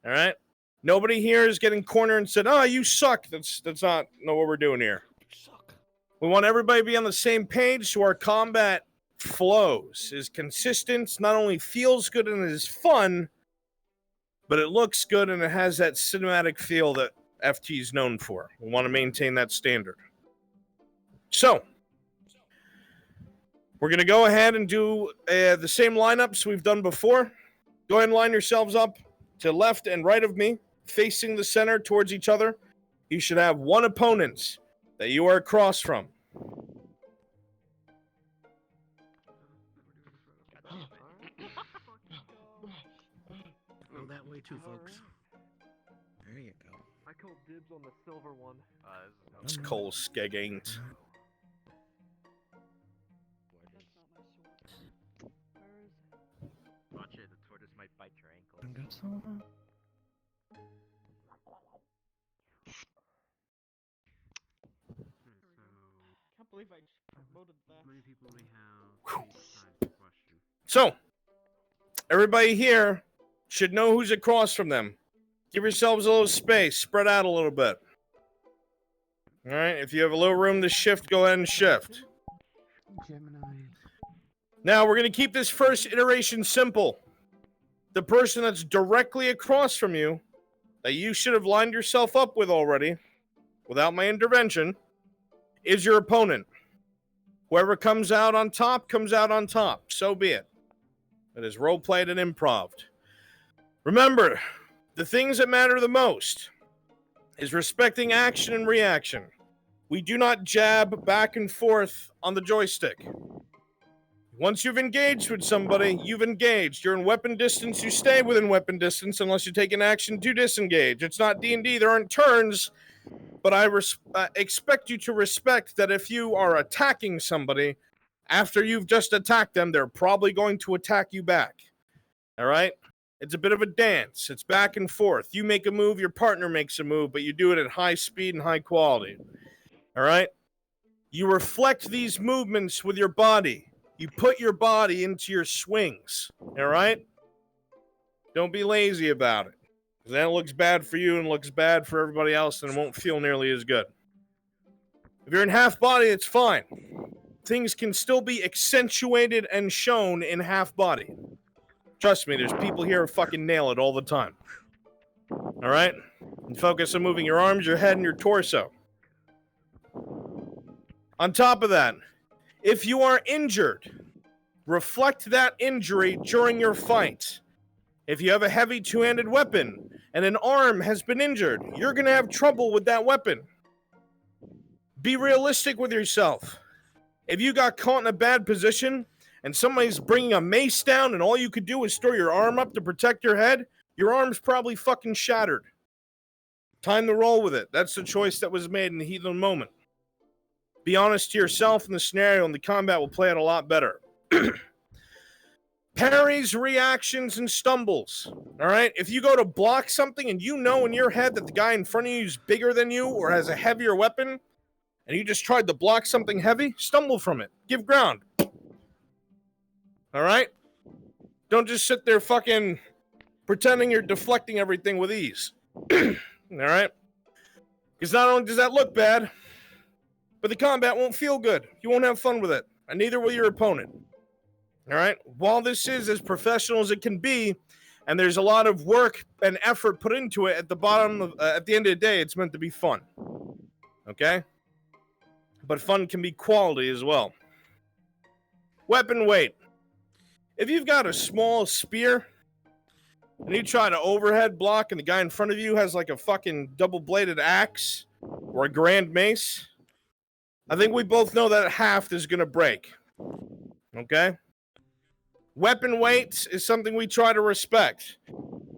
All right? Nobody here is getting cornered and said, oh, you suck. That's not what we're doing here. We want everybody to be on the same page so our combat flows, is consistent, not only feels good and is fun, but it looks good and it has that cinematic feel that FT is known for. We want to maintain that standard. So, we're going to go ahead and do the same lineups we've done before. Go ahead and line yourselves up to left and right of me, facing the center towards each other. You should have one opponent that you are across from. Go that way too, folks. There you go. I called dibs on the silver one. It's Cole Skeg ain't. Watch it, the tortoise might bite your ankle. Can't believe I voted that. How many people we have? Question. So, everybody here should know who's across from them. Give yourselves a little space. Spread out a little bit. All right? If you have a little room to shift, go ahead and shift. Gemini. Now, we're going to keep this first iteration simple. The person that's directly across from you, that you should have lined yourself up with already, without my intervention, is your opponent. Whoever comes out on top, comes out on top. So be it. It is role-played and improv'd. Remember, the things that matter the most is respecting action and reaction. We do not jab back and forth on the joystick. Once you've engaged with somebody, you've engaged. You're in weapon distance, you stay within weapon distance unless you take an action to disengage. It's not D&D, there aren't turns, but I expect you to respect that if you are attacking somebody, after you've just attacked them, they're probably going to attack you back. All right? It's a bit of a dance. It's back and forth. You make a move, your partner makes a move, but you do it at high speed and high quality. All right? You reflect these movements with your body. You put your body into your swings. All right? Don't be lazy about it. Because then it looks bad for you and looks bad for everybody else and it won't feel nearly as good. If you're in half body, it's fine. Things can still be accentuated and shown in half body. Trust me, there's people here who fucking nail it all the time. All right? And focus on moving your arms, your head, and your torso. On top of that, if you are injured, reflect that injury during your fight. If you have a heavy two-handed weapon and an arm has been injured, you're going to have trouble with that weapon. Be realistic with yourself. If you got caught in a bad position and somebody's bringing a mace down and all you could do is throw your arm up to protect your head, your arm's probably fucking shattered. Time to roll with it. That's the choice that was made in the heat of the moment. Be honest to yourself in the scenario and the combat will play out a lot better. Parries, reactions, and stumbles. All right? If you go to block something and you know in your head that the guy in front of you is bigger than you or has a heavier weapon, and you just tried to block something heavy, stumble from it. Give ground. All right? Don't just sit there fucking pretending you're deflecting everything with ease. All right? Because not only does that look bad, but the combat won't feel good. You won't have fun with it. And neither will your opponent. All right? While this is as professional as it can be, and there's a lot of work and effort put into it, at the end of the day, it's meant to be fun. Okay? But fun can be quality as well. Weapon weight. If you've got a small spear, and you try to overhead block, and the guy in front of you has like a fucking double-bladed axe, or a grand mace, I think we both know that haft is going to break. Okay? Weapon weight is something we try to respect.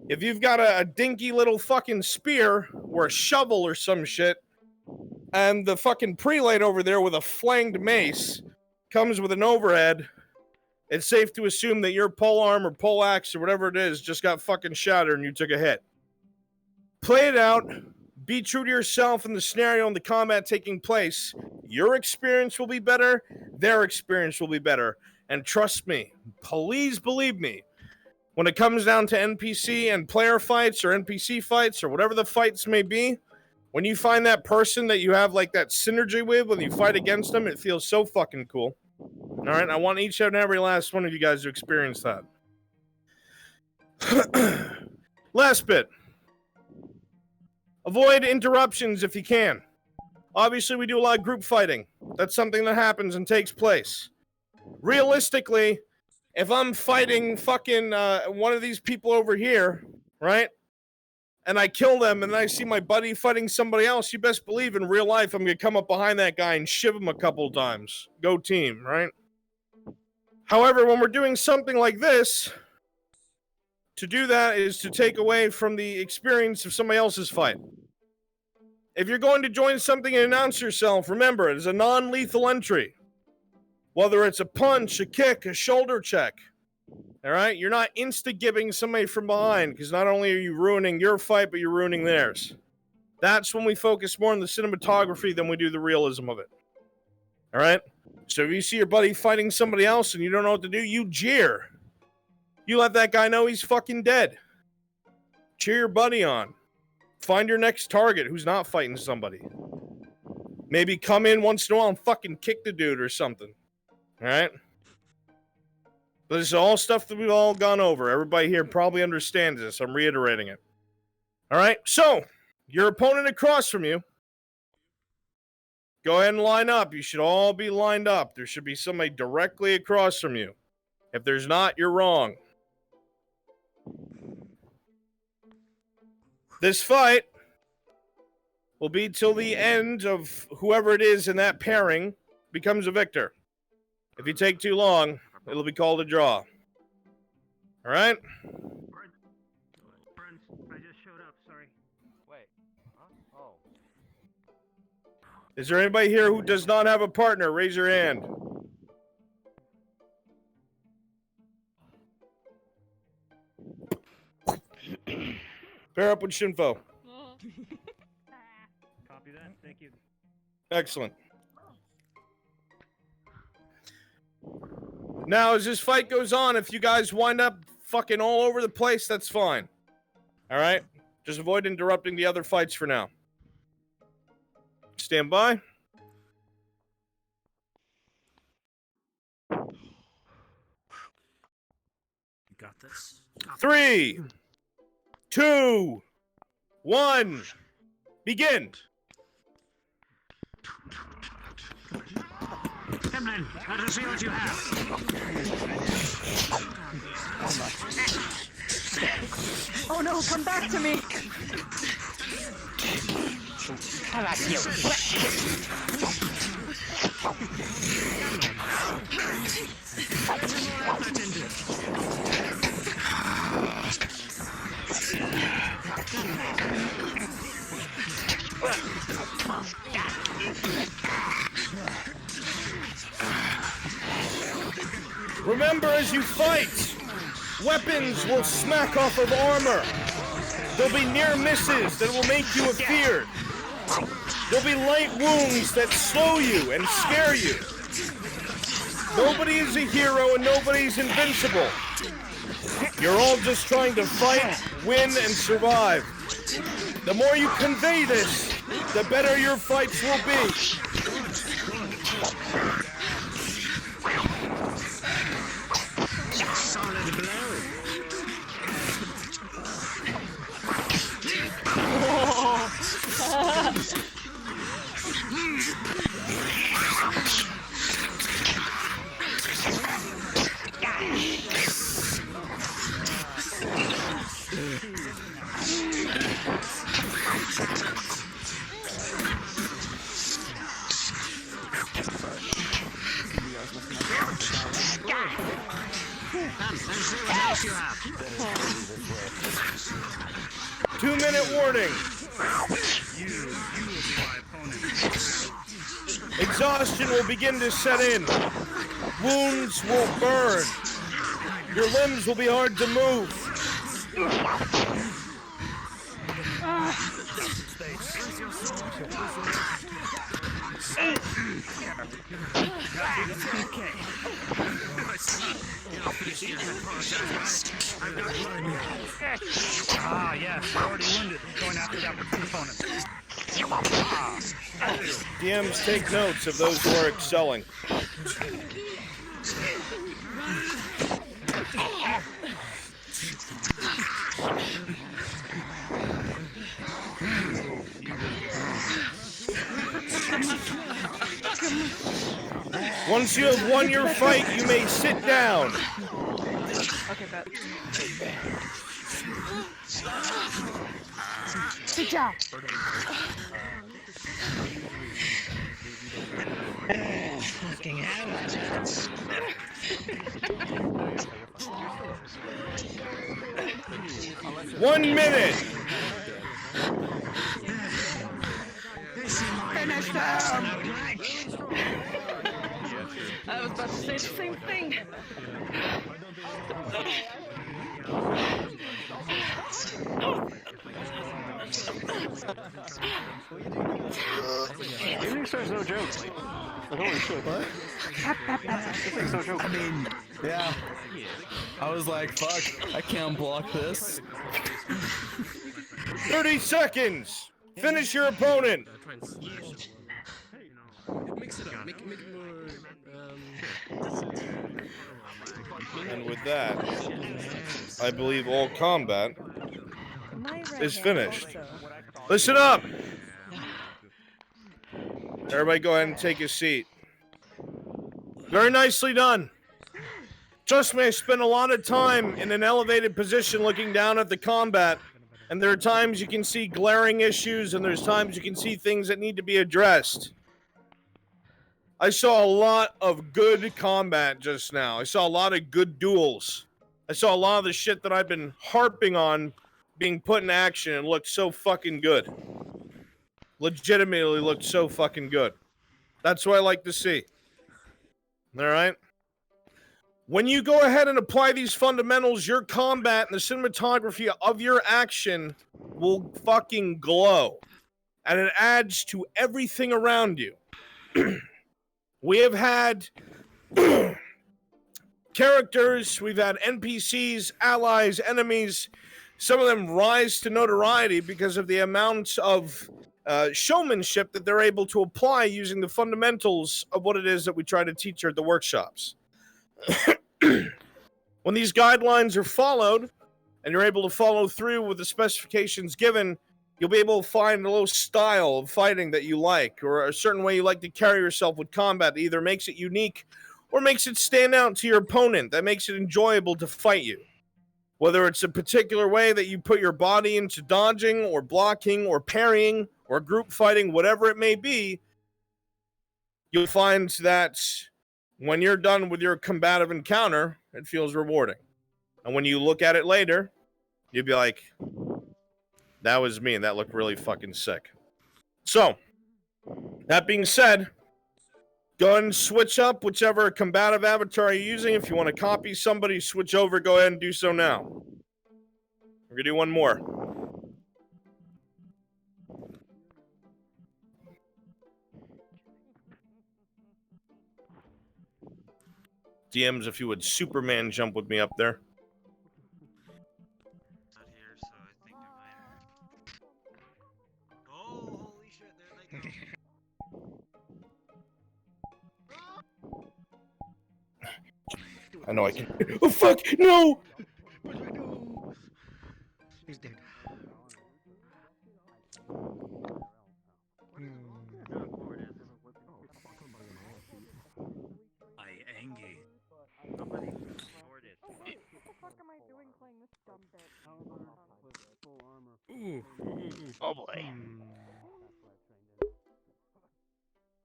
If you've got a dinky little fucking spear or a shovel or some shit, and the fucking prelate over there with a flanged mace comes with an overhead, it's safe to assume that your polearm or poleaxe or whatever it is just got fucking shattered and you took a hit. Play it out. Be true to yourself in the scenario and the combat taking place. Your experience will be better. Their experience will be better. And trust me, please believe me, when it comes down to NPC and player fights or NPC fights or whatever the fights may be, when you find that person that you have like that synergy with when you fight against them, it feels so fucking cool. All right, I want each and every last one of you guys to experience that. Last bit. Avoid interruptions if you can. Obviously, we do a lot of group fighting. That's something that happens and takes place. Realistically, if I'm fighting fucking one of these people over here, right, and I kill them and then I see my buddy fighting somebody else, you best believe in real life I'm going to come up behind that guy and shiv him a couple times. Go team, right? However, when we're doing something like this, to do that is to take away from the experience of somebody else's fight. If you're going to join something and announce yourself, remember, it is a non-lethal entry. Whether it's a punch, a kick, a shoulder check. All right? You're not insta-gibbing somebody from behind, because not only are you ruining your fight, but you're ruining theirs. That's when we focus more on the cinematography than we do the realism of it. All right? So if you see your buddy fighting somebody else and you don't know what to do, you jeer. You let that guy know he's fucking dead. Cheer your buddy on. Find your next target who's not fighting somebody. Maybe come in once in a while and fucking kick the dude or something. Alright? But this is all stuff that we've all gone over. Everybody here probably understands this. I'm reiterating it. Alright? So, your opponent across from you. Go ahead and line up. You should all be lined up. There should be somebody directly across from you. If there's not, you're wrong. This fight will be till the end of whoever it is in that pairing becomes a victor. If you take too long, it'll be called a draw. All right? Friends, I just showed up, sorry. Wait. Huh? Oh. Is there anybody here who does not have a partner? Raise your hand. Pair up with Shinfo. Copy that, thank you. Excellent. Now, as this fight goes on, if you guys wind up fucking all over the place, that's fine. All right? Just avoid interrupting the other fights for now. Stand by. You got this. 3, 2, 1, begin. Come then, let us see what you have. Oh no, come back to me! I like you. Remember, as you fight, weapons will smack off of armor. There'll be near misses that will make you afeared. There'll be light wounds that slow you and scare you. Nobody is a hero and nobody's invincible. You're all just trying to fight, win, and survive. The more you convey this, the better your fights will be. Solid blow. Let's see what else you have. 2-minute warning. Exhaustion will begin to set in. Wounds will burn. Your limbs will be hard to move. Ah, yes, you're already wounded. Going after that opponent. DMs take notes of those who are excelling. Once you have won your fight, you may sit down. Okay, bet. Good job. Fucking hell. 1 minute. Finish them. I was about to say the same thing. This thing's no joke. Holy shit. What? This thing's no joke. I mean, yeah. I was like, fuck, I can't block this. 30 seconds. Finish your opponent. Try and smash it. Mix it up. Make it more. And with that, I believe all combat is finished. Listen up. Everybody go ahead and take a seat. Very nicely done. Trust me, I spent a lot of time in an elevated position looking down at the combat, and there are times you can see glaring issues, and there's times you can see things that need to be addressed. I saw a lot of good combat just now. I saw a lot of good duels. I saw a lot of the shit that I've been harping on being put in action and looked so fucking good. Legitimately looked so fucking good. That's what I like to see. Alright? When you go ahead and apply these fundamentals, your combat and the cinematography of your action will fucking glow. And it adds to everything around you. We have had characters, we've had NPCs, allies, enemies. Some of them rise to notoriety because of the amounts of showmanship that they're able to apply using the fundamentals of what it is that we try to teach her at the workshops. When these guidelines are followed, and you're able to follow through with the specifications given, you'll be able to find a little style of fighting that you like, or a certain way you like to carry yourself with combat that either makes it unique or makes it stand out to your opponent, that makes it enjoyable to fight you. Whether it's a particular way that you put your body into dodging or blocking or parrying or group fighting, whatever it may be, you'll find that when you're done with your combative encounter, it feels rewarding. And when you look at it later, you'll be like, that was me, and that looked really fucking sick. So, that being said, go ahead and switch up whichever combative avatar you're using. If you want to copy somebody, switch over, go ahead and do so now. We're going to do one more. DMs, if you would Superman jump with me up there. Not here, so I think I might. Oh, holy shit! There they go. I know I can. Oh, fuck! No! What do I do? He's dead. Somebody ignored it. What the fuck am I doing playing this dumb bit? Oh boy. Am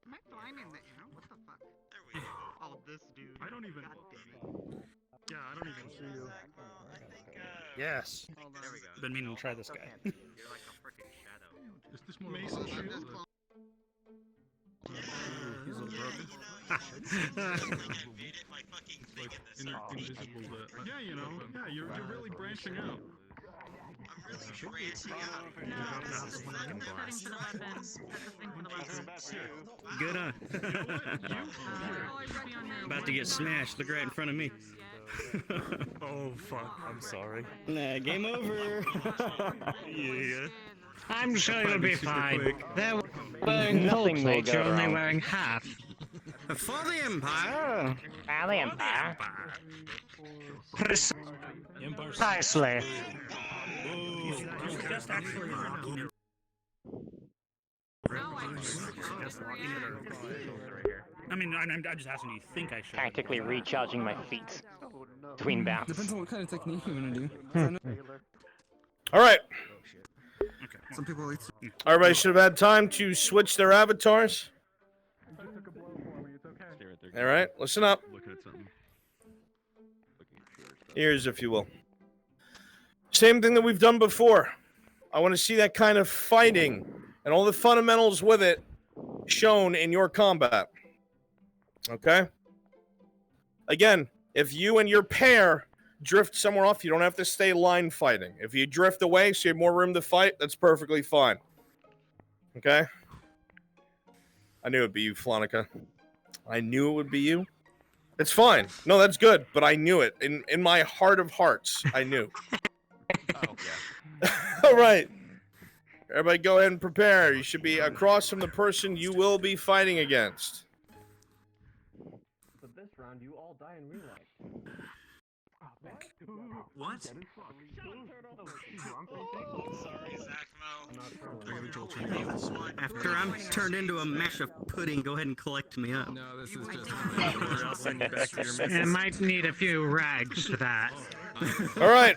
I blind in the air? What the fuck? There we go. Oh, this dude. I don't even. God damn it. Yeah, I don't even see you. I think, Yes. Hold on. there we go. Been meaning to try this guy. You're like a freaking shadow. Is this more Mason shield? He's a little broken. My fucking thing in this. Invisible. Yeah, you know. Yeah, you're really branching out. I'm really branching out. No, this is the thing for the weapon. That's the thing for the weapon. Good on. About to get smashed. Look right in front of me. Oh fuck, I'm sorry. Nah, game over. Yeah. I'm sure you'll be fine. They're Nothing wearing may full go you're only wrong. wearing half. For the Empire. For the Empire. Precisely. Just actually locking it. I mean, I'm just asking, do you think I should? Tactically recharging my feet between bounce. Depends on what kind of technique you're gonna do. All right. Okay. Some people like Everybody should have had time to switch their avatars. All right, listen up. Ears, if you will. Same thing that we've done before. I want to see that kind of fighting and all the fundamentals with it shown in your combat. Okay? Again, if you and your pair drift somewhere off, you don't have to stay line fighting. If you drift away so you have more room to fight, that's perfectly fine. Okay? I knew it'd be you, Flonica. I knew it would be you. It's fine. No, that's good, but I knew it. In my heart of hearts, I knew. All right. Everybody go ahead and prepare. You should be across from the person you will be fighting against. But this round, you all die in real life. What? Sorry, Zachmo. After I'm turned into a mash of pudding, go ahead and collect me up. No, this is just. I'll send you back to your You might need a few rags for that. All right.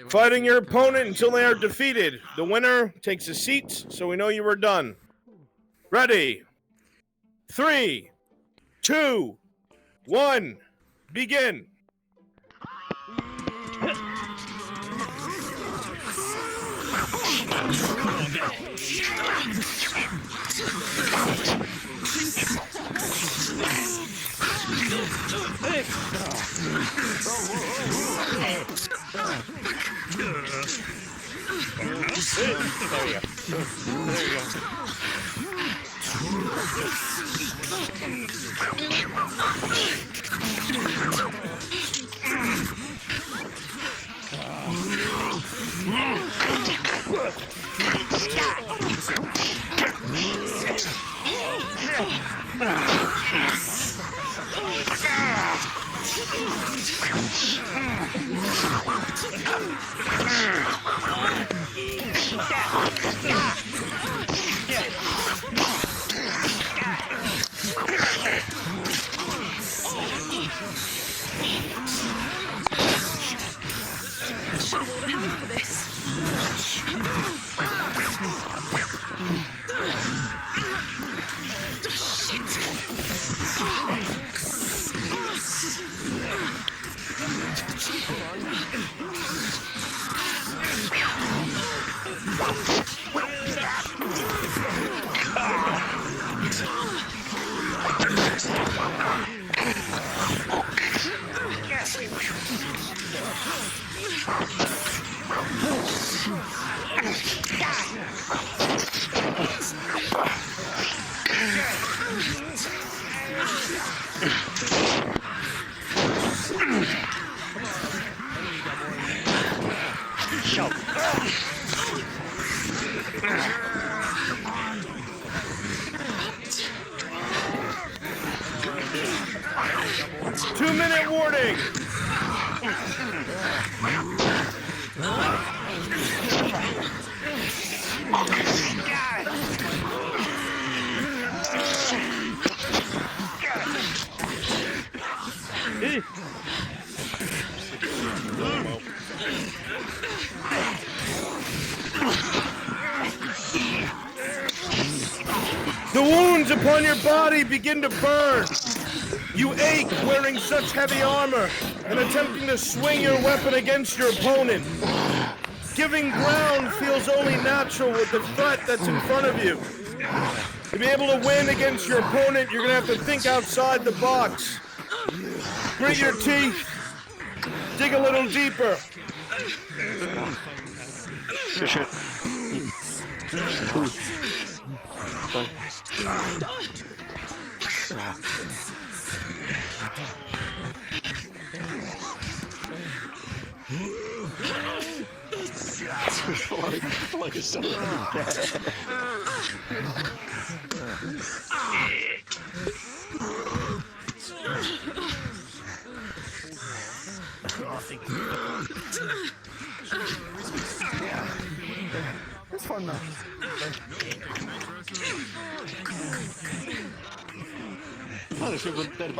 Fighting your opponent until they are defeated. The winner takes a seat, so we know you were done. Ready? 3, 2, 1, begin. Two-minute warning. The wounds upon your body begin to burn. You ache wearing such heavy armor and attempting to swing your weapon against your opponent. Giving ground feels only natural with the threat that's in front of you. To be able to win against your opponent, you're going to have to think outside the box. Grit your teeth Dig a little deeper. Good shit. like a son of It's fun though. Oh, this was dead. I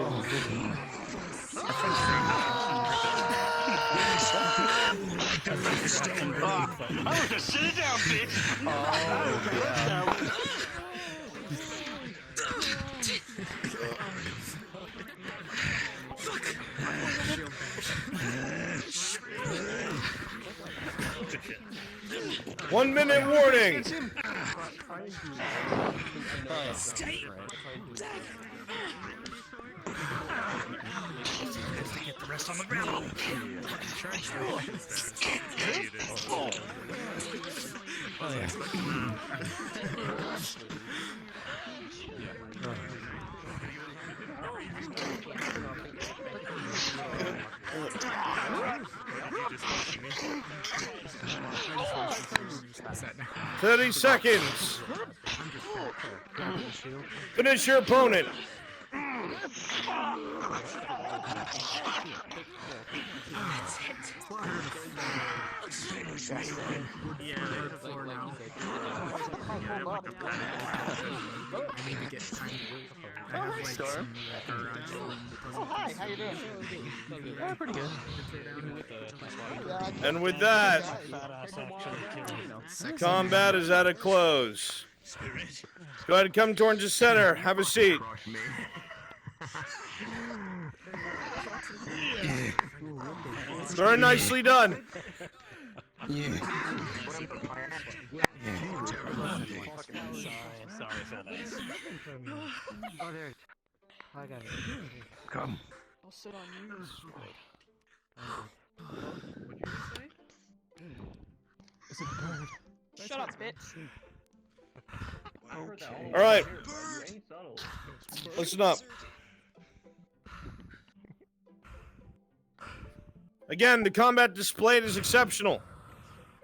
was just sit it down, bitch. One minute warning. Get the rest on the ground. Yeah. 30 seconds. Finish your opponent. Yeah, they're the floor now. I need to get time. I have like some Oh, hi, how you doing? Yeah, pretty good. And with that, combat is at a close. Go ahead and come towards the center. Have a seat. Very nicely done. Yeah. Sorry for this. Oh, there. I got it. Come. I'll sit on you. It's a bird. Shut up, bitch. All right. Listen up. Again, the combat displayed is exceptional.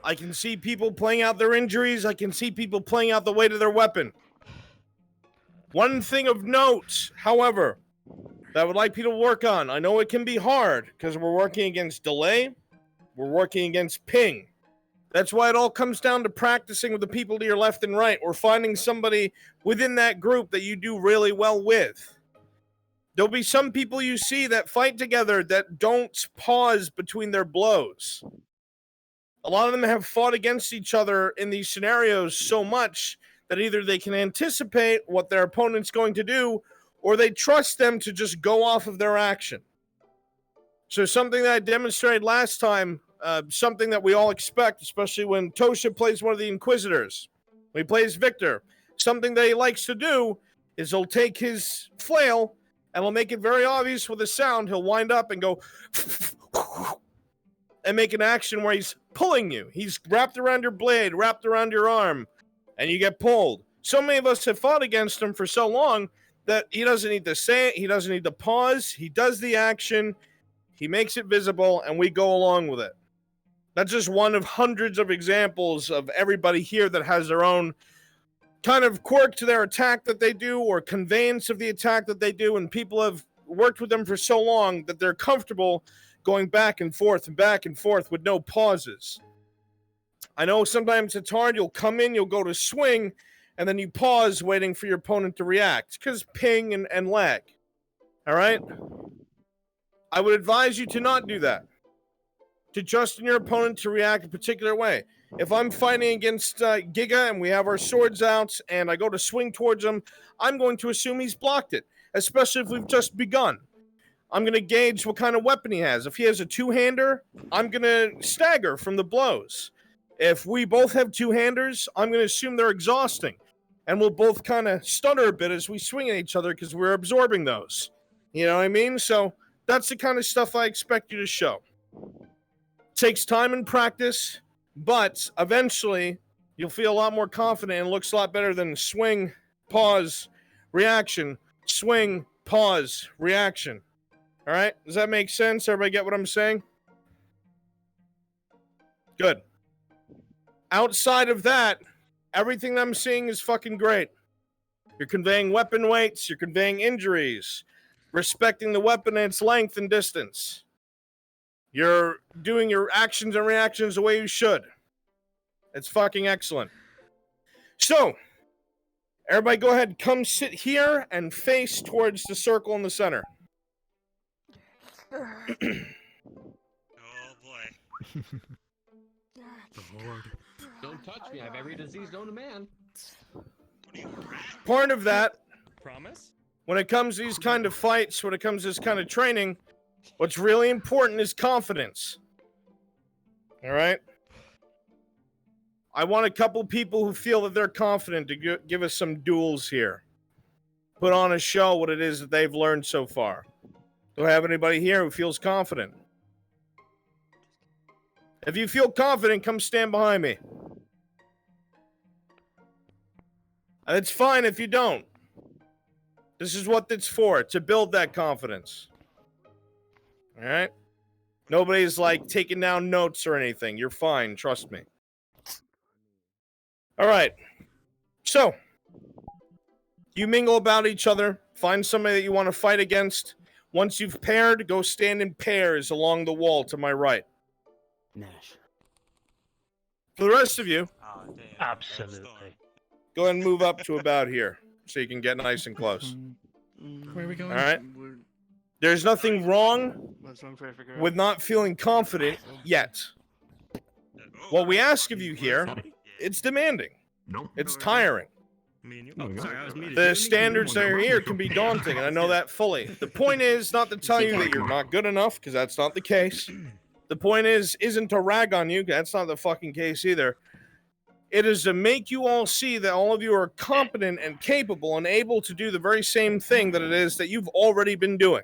I can see people playing out their injuries. I can see people playing out the weight of their weapon. One thing of note, however, that I would like people to work on. I know it can be hard because we're working against delay. We're working against ping. That's why it all comes down to practicing with the people to your left and right, or finding somebody within that group that you do really well with. There'll be some people you see that fight together that don't pause between their blows. A lot of them have fought against each other in these scenarios so much that either they can anticipate what their opponent's going to do, or they trust them to just go off of their action. So something that I demonstrated last time, something that we all expect, especially when Tosha plays one of the Inquisitors, when he plays Victor, something that he likes to do is he'll take his flail and he'll make it very obvious with a sound. He'll wind up and go and make an action where he's pulling you. He's wrapped around your blade, wrapped around your arm, and you get pulled. So many of us have fought against him for so long that he doesn't need to say it, he doesn't need to pause, he does the action, he makes it visible, and we go along with it. That's just one of hundreds of examples of everybody here that has their own kind of quirk to their attack that they do, or conveyance of the attack that they do, and people have worked with them for so long that they're comfortable going back and forth with no pauses. I know sometimes it's hard. You'll come in, you'll go to swing, and then you pause waiting for your opponent to react because ping and lag. All right? I would advise you to not do that. To trust in your opponent to react a particular way. If I'm fighting against Giga and we have our swords out and I go to swing towards him, I'm going to assume he's blocked it, especially if we've just begun. I'm going to gauge what kind of weapon he has. If he has a two-hander, I'm going to stagger from the blows. If we both have two-handers, I'm going to assume they're exhausting. And we'll both kind of stutter a bit as we swing at each other because we're absorbing those. You know what I mean? So that's the kind of stuff I expect you to show. Takes time and practice, but eventually you'll feel a lot more confident and looks a lot better than swing, pause, reaction, swing, pause, reaction. All right? Does that make sense? Everybody get what I'm saying? Good. Outside of that, everything that I'm seeing is fucking great. You're conveying weapon weights, you're conveying injuries, respecting the weapon and its length and distance. You're doing your actions and reactions the way you should. It's fucking excellent. So, everybody go ahead, come sit here and face towards the circle in the center. Oh boy. The Lord. Don't touch me. I have every disease known to man. What are you, a rat? Part of that, Promise? when it comes to these kind of fights, when it comes to this kind of training, what's really important is confidence. All right? I want a couple people who feel that they're confident to give us some duels here. Put on a show what it is that they've learned so far. Do I have anybody here who feels confident? If you feel confident, come stand behind me. And it's fine if you don't. This is what it's for, to build that confidence. All right? Nobody's like taking down notes or anything. You're fine, trust me. All right. So, you mingle about each other. Find somebody that you want to fight against. Once you've paired, go stand in pairs along the wall to my right. Nash. For the rest of you, Oh, damn. Absolutely. go ahead and move up to about here so you can get nice and close. Where are we going? All right? There's nothing wrong with not feeling confident yet. What we ask of you here, it's demanding. It's tiring. Sorry, I was muted. The standards that are here can be daunting, and I know that fully. The point is not to tell you that you're not good enough, because that's not the case. The point isn't to rag on you, 'cause that's not the fucking case either. It is to make you all see that all of you are competent and capable and able to do the very same thing that it is that you've already been doing.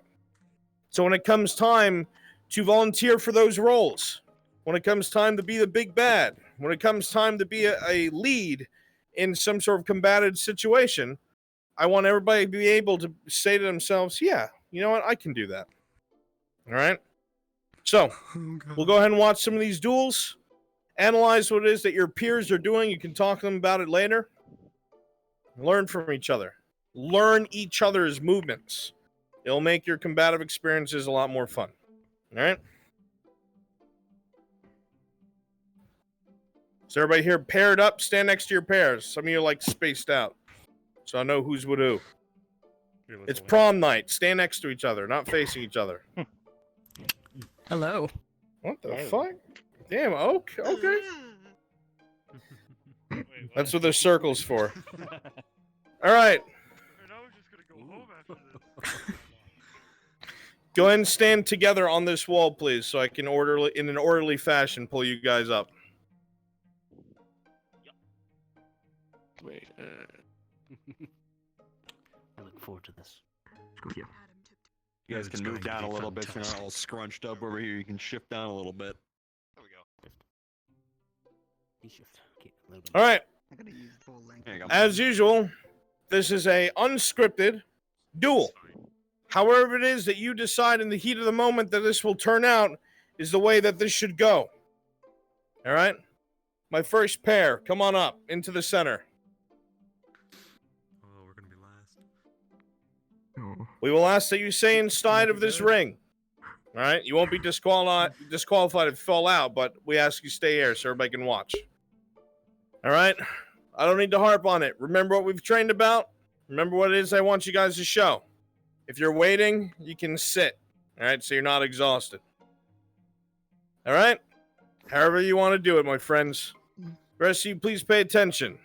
So when it comes time to volunteer for those roles, when it comes time to be the big bad, when it comes time to be a lead in some sort of combative situation, I want everybody to be able to say to themselves, yeah, you know what, I can do that. All right? So, we'll go ahead and watch some of these duels, analyze what it is that your peers are doing. You can talk to them about it later. Learn from each other. Learn each other's movements. It'll make your combative experiences a lot more fun. All right? Is everybody here paired up? Stand next to your pairs. Some of you are like spaced out. So I know who's with who. It's prom night. Stand next to each other, not facing each other. Hello. What the fuck? Damn, okay. That's what the circle's for. All right. Go ahead and stand together on this wall, please, so I can in an orderly fashion pull you guys up. Wait, I look forward to this. You guys can move down a little bit so you're not all scrunched up over here. You can shift down a little bit. There we go. Shift. Okay, a little bit. All right. I'm gonna use full length. There you go. As usual, this is a unscripted duel. However it is that you decide in the heat of the moment that this will turn out is the way that this should go. All right? My first pair, come on up into the center. Oh, we're gonna be last. We will ask that you stay inside of this ring. All right? You won't be disqualified if you fall out, but we ask you stay here so everybody can watch. All right? I don't need to harp on it. Remember what we've trained about? Remember what it is I want you guys to show. If you're waiting, you can sit. All right? So you're not exhausted. All right? However you want to do it, my friends. The rest of you, please pay attention.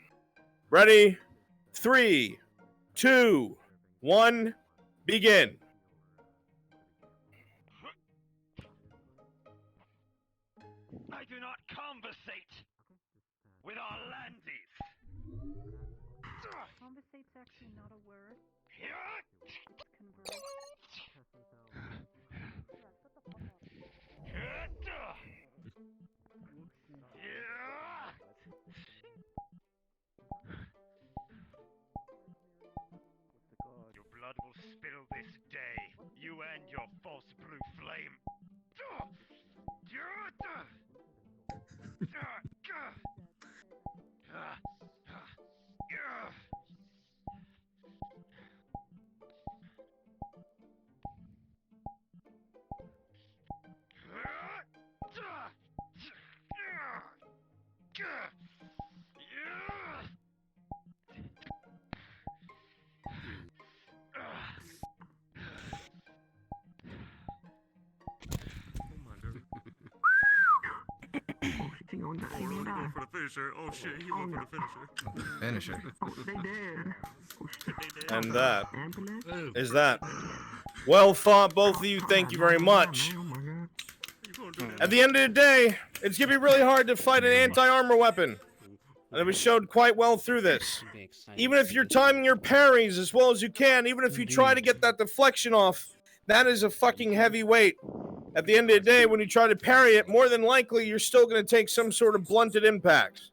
Ready? 3, 2, 1, begin. I do not conversate with our landis. Conversate's actually not a word. It's converse. spill this day. You and your false blue flame. Going for the finisher. Oh shit, he went for the finisher. Finisher. Oh, they did. And that is that. Well fought, both of you. Thank you very much. Oh my god. At the end of the day, it's gonna be really hard to fight an anti-armor weapon. And it was showed quite well through this. Even if you're timing your parries as well as you can, even if you try to get that deflection off, that is a fucking heavy weight. At the end of the day, when you try to parry it, more than likely, you're still going to take some sort of blunted impact.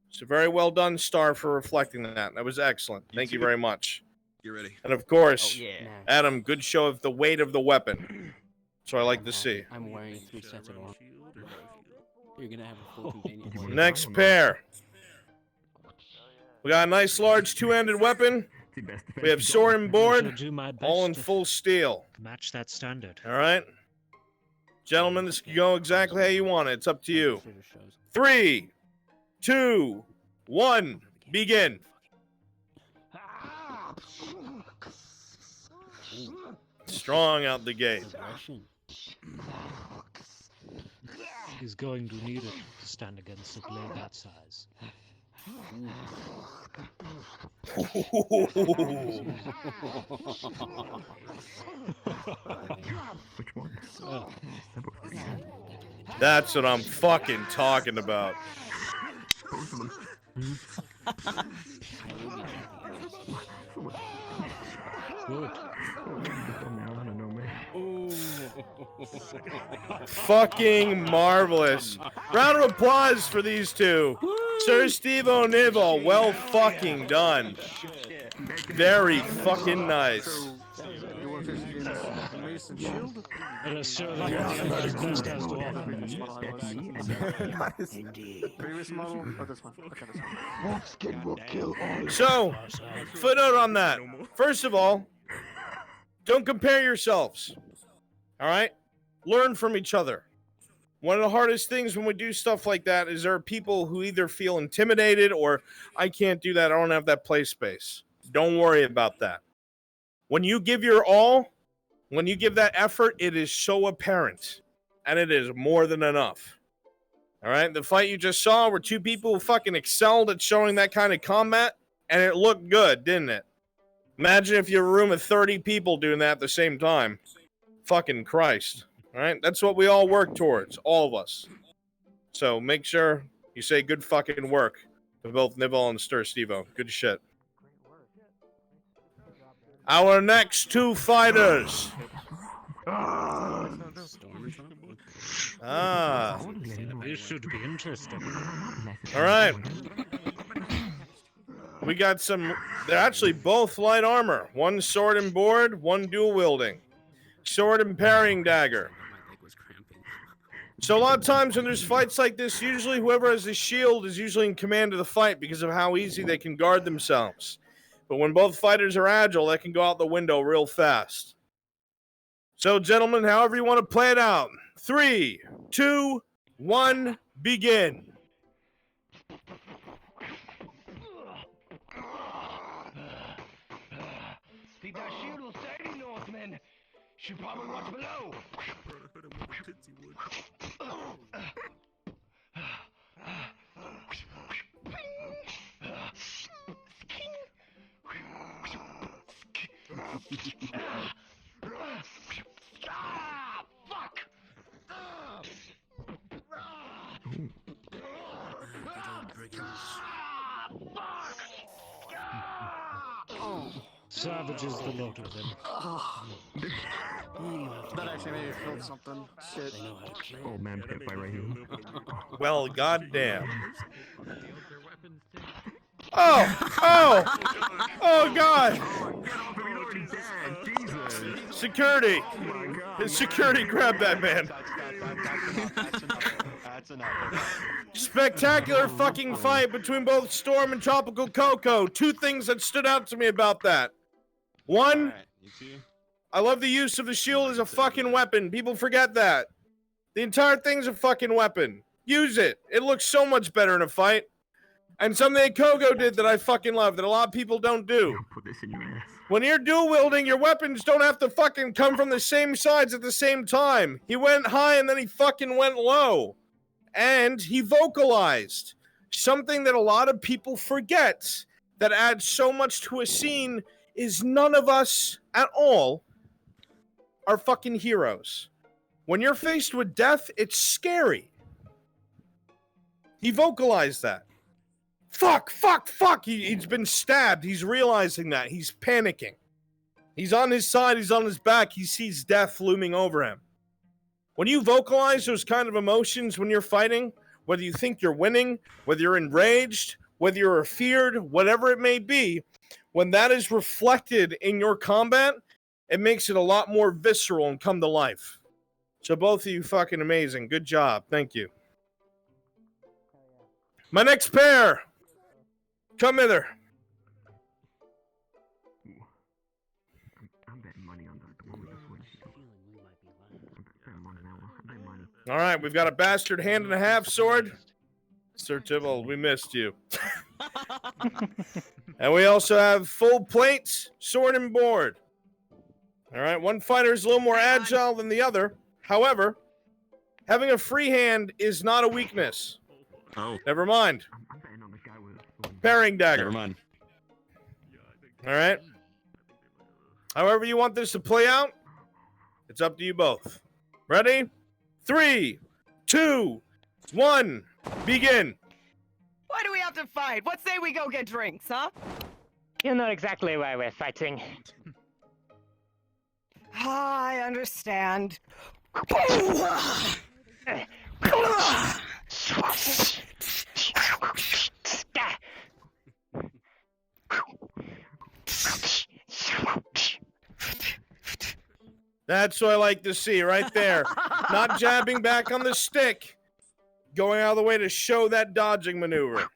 So very well done, Star, for reflecting that. That was excellent. Thank you very much. You're ready. And of course, Oh, yeah. Adam, good show of the weight of the weapon. That's what I like to see. I'm wearing 3 sets of armor. You're gonna have a full convenience. Next pair. We got a nice large two-handed weapon. We have sword and board, all in full steel. Match that standard. All right. Gentlemen, this can go exactly how you want it. It's up to you. 3, 2, 1, begin. Strong out the gate. He's going to need it to stand against a blade that size. Which one? That's what I'm fucking talking about. Both of them. Good. Fucking marvelous. Round of applause for these two. Sir Steve O'Nivell, well fucking done. Very fucking nice. Let's show them what the best has to offer. Previous model or this one? Okay, this one. Wolf skin will kill all. So, footnote on that. First of all, don't compare yourselves. All right? Learn from each other. One of the hardest things when we do stuff like that is there are people who either feel intimidated or, I can't do that, I don't have that play space. Don't worry about that. When you give your all, when you give that effort, it is so apparent. And it is more than enough. All right? The fight you just saw were two people who fucking excelled at showing that kind of combat, and it looked good, didn't it? Imagine if you have a room of 30 people doing that at the same time. Fucking Christ. All right? That's what we all work towards, all of us. So make sure you say good fucking work to both Nivell and Stir Stevo. Good shit. Our next two fighters. This should be interesting. All right. We got some. They're actually both light armor. One sword and board, one dual wielding. Sword and parrying dagger. So a lot of times when there's fights like this, usually whoever has the shield is usually in command of the fight because of how easy they can guard themselves. But when both fighters are agile, that can go out the window real fast. So, gentlemen, however you want to play it out. 3, 2, 1, begin. Think that shield will save you, Northmen. Should probably watch below. Fuck! Savage is the lot of them. That actually made me feel something. Shit. Oh man, hit by right here. Well, goddamn. Oh! Oh! Oh, God! Get off of me, already dead. Security. Security, grab that man. That's enough. Spectacular fucking fight between both Storm and Tropical Cocoa. Two things that stood out to me about that. One, Alright, you see? I love the use of the shield as a fucking weapon. People forget that. The entire thing's a fucking weapon. Use it. It looks so much better in a fight. And something that Kogo did that I fucking love that a lot of people don't do. Put this in your ass. When you're dual wielding, your weapons don't have to fucking come from the same sides at the same time. He went high and then he fucking went low. And he vocalized. Something that a lot of people forget that adds so much to a scene is none of us at all are fucking heroes. When you're faced with death, it's scary. He vocalized that. Fuck, fuck, fuck. He's been stabbed. He's realizing that. He's panicking. He's on his side. He's on his back. He sees death looming over him. When you vocalize those kind of emotions when you're fighting, whether you think you're winning, whether you're enraged, whether you're feared, whatever it may be, when that is reflected in your combat, it makes it a lot more visceral and come to life. So both of you fucking amazing. Good job. Thank you. My next pair. Come hither. I'm betting money on the one with the switch. All right, we've got a bastard hand and a half sword. Sir Tybalt, we missed you. And we also have full plates, sword and board. All right, one fighter is a little more agile than the other. However, having a free hand is not a weakness. Oh. Never mind. I'm betting on the guy with the sword. Parrying dagger. Never mind. All right. However you want this to play out, it's up to you both. Ready? 3, 2, 1, begin. Why do we have to fight? What say we go get drinks, huh? You know exactly why we're fighting. I understand. That's what I like to see right there. Not jabbing back on the stick. Going out of the way to show that dodging maneuver.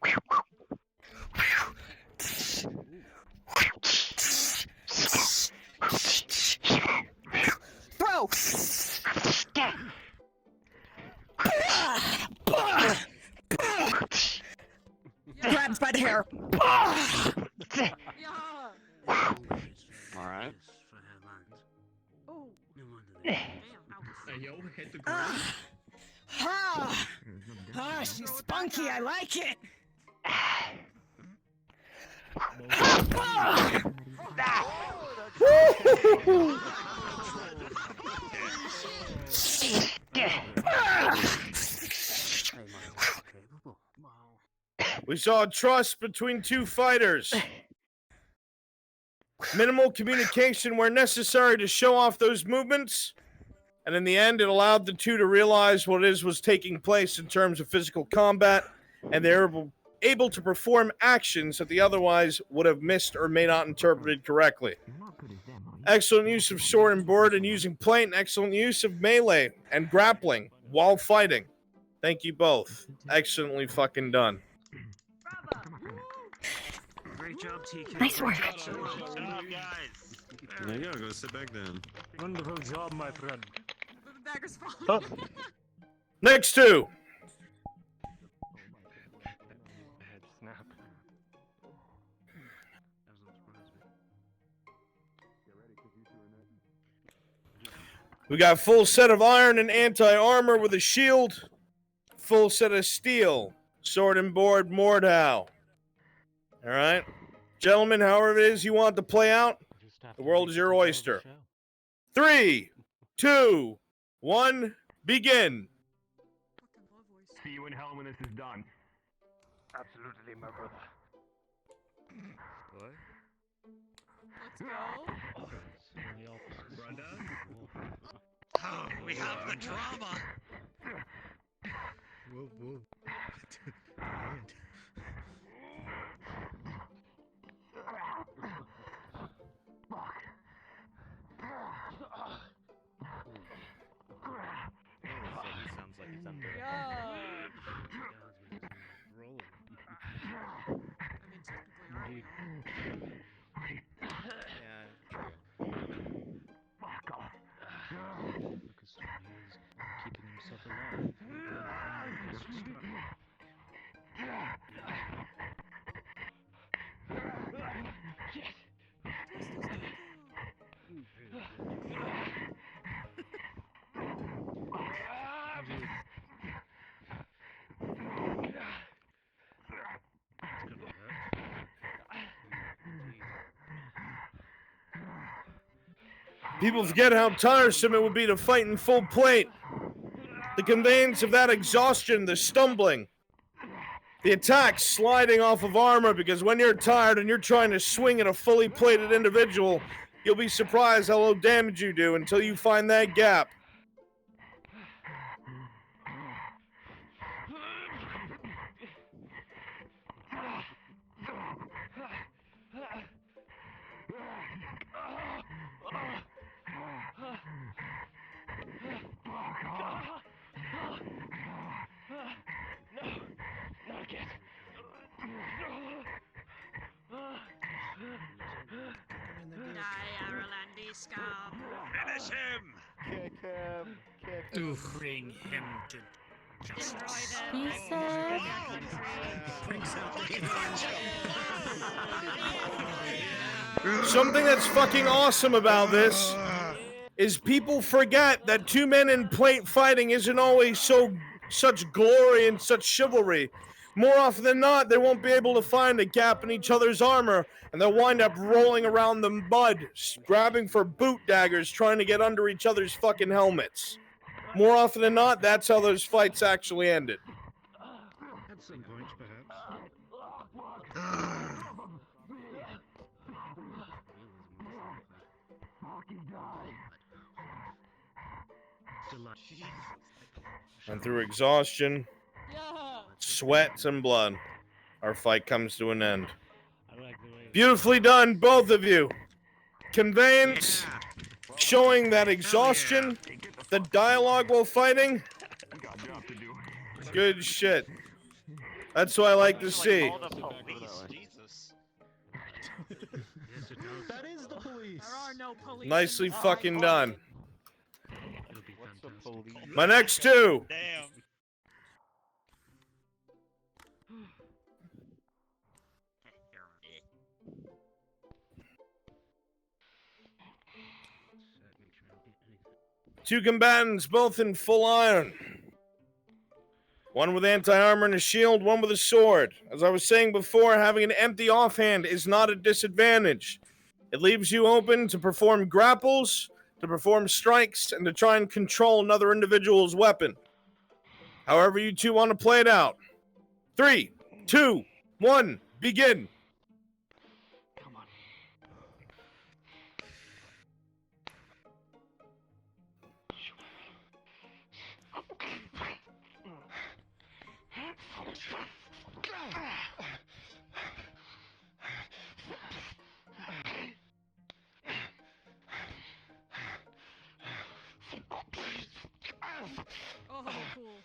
Throw! Grabs by the hair. Alright. She's spunky. I like it. We saw trust between two fighters. Minimal communication where necessary to show off those movements. And in the end, it allowed the two to realize what it is was taking place in terms of physical combat. And they were able to perform actions that they otherwise would have missed or may not interpreted correctly. Excellent use of sword and board and using plate, and excellent use of melee and grappling while fighting. Thank you both. Excellently fucking done. Great job, TK. Nice work. Good job, guys. There you go. Go sit back down. Wonderful job, my friend. The dagger's falling. Next two. Snap. We got full set of iron and anti-armor with a shield. Full set of steel. Sword and board, Mordhau. All right. Gentlemen, however it is you want to play out, the world is your oyster. 3, 2, 1, begin. See you in hell when this is done. Absolutely, my brother. What? Let's go. Oh, we have the drama. Whoa, whoa. Rolling. Indeed. Because he is keeping himself alive. People forget how tiresome it would be to fight in full plate. The conveyance of that exhaustion, the stumbling, the attacks sliding off of armor, because when you're tired and you're trying to swing at a fully plated individual, you'll be surprised how little damage you do until you find that gap. Finish him! Kick him. Kick him. Bring him to justice. Something that's fucking awesome about this is people forget that two men in plate fighting isn't always such glory and such chivalry. More often than not, they won't be able to find a gap in each other's armor, and they'll wind up rolling around the mud, grabbing for boot daggers, trying to get under each other's fucking helmets. More often than not, that's how those fights actually ended. At some point, perhaps. And through exhaustion, sweat, and blood, our fight comes to an end. Beautifully done, both of you. Conveyance, showing that exhaustion, the dialogue while fighting. Good shit. That's what I like to see. That is the police. There are no police. Nicely fucking done. What's the police? My next two. Damn. Two combatants, both in full iron. One with anti-armor and a shield, one with a sword. As I was saying before, having an empty offhand is not a disadvantage. It leaves you open to perform grapples, to perform strikes, and to try and control another individual's weapon. However you two want to play it out. 3, 2, 1, begin. Oh, cool.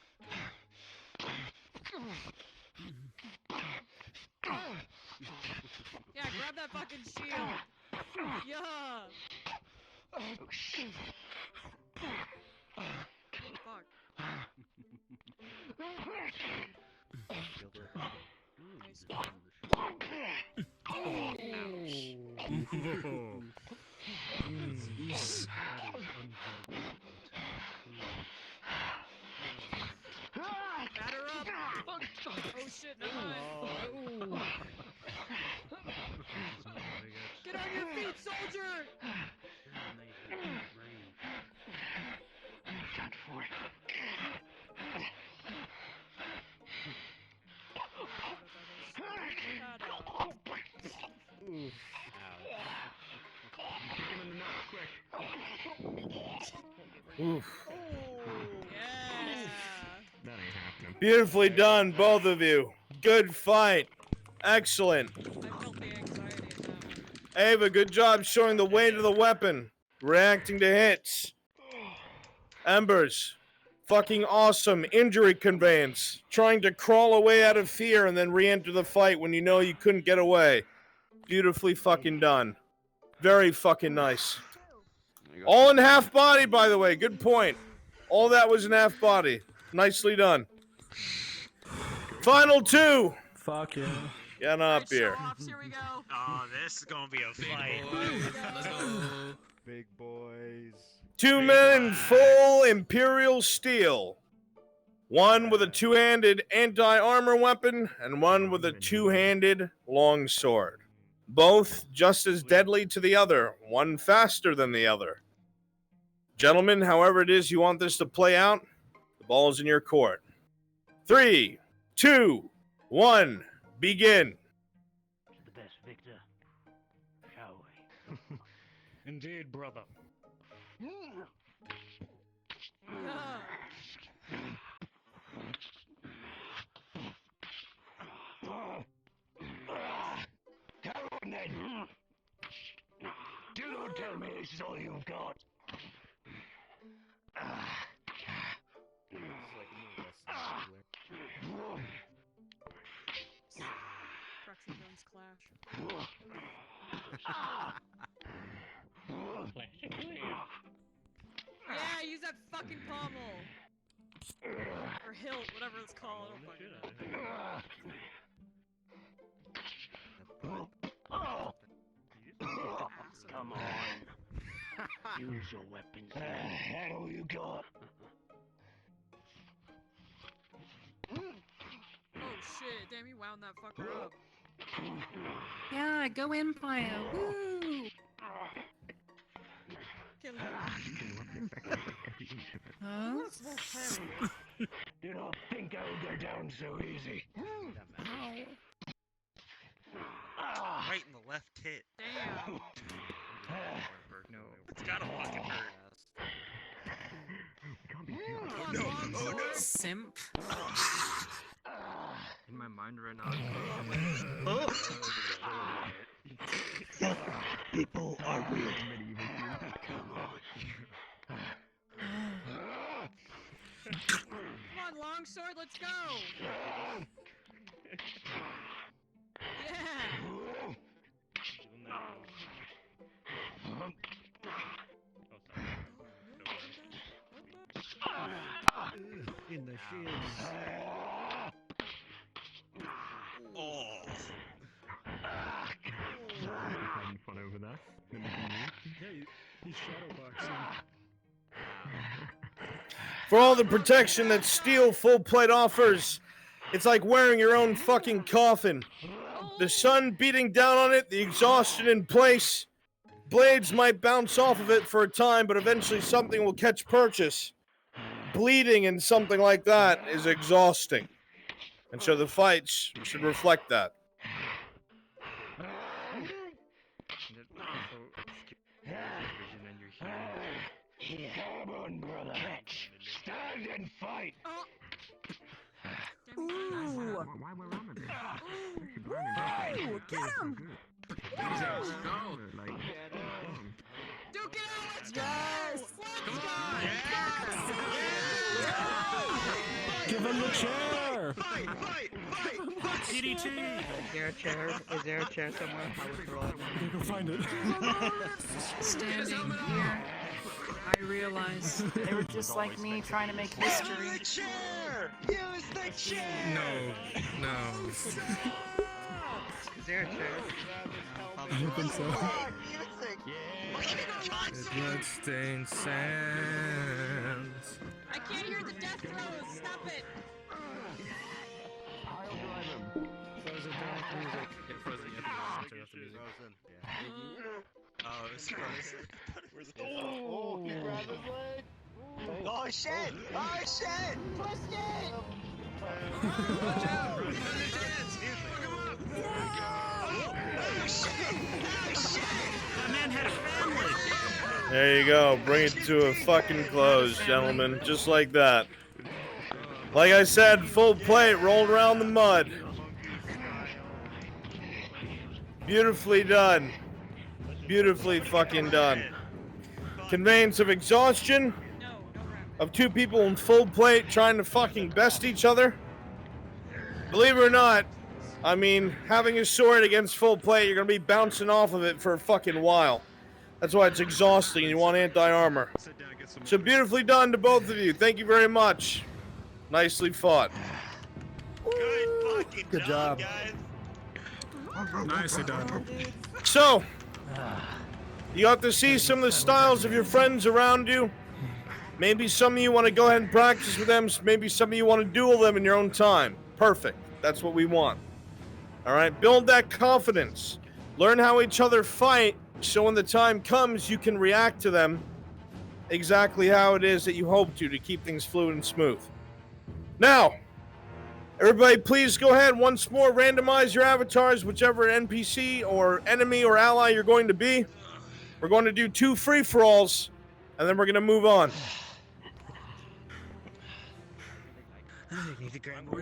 Yeah, grab that fucking shield. Yeah. Oh, shit. Fuck. Nice. Batter up! Oh shit, never mind. Get on your feet, soldier! Oof. Yeah. That ain't happening. Beautifully done, both of you. Good fight. Excellent. I felt the anxiety attack. Ava, good job showing the weight of the weapon, reacting to hits. Embers, Fucking awesome. Injury conveyance. Trying to crawl away out of fear and then re-enter the fight when you know you couldn't get away. Beautifully fucking done. Very fucking nice. All in half body, by the way. Good point. All that was in half body. Nicely done. Final two. Fuck yeah. Get up here. Here we go. Oh, this is gonna be a fight. Let's go. Big boys. 2 men in full Imperial steel. One with a two-handed anti-armor weapon and one with a two-handed longsword. Both just as deadly to the other, one faster than the other. Gentlemen, however it is you want this to play out, the ball's in your court. 3, 2, 1, begin. The best victor, shall we? Indeed, brother. Come on then. Do not tell me this is all you've got. Proxy guns clash. Yeah, use that fucking pommel. Or hilt, whatever it's called. I don't fucking know. Come on. Use your weapons. That's all you got. Oh shit, damn, you wound that fucker up. Yeah, go Empire. Woo! Kill him. Huh? Do not think I will go down so easy. Right in the left tit. Damn. No. It's gotta fucking hurt. No. Simp. In my mind right now. People are weird. Come on, longsword, let's go! Yeah! In the shield. Oh. Having fun over there. Yeah, he's shadowboxing. For all the protection that steel full plate offers, it's like wearing your own fucking coffin. The sun beating down on it, the exhaustion in place. Blades might bounce off of it for a time, but eventually something will catch purchase. Bleeding and something like that is exhausting. And so the fights should reflect that. Come on, brother. Stand and fight. Ooh! Why we're on it? Ooh! Get him! Duke it out, let's go! Yes! Let's go! Give him the chair! DDT! Is there a chair somewhere? I would throw it. Go find it. Standing here, I realize they were just like me trying to make history. Use the chair! Use the chair! No. Is there a chair? I don't think so. Bloodstained sands. I can't hear the death throes! Stop it! Frozen dark music. Get frozen, you have to the music. Oh, it's frozen. Oh, he grabbed his leg. Oh shit! Oh shit! Twist it! Watch out! Look at the chance! Look him up! Oh shit! Oh shit! That man had a family! There you go. Bring it to a fucking close, gentlemen. Just like that. Like I said, full plate rolled around the mud. Beautifully done. Beautifully fucking done. Conveyance of exhaustion. of two people in full plate trying to fucking best each other. Believe it or not, I mean, having a sword against full plate, you're gonna be bouncing off of it for a fucking while. That's why it's exhausting and you want anti-armor. So beautifully done to both of you. Thank you very much. Nicely fought. Good job, guys. Nicely done. So, you got to see some of the styles of your friends around you. Maybe some of you want to go ahead and practice with them. Maybe some of you want to duel them in your own time. Perfect. That's what we want. All right, build that confidence. Learn how each other fight, so when the time comes, you can react to them exactly how it is that you hope to keep things fluid and smooth. Now, everybody, please go ahead once more, randomize your avatars, whichever NPC or enemy or ally you're going to be. We're going to do 2 free-for-alls, and then we're going to move on.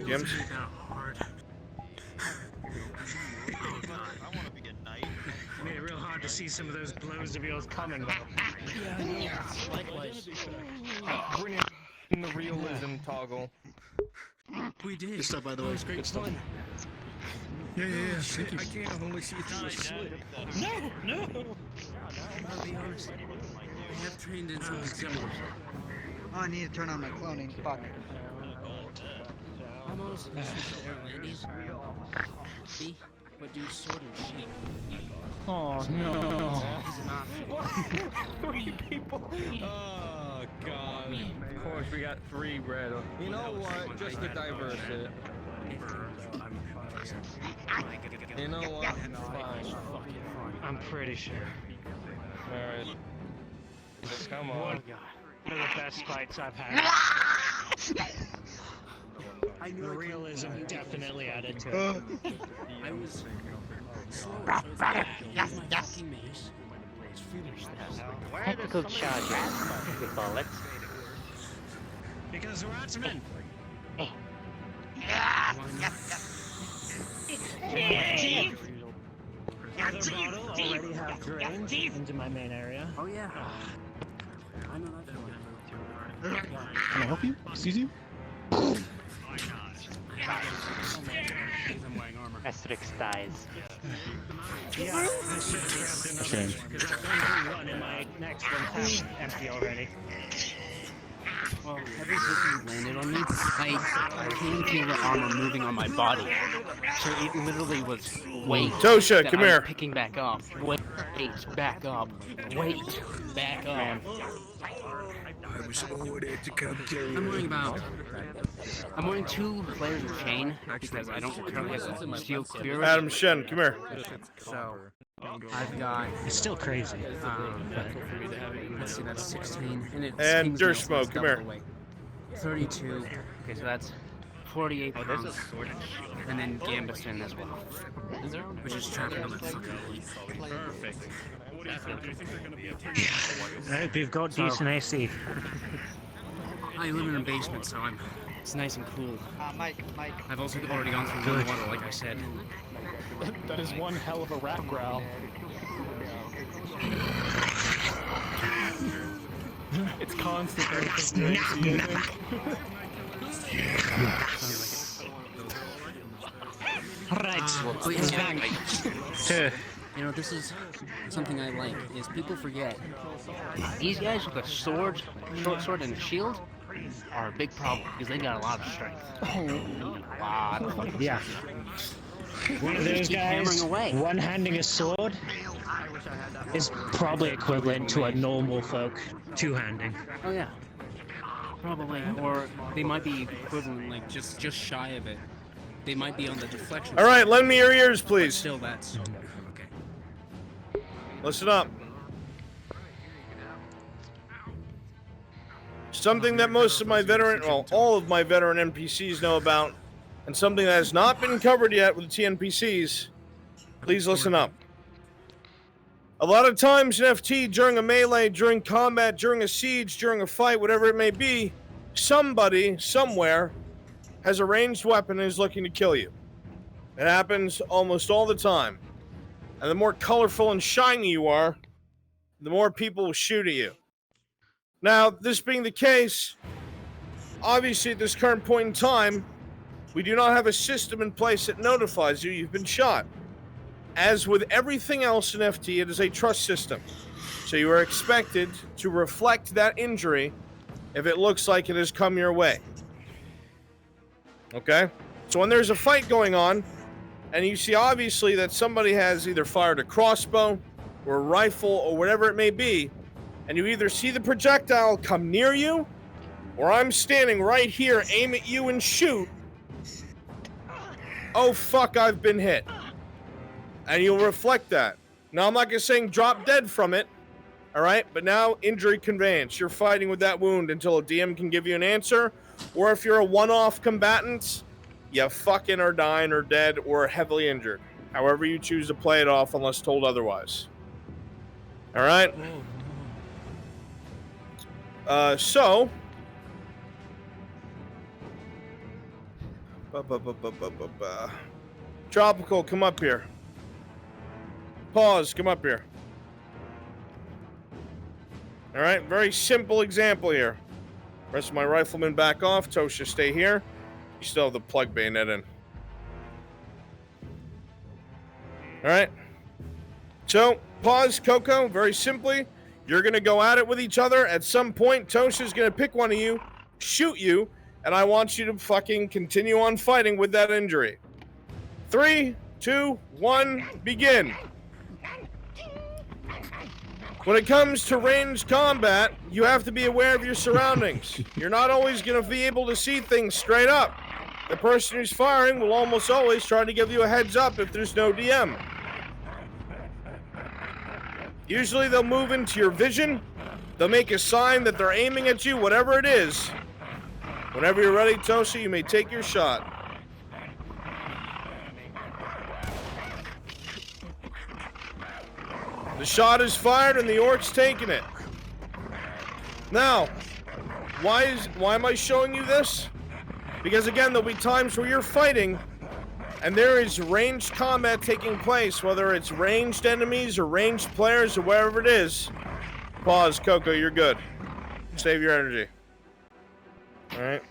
James? Made it real hard to see some of those blows of yours coming, though. Yeah, likewise. Bring in the realism toggle. We did. Good stuff, by the way. It's great stuff. Yeah. I can't only see through the slit. No! I'll be honest. I have trained in something similar. Oh, I need to turn on my cloning. Fuck. Almost. See? But do sword and shield. Oh no. 3 people. Oh god. Of course we got 3 red. You know what? Just to diverse it. You know what? Fine. I'm pretty sure. Alright. Come on. One of the best fights I've had. The realism definitely added to it. I was slow, so it's like, use my fucking mace. Let's finish this. Tactical charges with bullets. Because we're Ottoman. The bottle already have drained into my main area. Oh yeah. I know that feeling. Can I help you? Excuse you? Asterix dies. Yeah, I should have grabbed another because I've done one and my next one's half empty already. Well, every time you landed on me, I can't feel the armor moving on my body. So it literally was weight. Tosha, that come I was here. picking back up. Weight, back up. Weight, back up. I was ordered to come kill I'm wearing 2 layers of chain because I don't currently have steel clear. Adam Shen, come here. So I've got. It's still crazy. Let's see, that's 16, and And Dirt Smoke, come here. 32. Okay, so that's 48 pounds. And then Gambeston as well. Which is tracking on my fucking weight. Perfect. I hope you've got decent AC. I live in a basement, so it's nice and cool. Mike. I've also already gone through warm water, like I said. That is one hell of a rat growl. It's constant. Right. You know, this is something I like, is people forget. These guys with a sword, short sword and a shield are a big problem, because they got a lot of strength. A lot of Yeah. One of those guys, one-handing a sword is probably equivalent to a normal folk two-handing. Oh yeah. Probably. Or they might be equivalent, like just shy of it. They might be on the deflection. All right, lend me your ears, please. Still, that's okay. Listen up. Something that most of my veteran, well, all of my veteran NPCs know about, and something that has not been covered yet with TNPCs. Please listen up. A lot of times in FT, during a melee, during combat, during a siege, during a fight, whatever it may be, somebody, somewhere, has a ranged weapon and is looking to kill you. It happens almost all the time. And the more colorful and shiny you are, the more people will shoot at you. Now, this being the case, obviously at this current point in time, we do not have a system in place that notifies you you've been shot. As with everything else in FT, it is a trust system. So you are expected to reflect that injury if it looks like it has come your way. Okay? So when there's a fight going on, and you see obviously that somebody has either fired a crossbow or a rifle or whatever it may be, and you either see the projectile come near you, or I'm standing right here, aim at you and shoot, oh fuck, I've been hit. And you'll reflect that. Now, I'm not just saying drop dead from it, all right? But now, injury conveyance. You're fighting with that wound until a DM can give you an answer. Or if you're a one-off combatant, you fucking are dying or dead or heavily injured. However you choose to play it off unless told otherwise. All right? So... Tropical, come up here. Pause, come up here. Alright, very simple example here. Rest of my riflemen back off. Tosha, stay here. You still have the plug bayonet in. Alright. So, pause, Coco, very simply. You're going to go at it with each other. At some point, Tosha's going to pick one of you, shoot you, and I want you to fucking continue on fighting with that injury. 3, 2, 1, begin. When it comes to ranged combat, you have to be aware of your surroundings. You're not always going to be able to see things straight up. The person who's firing will almost always try to give you a heads up if there's no DM. Usually they'll move into your vision. They'll make a sign that they're aiming at you, whatever it is. Whenever you're ready, Tosha, you may take your shot. The shot is fired and the orc's taking it. Now, why am I showing you this? Because again, there'll be times where you're fighting and there is ranged combat taking place, whether it's ranged enemies or ranged players or wherever it is. Pause, Coco, you're good. Save your energy. Alright.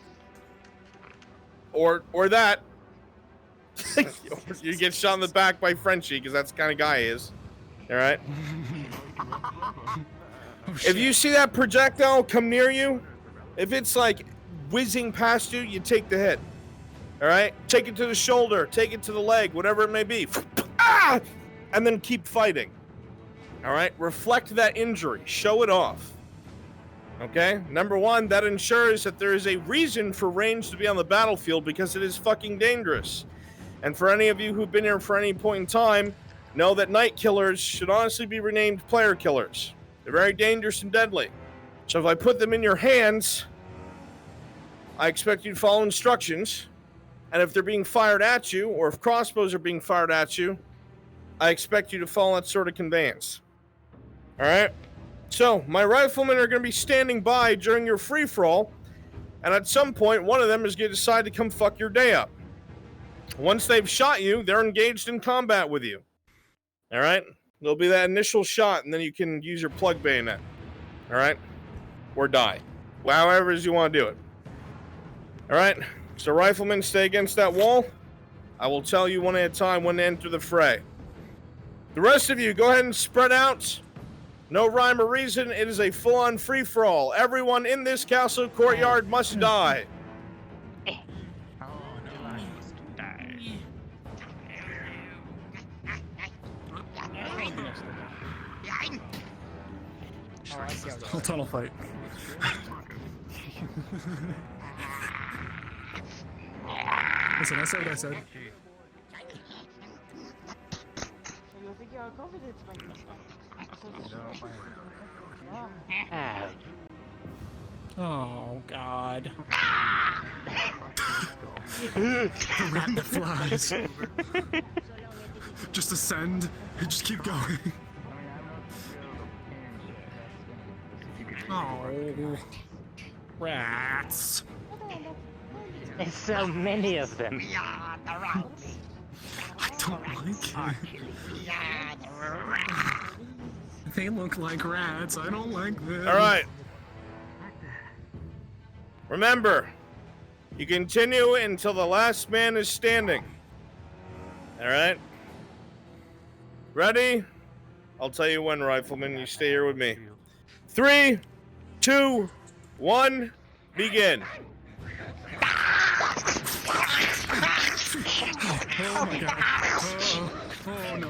Or that. You get shot in the back by Frenchie, because that's the kind of guy he is. Alright? If you see that projectile come near you, if it's like whizzing past you, you take the hit. Alright? Take it to the shoulder, take it to the leg, whatever it may be. Ah! And then keep fighting. Alright? Reflect that injury. Show it off. Okay? Number one, that ensures that there is a reason for range to be on the battlefield because it is fucking dangerous. And for any of you who've been here for any point in time, know that night killers should honestly be renamed player killers. They're very dangerous and deadly. So if I put them in your hands, I expect you to follow instructions. And if they're being fired at you, or if crossbows are being fired at you, I expect you to follow that sort of conveyance. Alright? So, my riflemen are going to be standing by during your free-for-all, and at some point, one of them is going to decide to come fuck your day up. Once they've shot you, they're engaged in combat with you. Alright? There'll be that initial shot, and then you can use your plug bayonet. Alright? Or die. However it is you want to do it. Alright? So, riflemen, stay against that wall. I will tell you one at a time when to enter the fray. The rest of you, go ahead and spread out. No rhyme or reason, it is a full-on free-for-all. Everyone in this castle courtyard must die. Whole tunnel fight. Listen, I said what I said. Oh, God. The rat that flies. Just ascend and just keep going. Oh, rats. There's so many of them. I don't like it. They look like rats. I don't like them. Alright. Remember, You continue until the last man is standing. All right? Ready? I'll tell you when, Rifleman. You stay here with me. 3, 2, 1, begin. Oh my god. Oh no.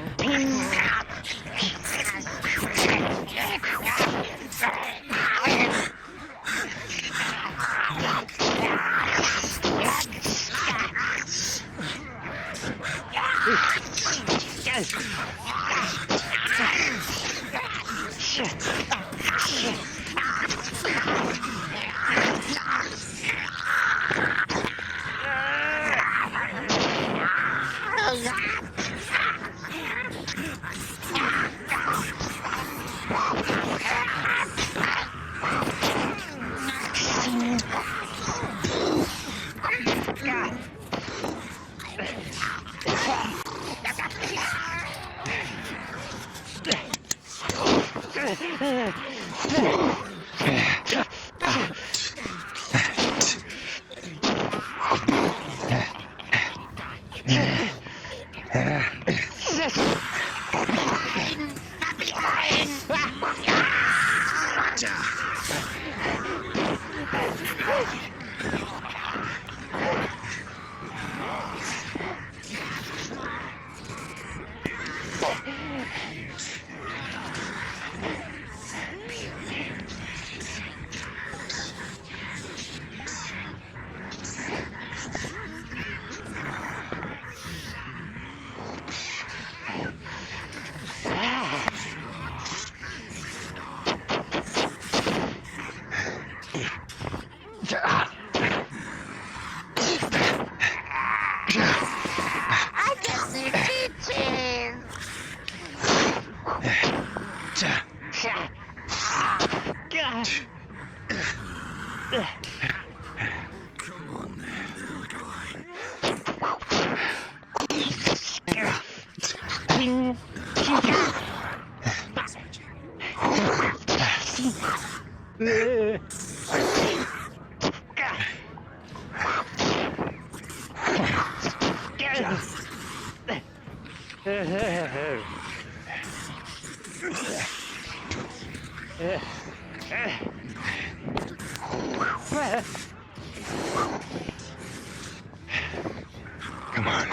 Come on.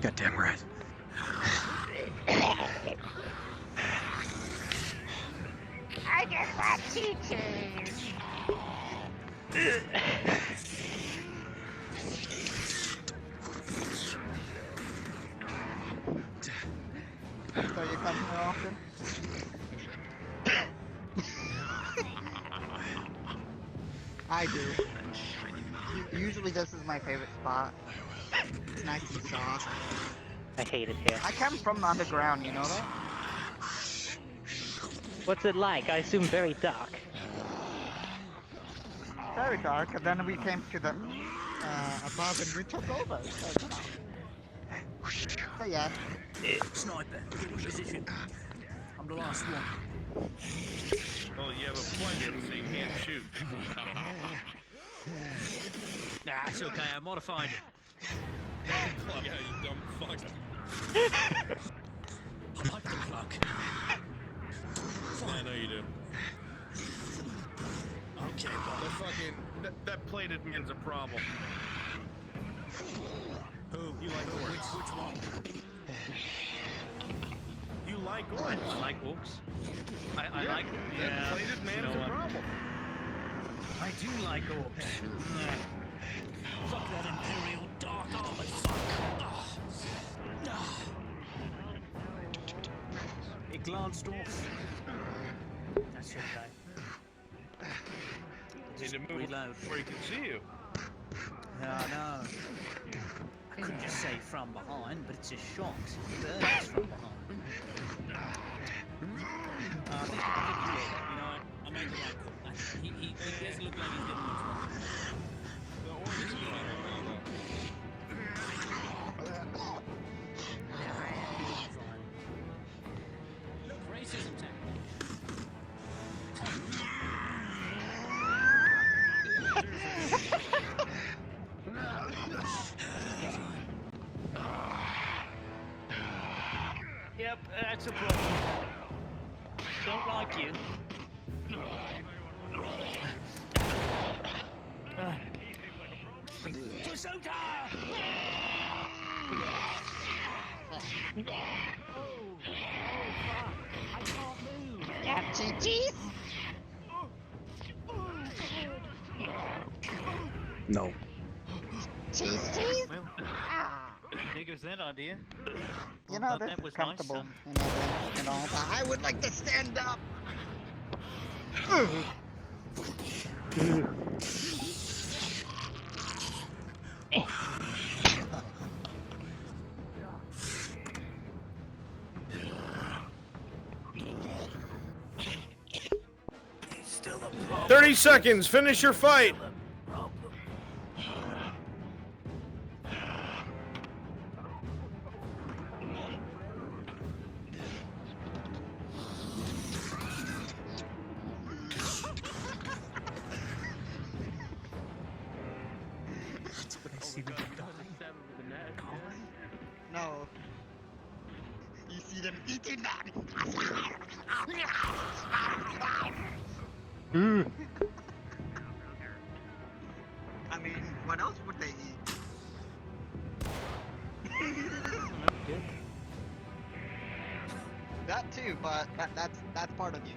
Goddamn right. I just want teachers. So you come here often? I do. Usually this is my favorite spot. It's nice and soft. I hate it here. I come from the underground, you know that? What's it like? I assume very dark. Very dark, and then we came to the above and we took over. So, you know. So yeah. Sniper, get in position. I'm the last one. Well, you have a plunger, so you can't shoot. Nah, it's okay, I modified it. Yeah, you dumb fuck. I like the plug. Yeah, I know you do. Okay, The fucking that plated man's a problem. Who? You like orcs? Which one? You like orcs? I like orcs. I Yeah, like. that plated man is a problem. I do like orcs. Fuck that Imperial Dark Armored fuck. It glanced off. That's okay. You need to move Reload. where he can see you. No. I could just say from behind, but it's a shot. Burns from behind. I think he's dead. You know what? I made the right call. He doesn't look like he's getting much longer. Look, racism tactic. Yep, that's a problem. Don't like you. Captain Teeth? No. Cheese teeth? There goes that idea. You know, this that is was comfortable nice, and everything and all, but I would like to stand up. 30 seconds. Finish your fight. No. You see them eating that. I mean, what else would they eat? That too, but that's part of you.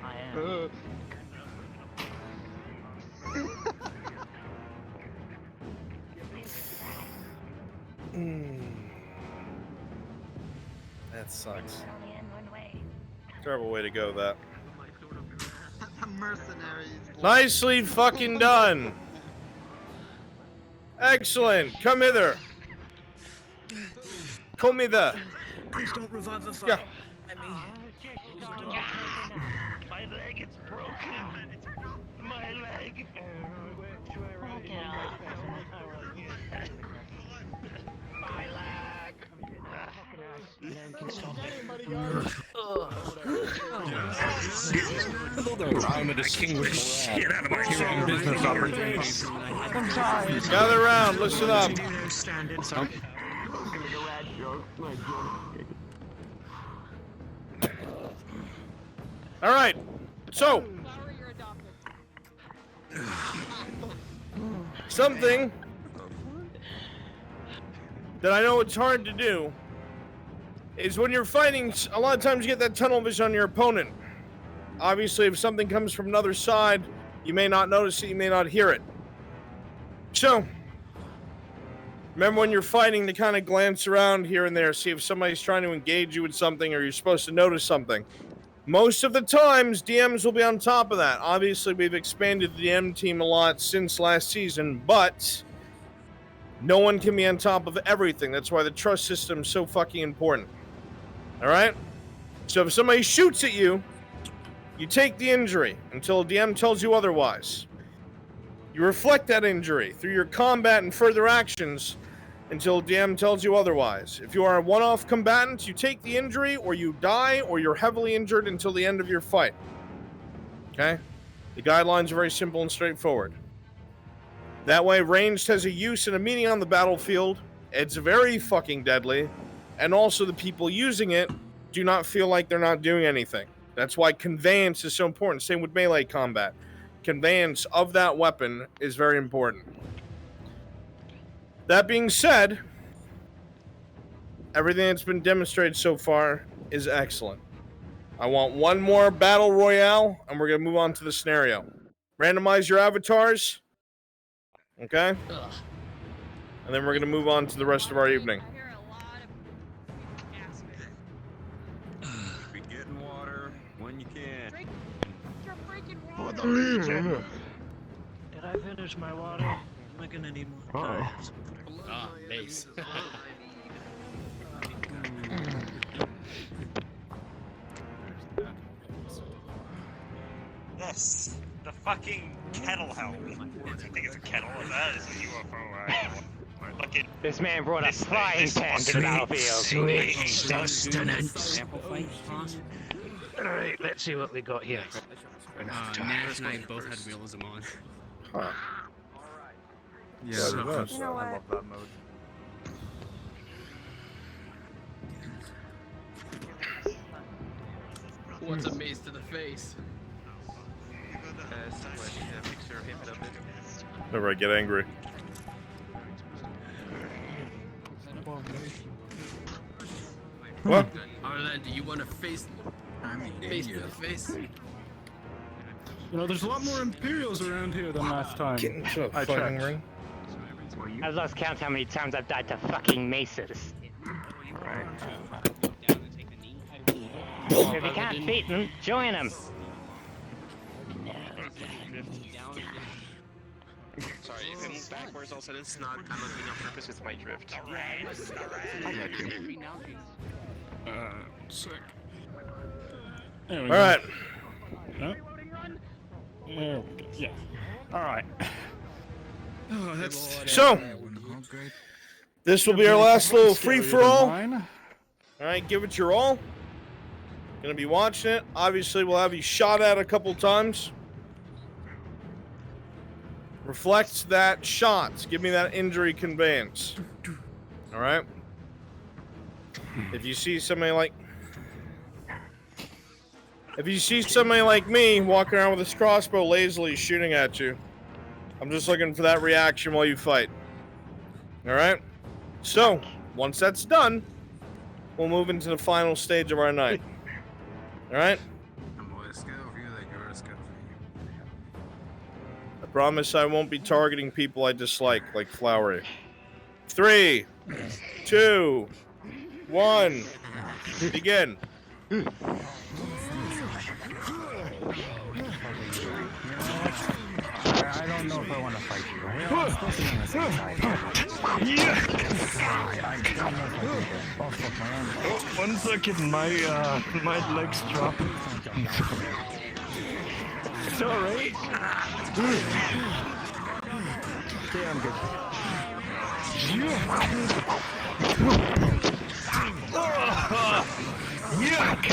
I am. That sucks. Terrible way to go, that. Mercenaries. Nicely fucking done. Excellent. Come hither. Come hither. Please don't revive the fire. Yeah. My leg is broken. My leg. My leg. I'm a distinguished shit out of my own business opportunities. Gather around. Listen up. All right. So, something that I know it's hard to do is when you're fighting, a lot of times you get that tunnel vision on your opponent. Obviously, if something comes from another side, you may not notice it, you may not hear it. So, remember when you're fighting to kind of glance around here and there, see if somebody's trying to engage you with something or you're supposed to notice something. Most of the times, DMs will be on top of that. Obviously, we've expanded the DM team a lot since last season, but no one can be on top of everything. That's why the trust system is so fucking important. All right? So if somebody shoots at you, you take the injury until DM tells you otherwise. You reflect that injury through your combat and further actions until DM tells you otherwise. If you are a one-off combatant, you take the injury, or you die, or you're heavily injured until the end of your fight. Okay? The guidelines are very simple and straightforward. That way, ranged has a use and a meaning on the battlefield. It's very fucking deadly. And also, the people using it do not feel like they're not doing anything. That's why conveyance is so important. Same with melee combat. Conveyance of that weapon is very important. That being said, everything that's been demonstrated so far is excellent. I want one more battle royale, and we're going to move on to the scenario. Randomize your avatars. Okay? And then we're going to move on to the rest of our evening. Be getting water when you can. For the Legion. Did I I finished my water. Am I gonna need more? Ah, mace. Yes, the fucking kettle helm. I think it's a kettle. That is a UFO. Fucking. This man brought a frying pan to the battlefield. Sweet sustenance. Alright, let's see what we got here. Naz and I both had realism on. Huh. Yeah, So, I love you know what? that mode. What's a mace to the face? Whenever I get angry. What? Aaaand, do you want to face mace to the face? You know, there's a lot more Imperials around here than last time. Get into a I fucking checked. ring. I've lost count how many times I've died to fucking maces. If you can't beat them, join them. Sorry, if it moves backwards, all of a sudden it's not. I'm looking on purpose with my drift. Sick. There we All right. go. Oh, yeah. All right. Oh, that's So, this will be our last little free-for-all. All right, give it your all. Gonna be watching it. Obviously, we'll have you shot at a couple times. Reflect that shots. Give me that injury conveyance. All right. If you see somebody like me walking around with this crossbow lazily shooting at you, I'm just looking for that reaction while you fight. All right. So once that's done, we'll move into the final stage of our night. All right. I promise I won't be targeting people I dislike, like Flowery. 3, 2, 1, begin. I don't know if I want to fight you. I'm supposed to be on the same side. One second, my legs drop. It's alright. Okay, I'm good. Yuck!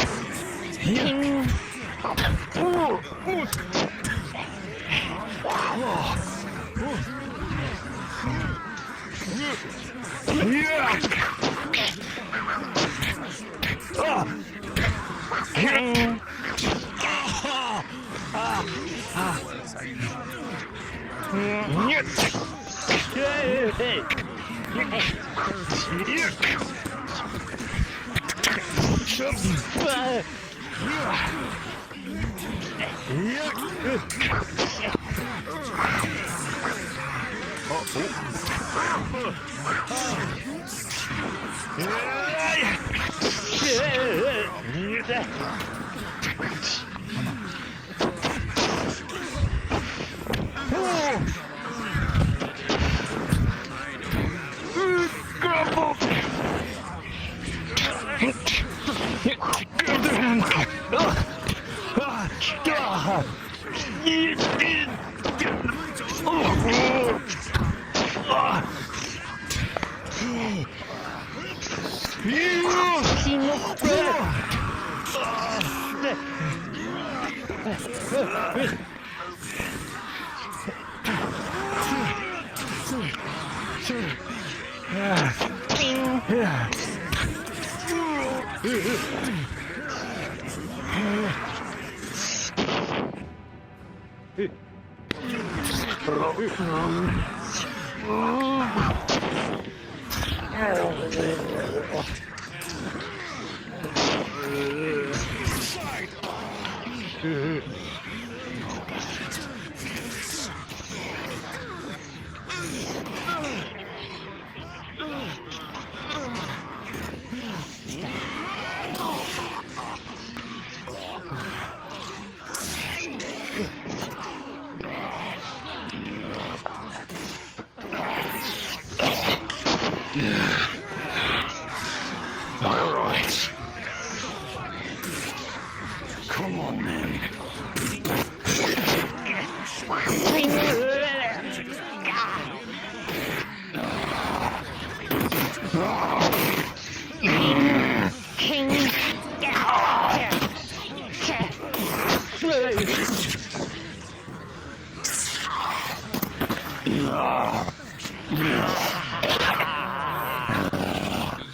Come on, man.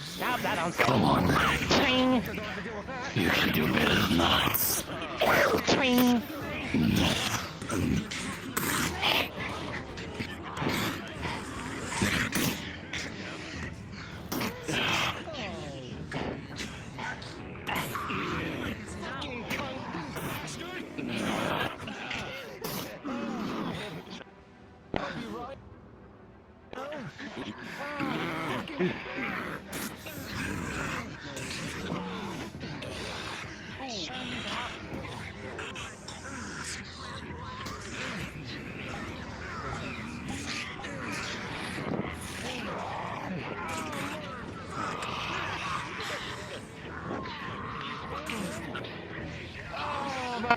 Stop that on Come on. You can do better than that.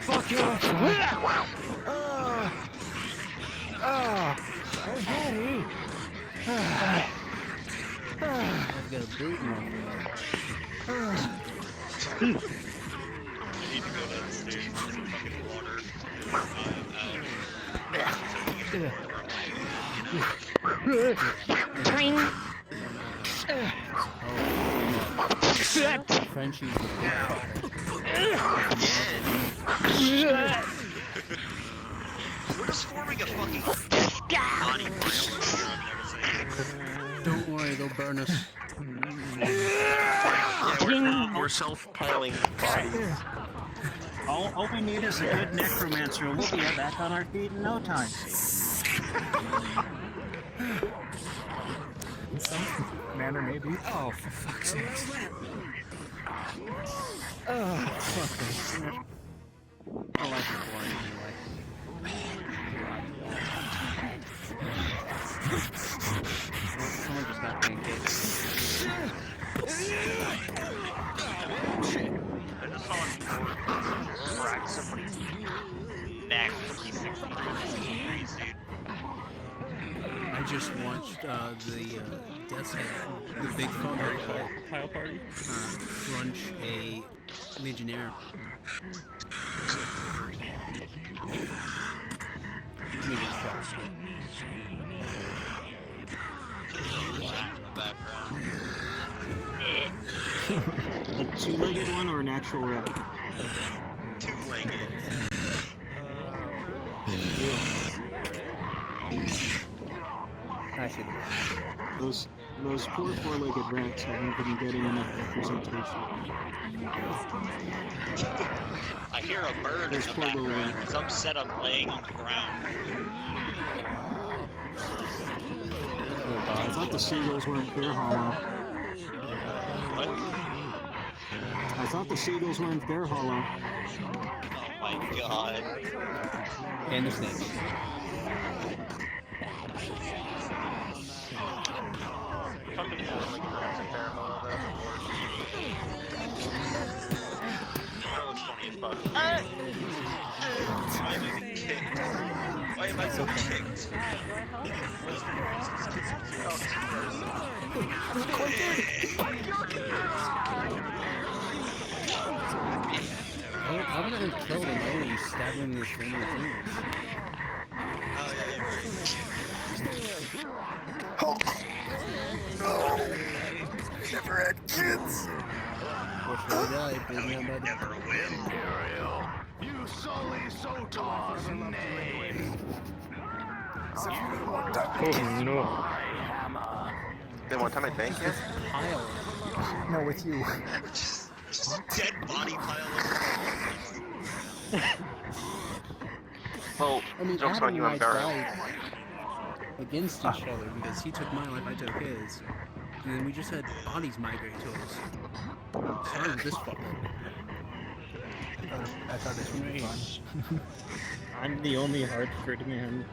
Fuck you! Oh, Daddy! I've got a boot in my I need to go downstairs for some fucking water. Frenchie's We're just forming a fucking body pile. Don't worry, they'll burn us. Yeah, we're self-piling bodies. All we need is a good necromancer, and we'll be back on our feet in no time. In some manner, maybe. Oh, for fuck's sake. Oh, fuck this. I like it boring anyway. Someone just got pancakes. I just saw him crack somebody's neck when he's 60 degrees, dude. I just watched the Death's Head, the big pile party, brunch a Legionnaire. Let me get shot. A two-legged one or an actual rat? Two-legged. Those poor four-legged rats haven't been getting enough representation. I hear a bird in the background. He's upset I'm laying on the ground. I thought the seagulls weren't bear hollow. What? I thought the seagulls weren't bear hollow. Oh my god. And the snake. Why am I so kicked? I wouldn't have killed him, I would have stabbed him in his fingers. Oh, no. Never had kids. Never will. You sully Sotar's name. Oh no. Then one time I think it? No, with you. Just dead body pile Well, I mean, joke's Adam on you, and I'm I Barry. died against each other because he took my life, I took his. And then we just had bodies migrate to us. Started with this fucker. I thought this would be fun. I'm the only hard-crit man.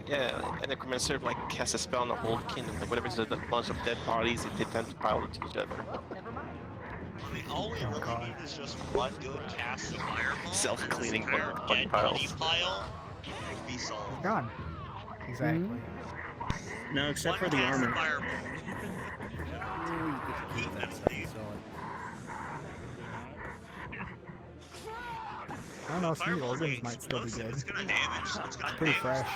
Yeah, and the necromancer like casts a spell on the whole kingdom, like whatever's a bunch of dead bodies, they tend to pile into each other. All we really need is just one good cast of fireball. Self-cleaning dead body pile. Be solved. Gone. Exactly. No, except for the armor. I don't know, some of the organs might still be good. Pretty fresh.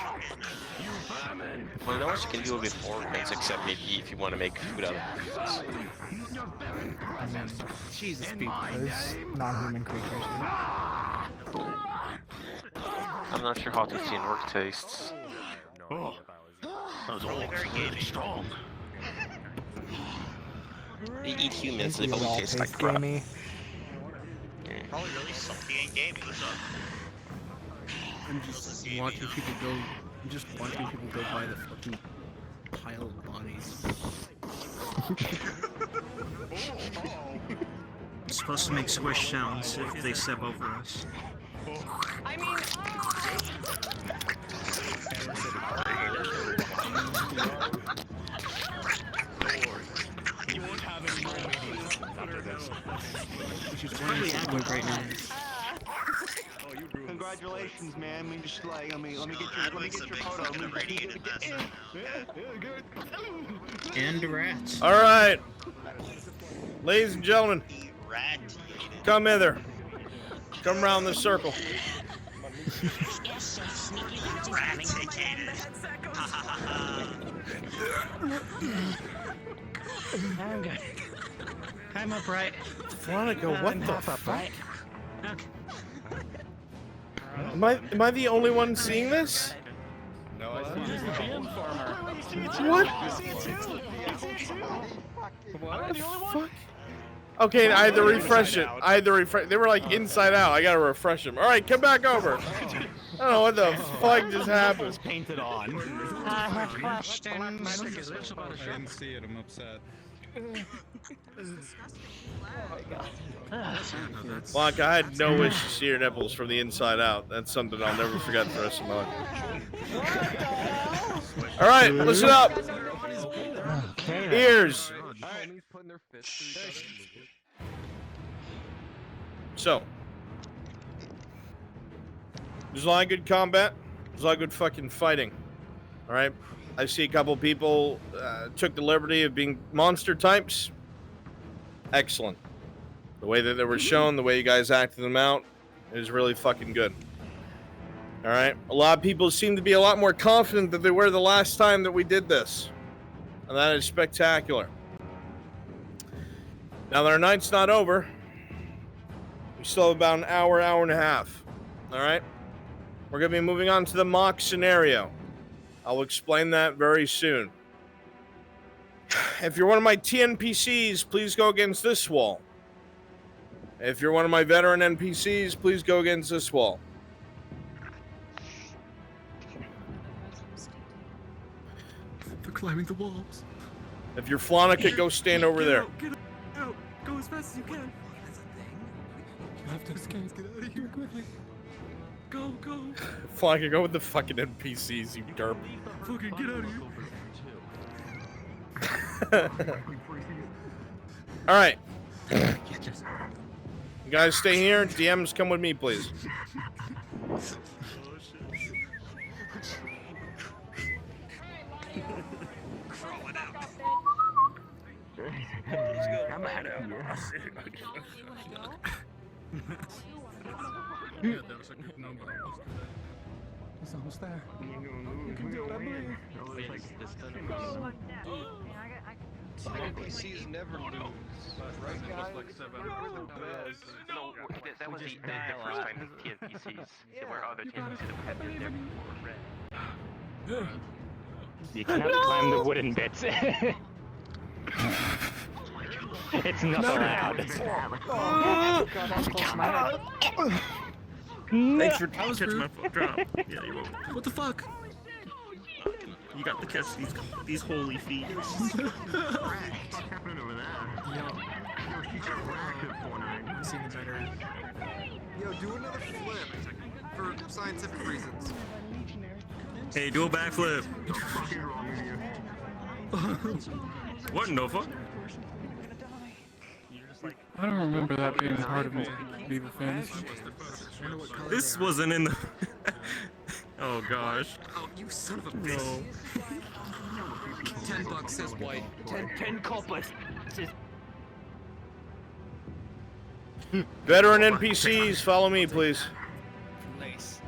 Well, not much you can do with organs except maybe if you want to make food out of organs. I mean, Jesus, people. There's non-human creatures. I'm not sure how to see an orc tastes. Oh, that was all very strong. They eat humans, they Maybe both all taste like taste crap. gamey. Probably really salty and gamey. What's up? I'm just watching people go. I'm just watching people go by the fucking pile of bodies. It's supposed to make squish sounds if they step over us. I mean, Which is probably happening right now. Congratulations, man. Let me just like, let me get your photo. And the rats. All right, ladies and gentlemen, come hither. Come around this circle. I'm good. I'm upright. Veronica, what the fuck? Upright. Okay. Am I the only one seeing this? No, I see Just the gym farmer. What? What? Fuck. Okay, I had to refresh it. They were like inside out. I gotta refresh them. All right, come back over. I don't know what the fuck just happened. Painted on. I didn't see it. I'm upset. Like, I had no wish to see your nipples from the inside out. That's something I'll never forget the rest of my life. All right, listen up. Okay. Ears. So, there's a lot of good combat. There's a lot of good fucking fighting. All right. I see a couple people took the liberty of being monster types. Excellent. The way that they were shown, the way you guys acted them out, is really fucking good. All right. A lot of people seem to be a lot more confident than they were the last time that we did this. And that is spectacular. Now that our night's not over, we still have about an hour, hour and a half. All right. We're going to be moving on to the mock scenario. I'll explain that very soon. If you're one of my TNPCs, please go against this wall. If you're one of my veteran NPCs, please go against this wall. They're climbing the walls. If you're Flonica, go stand over there. Get out! Go as fast as you can. That's a thing. You have to escape. Get out of here quickly. Go, go. Flonica, go with the fucking NPCs, you derp. Fucking get out of here. All right. You guys stay here. DMs, come with me, please. I'm out of here. It's almost there. You can do it, I believe. NPCs never lose. Right, guys? That was the first time with TNPCs. There were other TNPCs that had been there before. Red. You cannot climb the wooden bits. It's not allowed. Thanks for catching my foot drop. Yeah, you're welcome. What the fuck? You got to catch these holy feet. What's happening over there? Yo, she's a racket for night. I've seen the better. Yo, do another flip for scientific reasons. Hey, do a backflip. What in the fuck? I don't remember that being part of Viva Fantasy. This wasn't in the. Oh gosh. Oh, you son of a bitch. $10 says white. 10 coppers. Veteran NPCs, follow me, please. Nice.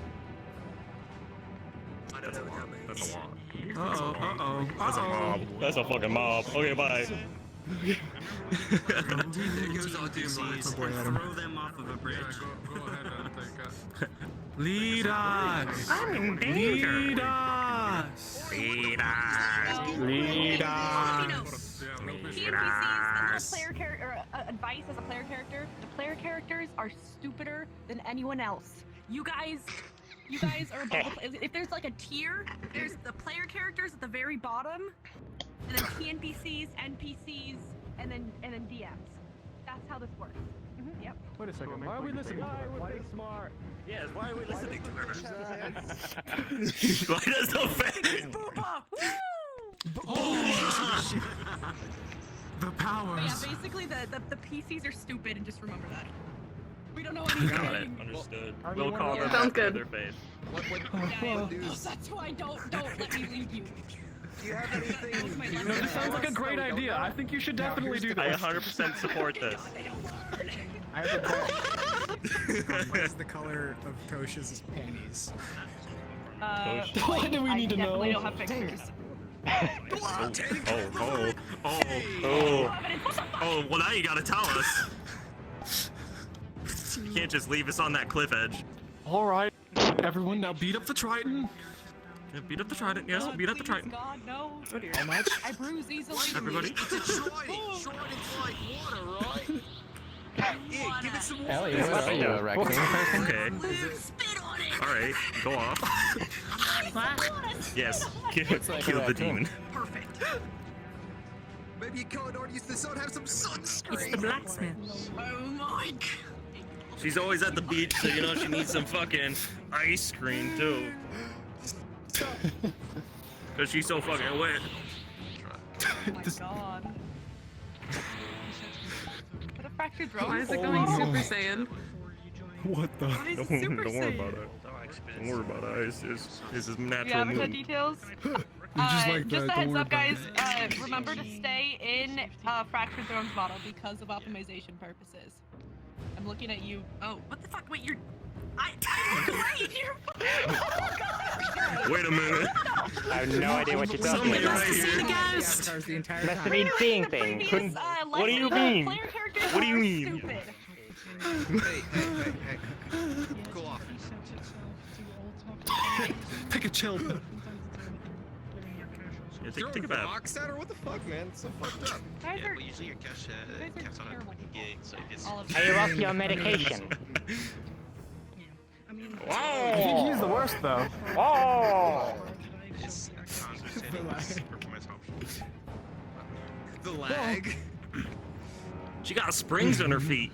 That's a lot. Uh-oh. That's a mob. That's a fucking mob. Okay, bye. There goes all NPCs. Throw them off of a bridge. Go ahead, lead us! I'm in danger. Lead us! Lead us! Lead us! Advice as a player character: the player characters are stupider than anyone else. You guys are above. If there's like a tier, there's the player characters at the very bottom, and then TNPCs, NPCs, and then DMs. That's how this works. Yep. Wait a second, why are we listening to her? Why is smart? Yes, why are we listening to her? Why does the face? Oh! The powers. But yeah, basically the PCs are stupid, and just remember that. We don't know anything. Got it. Understood. We'll call them Sounds back good. to their face. That's why don't let me leave you. Do you have anything? You know, this sounds like a great idea. I think you should definitely do I this. 100% support this. I have a question. What is the color of Kosh's panties? Why do we need to know? Definitely don't have pictures. Oh, well now you gotta tell us. You can't just leave us on that cliff edge. Alright, everyone now beat up the Triton. Yeah, beat up the Trident, yes, beat up the Triton. God, no. How much? I bruise easily. Everybody? It's a Trident. Trident's like water, right? Yeah, give it some water. Okay. Alright, go off. Yes, kill the demon. Perfect. Maybe you can't use the sun, have some sunscreen. It's the blacksmith. Oh my God. She's always at the beach, so you know she needs some fucking ice cream too. Cause she's so fucking wet. Oh my God. What a fractured throat. Why is it going Super Saiyan? What the? Don't worry about it. Don't worry about it. It's his natural Yeah, mood. details. like just that, a don't heads worry up, guys. about Remember to stay in Fractured Throne's model because of optimization purposes. I'm looking at you. Oh, what the fuck? Wait, you're. I'm great. You're. Oh God. Wait a minute. I have no idea what you're talking Somebody about. right here. Must Must have been seeing things. What do you mean? What do you mean? Hey. Go off. Take a chill. Yeah, take a bath. Box out or what the fuck, man? It's so fucked up. Guys are. Usually your cash caps on a gig, so it gets. Are you off your medication? I think he's the worst though. Oh! It's performance options. The lag. She got springs on her feet.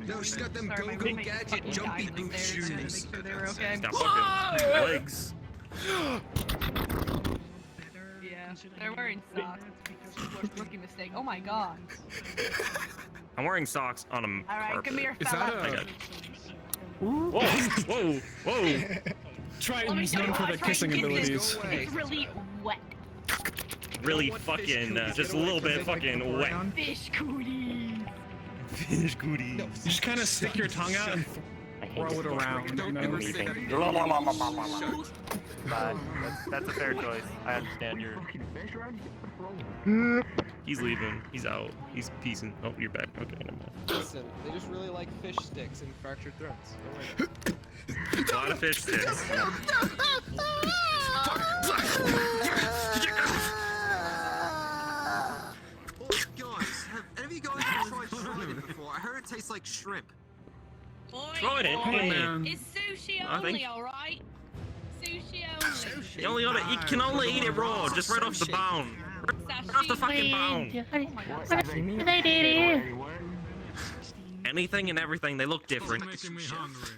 No, she's got them go-go gadget jumpy boot shoes. Make sure they were okay. She's got fucking legs. Yeah, they're wearing socks. Rookie mistake. Oh my God. I'm wearing socks on a All right, carpet. come here, Is fella. that I a... got it. Whoa! Triton's known for their kissing abilities. It's really wet. Really fucking, just a little bit fucking wet. Fish cooties. Fish cooties. You just kind of stick your tongue out and throw it around. Don't you ever know? say that again. But that's a fair choice. I understand your. He's leaving. He's out. He's peacing. Oh, you're back. Okay, never mind. Listen, they just really like fish sticks and fractured throats. A lot of fish sticks. Guys, have any of you guys tried shrimp before? I heard it tastes like shrimp. Tried it. Hey, man. It's sushi I think- only, alright? Sushi only. You only gotta eat, can only eat it raw, just right off the bone. Right off the fucking bone. Anything and everything, they look different. Making me hungry.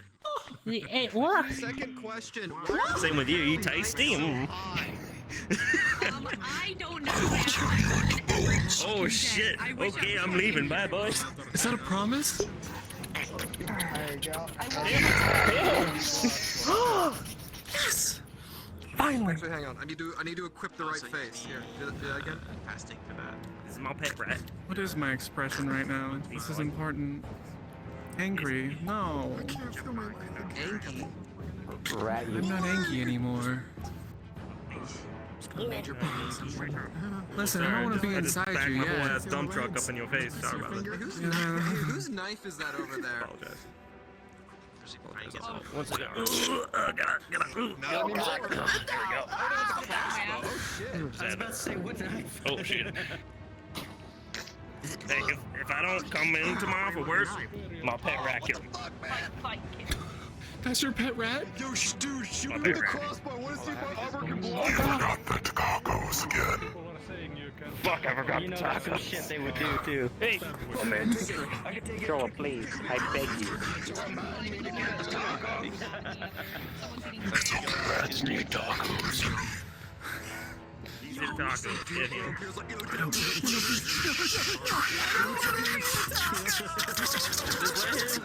What? Second question. Same with you, you taste steam. I don't know. Oh shit. Okay, I'm leaving. Bye, boys. Is that a promise? There you go. Yes! Finally! Actually, hang on. I need to equip the right face. Here, do that again. Fasting for that. This is my pet rat. What is my expression right now? This is important. Angry? No. Anky. I'm not angry anymore. Major Listen, I don't want to be inside back you my yet. whole ass dump truck up in your face. Sorry about that. Whose knife is that over there? Apologize. One second. Get up. No, There we go. I was about to say, what knife? Oh shit. Hey, if I don't come in tomorrow for work, my pet rat killed me. That's your pet rat? Yo, dude, shoot My him with pet the rat. crossbow. I want to see if my armor can block. I forgot the tacos again. Fuck, I forgot the tacos. Shit they would do too. Hey, come in. Joel, please, I beg you. Rats need tacos. These are tacos. Get him.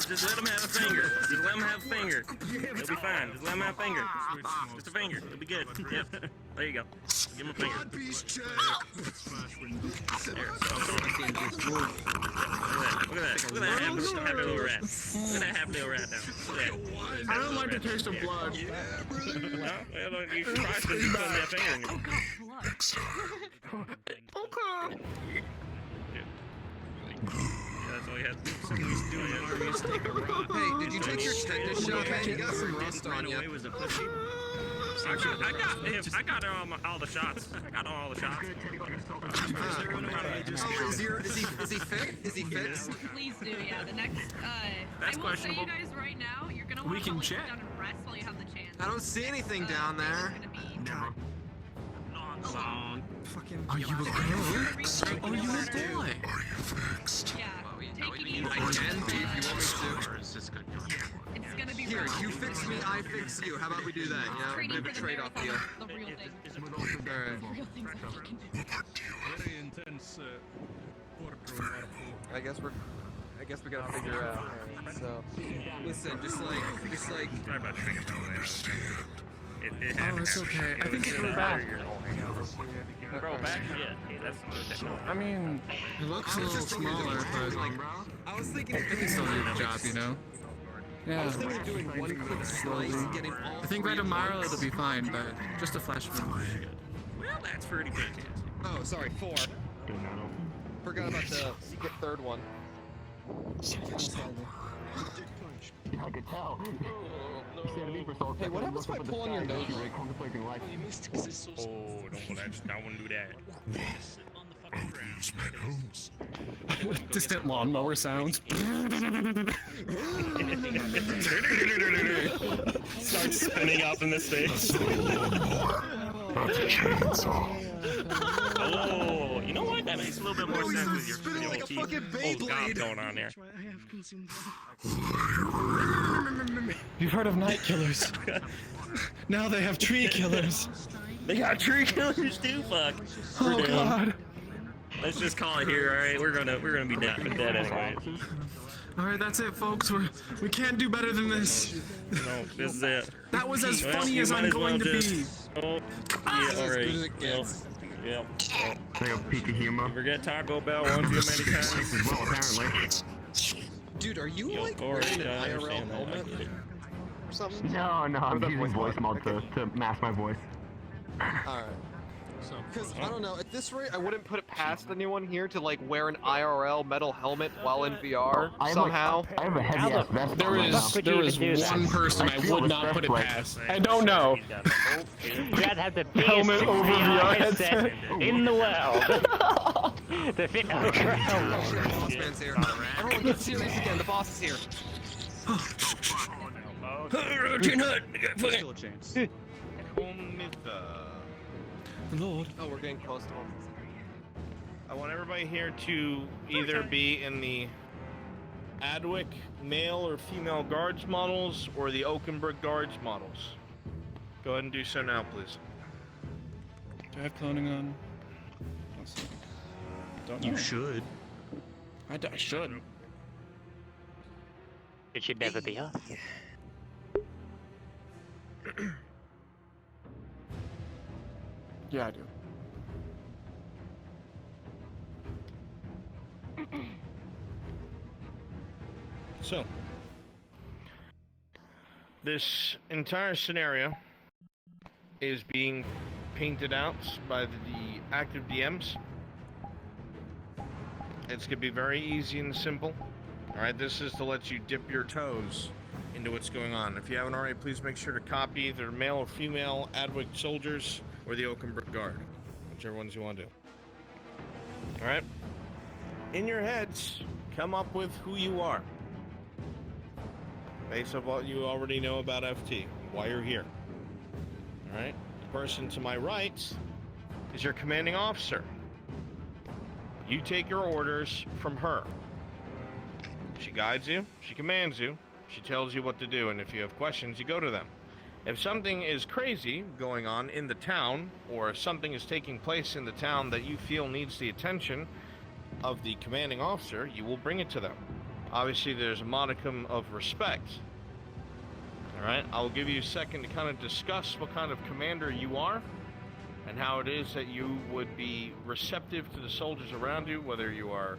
Just let him have a finger. Just let him have a finger. He'll be fine. Just let him have a finger. Just a finger. It'll be good. Yep. There you go. Give him a finger. There. Look at that. Look at that happy little rat. Look at that happy little rat now. Look at that. I don't like the taste of blood. No? Well, you should try to put that finger in your that's all you had to do. Hey, did you take your tetanus shot, man? You got some rust on you. I got all the shots. I got all the shots. Oh, is he fit? Is he fixed? Please do, yeah. The next, That's I will questionable. say you guys right now, you're gonna We want to can sit check. down and rest while you have the chance. I don't see anything down there. Fucking. Are you a girl? Are you a boy? I can be if you want me to. It's gonna be Here, rough. you fix me, I fix you. How about we do that? You know, maybe trade off deal. The real thing. Alright. The real things that we can do. Very intense I guess we gotta figure out. Alright, so listen, just like Sorry about that. Oh, it's okay. I think it grew back. Bro, back? Yeah. Hey, that's I mean, it looks a little smaller, but I was thinking it can still do the job, you know? I Yeah. was thinking of doing one quick slice and getting all I think by tomorrow it'll be fine, but just a flash move. Well, that's pretty fantastic. Oh, sorry, 4. Forgot about the secret third one. I could tell. Hey, what happens if I pull on your nose? Oh, don't want to do that. Distant lawnmower sounds. Starts spinning up in the space. That's a chainsaw. Oh, you know what? That makes a little bit more sense with your like a fucking old gob going on there. You've heard of night killers. Now they have tree killers. They got tree killers too. Fuck. Oh We're down. god. Let's just call it here. All right, we're gonna be dead anyway. All right, that's it, folks. We can't do better than this. No, this is it. That was as Well, funny you as might I'm as well going to be. just- Oh, yeah, all right. Yep. Take a peek of humor. Forget Taco Bell one too many times. Well, apparently. Dude, are you like Corey, wearing an I IRL understand that. I helmet get it. or something? No, I'm using voice mod to mask my voice. Alright. Because, I don't know, at this rate, I wouldn't put it past anyone here to, like, wear an IRL metal helmet while in VR, somehow. I have a heavy ass vest. There is one person I would not put it past. I don't know. You gotta have the Helmet biggest over VR headset. in the world. The fit of the Boss man's here. Everyone get serious again, the boss is here. Still a chance. Lord. Oh, we're getting close to him. I want everybody here to either be in the Adwick male or female guards models or the Oakenberg guards models. Go ahead and do so now, please. Do I have cloning on? Let's see. Don't know. You should. I should. It should never be off. Yeah, I do. So, this entire scenario is being painted out by the active DMs. It's going to be very easy and simple. Alright, this is to let you dip your toes into what's going on. If you haven't already, please make sure to copy either male or female Adwick soldiers or the Oakenbrook Guard. Whichever ones you want to do. Alright? In your heads, come up with who you are. Based on what you already know about FT, why you're here. Alright? The person to my right is your commanding officer. You take your orders from her. She guides you, she commands you, she tells you what to do, and if you have questions, you go to them. If something is crazy going on in the town, or something is taking place in the town that you feel needs the attention of the commanding officer, you will bring it to them. Obviously, there's a modicum of respect. Alright, I'll give you a second to kind of discuss what kind of commander you are, and how it is that you would be receptive to the soldiers around you, whether you are,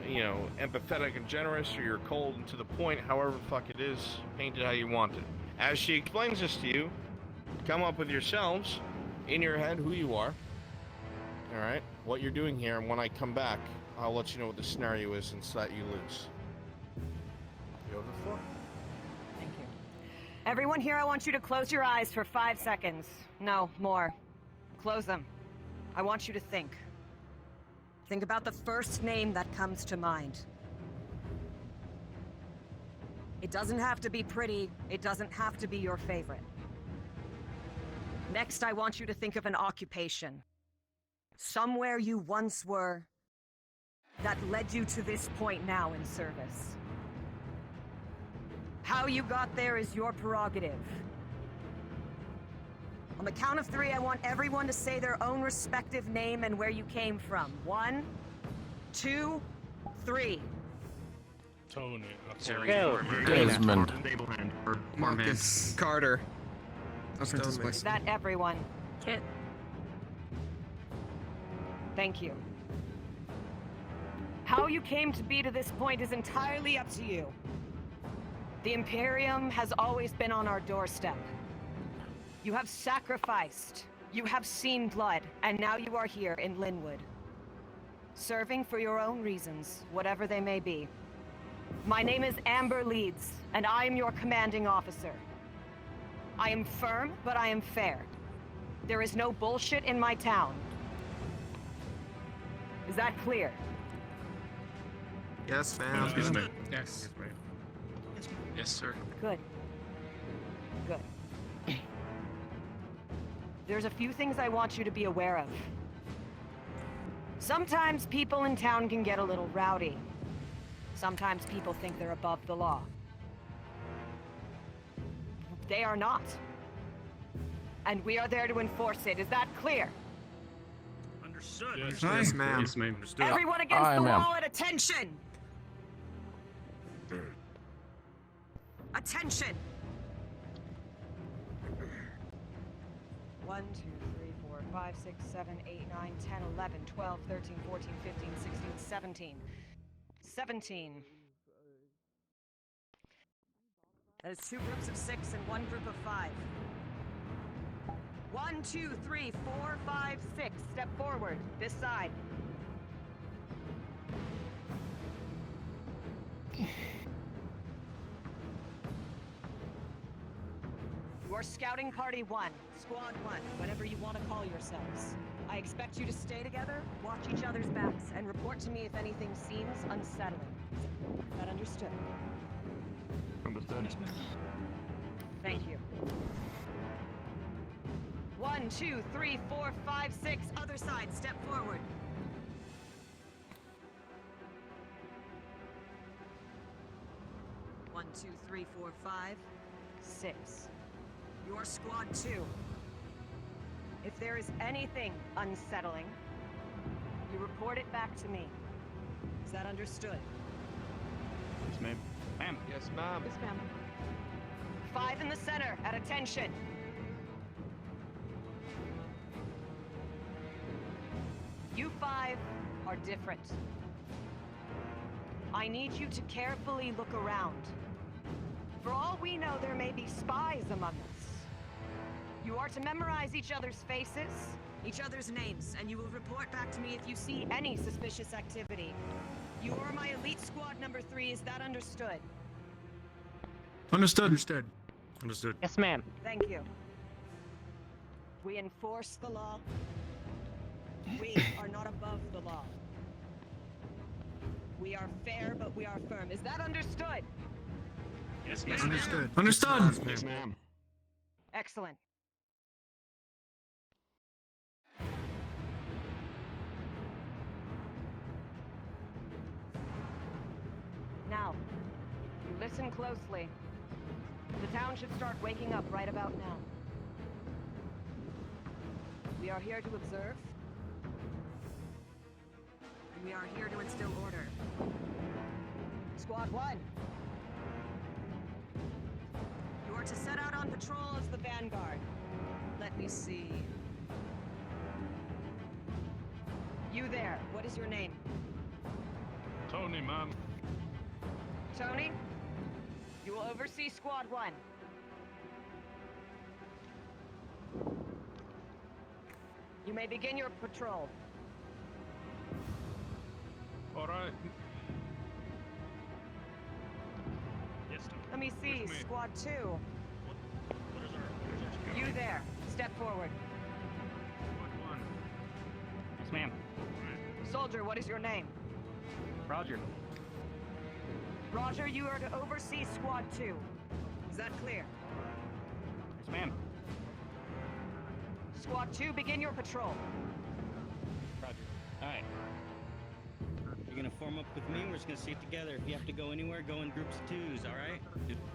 you know, empathetic and generous, or you're cold and to the point, however the fuck it is, paint it how you want it. As she explains this to you, come up with yourselves, in your head, who you are, alright, what you're doing here, and when I come back, I'll let you know what the scenario is and so that you lose. You have the floor. Thank you. Everyone here, I want you to close your eyes for 5 seconds. No, more. Close them. I want you to think. Think about the first name that comes to mind. It doesn't have to be pretty. It doesn't have to be your favorite. Next, I want you to think of an occupation. Somewhere you once were that led you to this point now in service. How you got there is your prerogative. On the count of 3, I want everyone to say their own respective name and where you came from. 1, 2, 3. Tony. Desmond. Marcus. Carter. Is that everyone? Kit. Thank you. How you came to be to this point is entirely up to you. The Imperium has always been on our doorstep. You have sacrificed, you have seen blood, and now you are here in Linwood. Serving for your own reasons, whatever they may be. My name is Amber Leeds, and I am your commanding officer. I am firm, but I am fair. There is no bullshit in my town. Is that clear? Yes, ma'am. Yes, ma'am. Yes. Yes, sir. Good. Good. There's a few things I want you to be aware of. Sometimes people in town can get a little rowdy. Sometimes people think they're above the law. They are not. And we are there to enforce it. Is that clear? Understood. Yes, ma'am. Yes, ma'am. Everyone against the wall at attention! Attention! 1, 2, 3, 4, 5, 6, 7, 8, 9, 10, 11, 12, 13, 14, 15, 16, 17. 17. That is 2 groups of 6 and 1 group of 5. 1, 2, 3, 4, 5, 6. Step forward. This side. You are Scouting Party 1, Squad 1, whatever you want to call yourselves. I expect you to stay together, watch each other's backs, and report to me if anything seems unsettling. Is that understood? Understood. Thank you. 1, 2, 3, 4, 5, 6. Other side, step forward. One, 2, 3, 4, 5, 6. Your Squad 2. If there is anything unsettling, you report it back to me. Is that understood? Yes, ma'am. Ma'am. Yes, ma'am. Yes, ma'am. 5 in the center, at attention. You 5 are different. I need you to carefully look around. For all we know, there may be spies among us. You are to memorize each other's faces, each other's names, and you will report back to me if you see any suspicious activity. You are my elite squad number 3, is that understood? Understood. Understood. Understood. Yes, ma'am. Thank you. We enforce the law. We are not above the law. We are fair, but we are firm. Is that understood? Yes, Yes, ma'am. understood. Understood. Yes, ma'am. Excellent. Now, you listen closely. The town should start waking up right about now. We are here to observe. And we are here to instill order. Squad 1. You are to set out on patrol as the vanguard. Let me see. You there, what is your name? Tony, ma'am. Tony? You will oversee Squad 1. You may begin your patrol. All right. Yes, Tony. Let me see, Where's me? Squad 2. What is our You there, step forward. Squad 1. Yes, ma'am. Soldier, what is your name? Roger. Roger, you are to oversee Squad 2. Is that clear? Yes, ma'am. Squad 2, begin your patrol. Roger. Alright. You're gonna form up with me, we're just gonna stay together. If you have to go anywhere, go in groups of 2s, alright?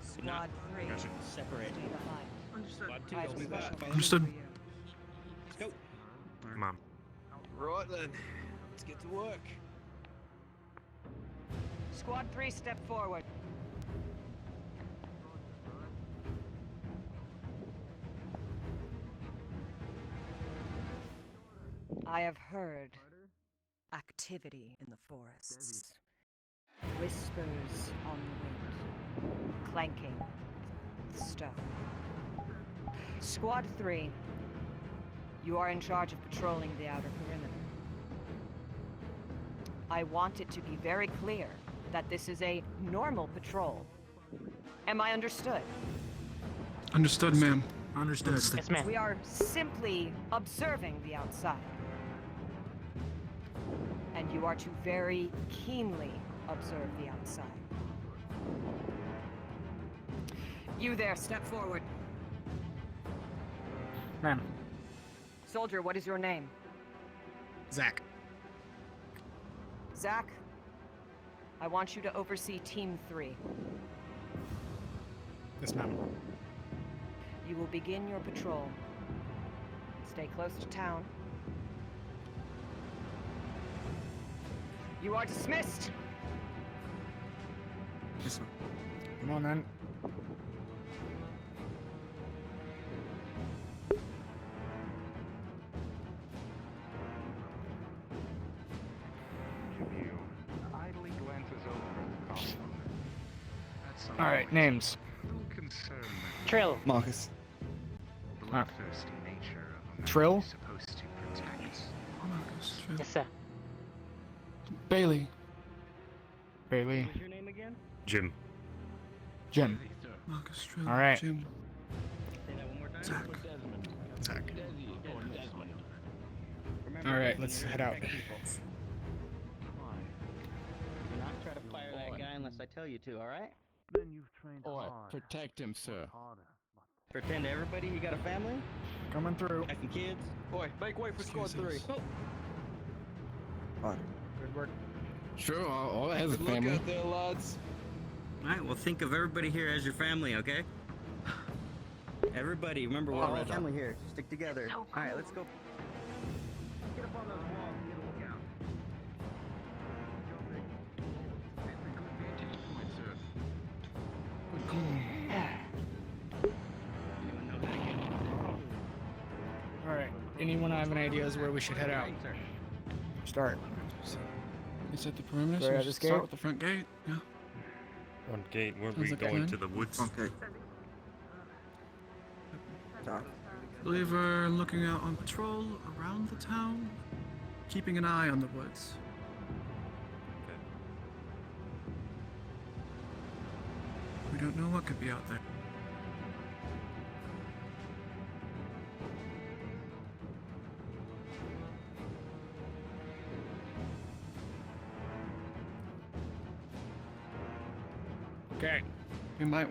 Squad 3. Separate. Stay behind. Squad 2, I have let's a move special out. mission Understood. for you. Let's go. Come on. Right then. Let's get to work. Squad 3, step forward. I have heard activity in the forests. Whispers on the wind. Clanking. Stone. Squad 3, you are in charge of patrolling the outer perimeter. I want it to be very clear that this is a normal patrol. Am I understood? Understood, ma'am. Understood. Yes, ma'am. We are simply observing the outside. And you are to very keenly observe the outside. You there, step forward. Ma'am. Soldier, what is your name? Zach. Zach, I want you to oversee Team 3. Yes, ma'am. You will begin your patrol. Stay close to town. You are dismissed. Yes, ma'am. Come on, then. Idly glances over at the column. That's All right, names. no concern with Trill. Marcus. the bloodthirsty nature of a man Trill? you're supposed to protect. Marcus. Trill. Yes, sir. Bailey. Bailey. What's your name again? Jim. Jim. Marcus. Trill. All right. Say Jim. that one more time. Zach. Desmond. Zach. Desmond. Remember, All right, Desmond, let's we head out. protect people. Do not try to fire that guy unless I tell you to, alright? Then you've trained Protect him, sir. Pretend to everybody you got a family, Coming through. wife and kids. Boy, make way for Squad 3. Good work. Sure, all has a Good luck family. out there, lads. Alright, well think of everybody here as your family, okay? Everybody, remember we're all family here. Stick together. All right, let's go. Get up on those walls. Get a look out. Alright, anyone have any ideas where we should head out? Start. Is it the perimeter? Right So out we this should start gate? with the front gate? Yeah. Front gate, where Sounds we like a going plan. to the woods? Okay. I believe we're looking out on patrol around the town, keeping an eye on the woods. We don't know what could be out there. Okay. We might.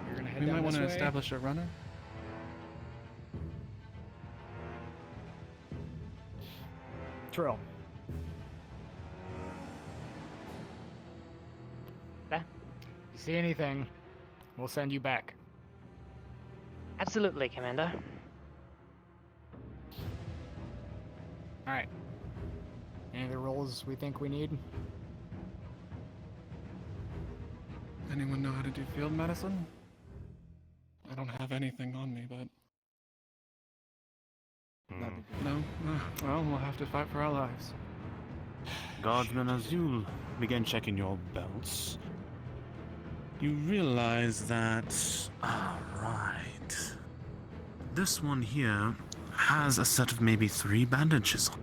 You're gonna head We down might want this to way. establish a runner. Trill. Yeah. You see anything, we'll send you back. Absolutely, Commander. Alright. Any other roles we think we need? Anyone know how to do field medicine? I don't have anything on me, but... No? Well, we'll have to fight for our lives. Guardsmen, as you begin checking your belts, you realize that... Alright. This one here has a set of maybe 3 bandages on.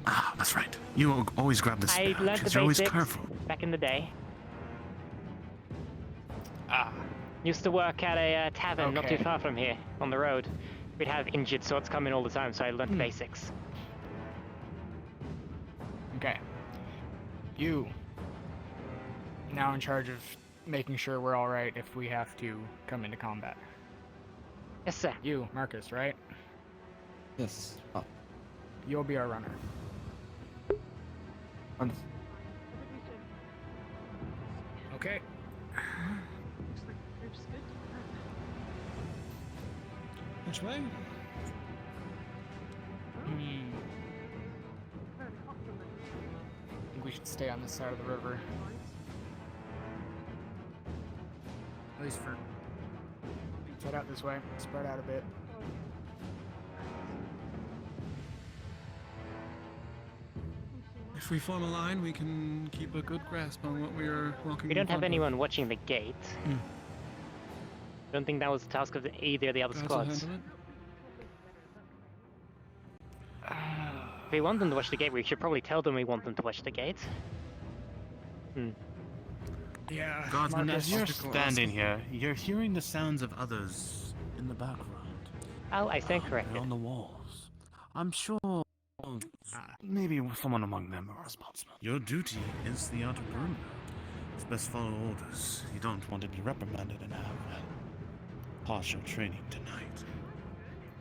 Ah, that's right. You always grab the I spare, learned the because you're always basics careful. back in the day. Used to work at a tavern not too Okay. far from here, on the road. We'd have injured swords come in all the time, so I learned the basics. Okay. You. Now in charge of making sure we're alright if we have to come into combat. Yes, sir. You, Marcus, right? Yes. Oh. You'll be our runner. Okay. Which way? I think we should stay on this side of the river. At least for... Let's head out this way. Spread out a bit. If we form a line, we can keep a good grasp on what we are walking We don't in have front of. anyone watching the gate. Don't think that was the task of either of the other Guys will squads. handle it. If we want them to watch the gate, we should probably tell them we want them to watch the gate. Yeah. Guardsmen, Marcus. as you're standing here, you're hearing the sounds of others in the background. Oh, I stand corrected. They're on the walls. I'm sure maybe someone among them are responsible. Your duty is the outer perimeter. It's best follow orders. You don't want to be reprimanded and have partial training tonight.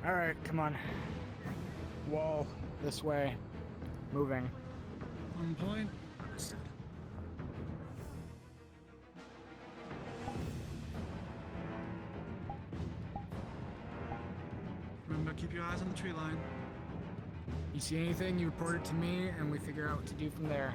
Alright, come on. Wall. This way. Moving. On point. Remember, keep your eyes on the tree line. You see anything, you report it to me, and we figure out what to do from there.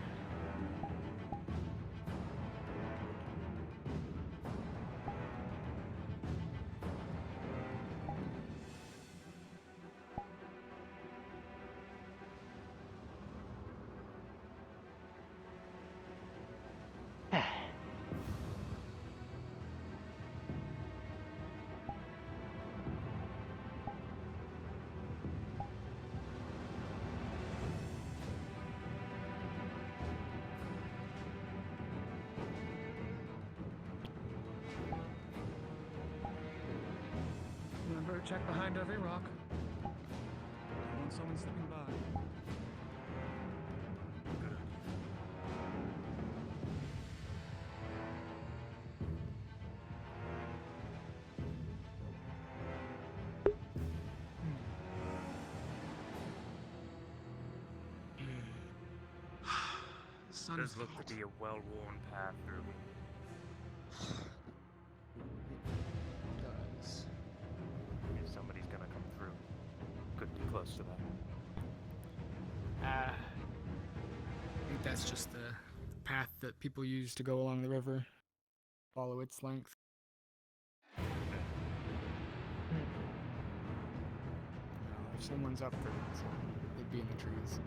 Remember, check behind every rock. I want someone slipping by. Does look to be a well-worn path through. that's just the path that people use to go along the river. Follow its length. If someone's up for it, they'd be in the trees.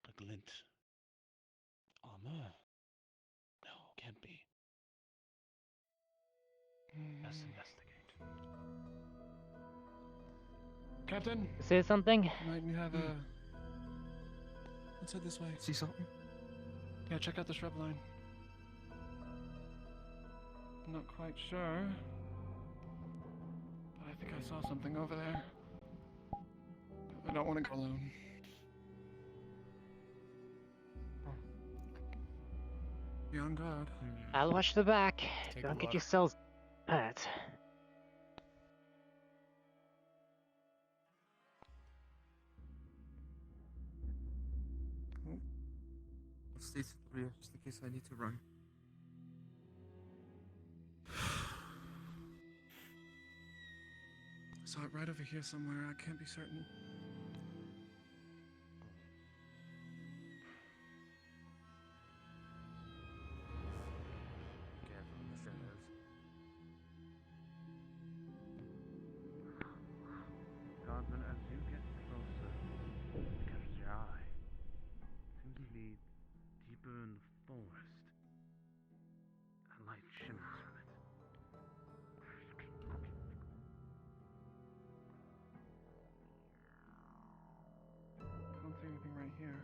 A glint. Armor? No, can't be. Let's investigate. Captain? Say something? Might we have a... Let's head this way. See something? Yeah, check out the shrub line. I'm not quite sure. But I think I saw something over there. I don't want to go alone. Be on guard. I'll watch the back. Take Don't a get look. yourselves hurt. I'll stay to the rear just in case I need to run. I saw it right over here somewhere. I can't be certain. Careful in the shadows. Guardsman, as you get closer, it catches your eye. Seems to lead deeper in the forest. A light shimmers from it. Don't see anything right here.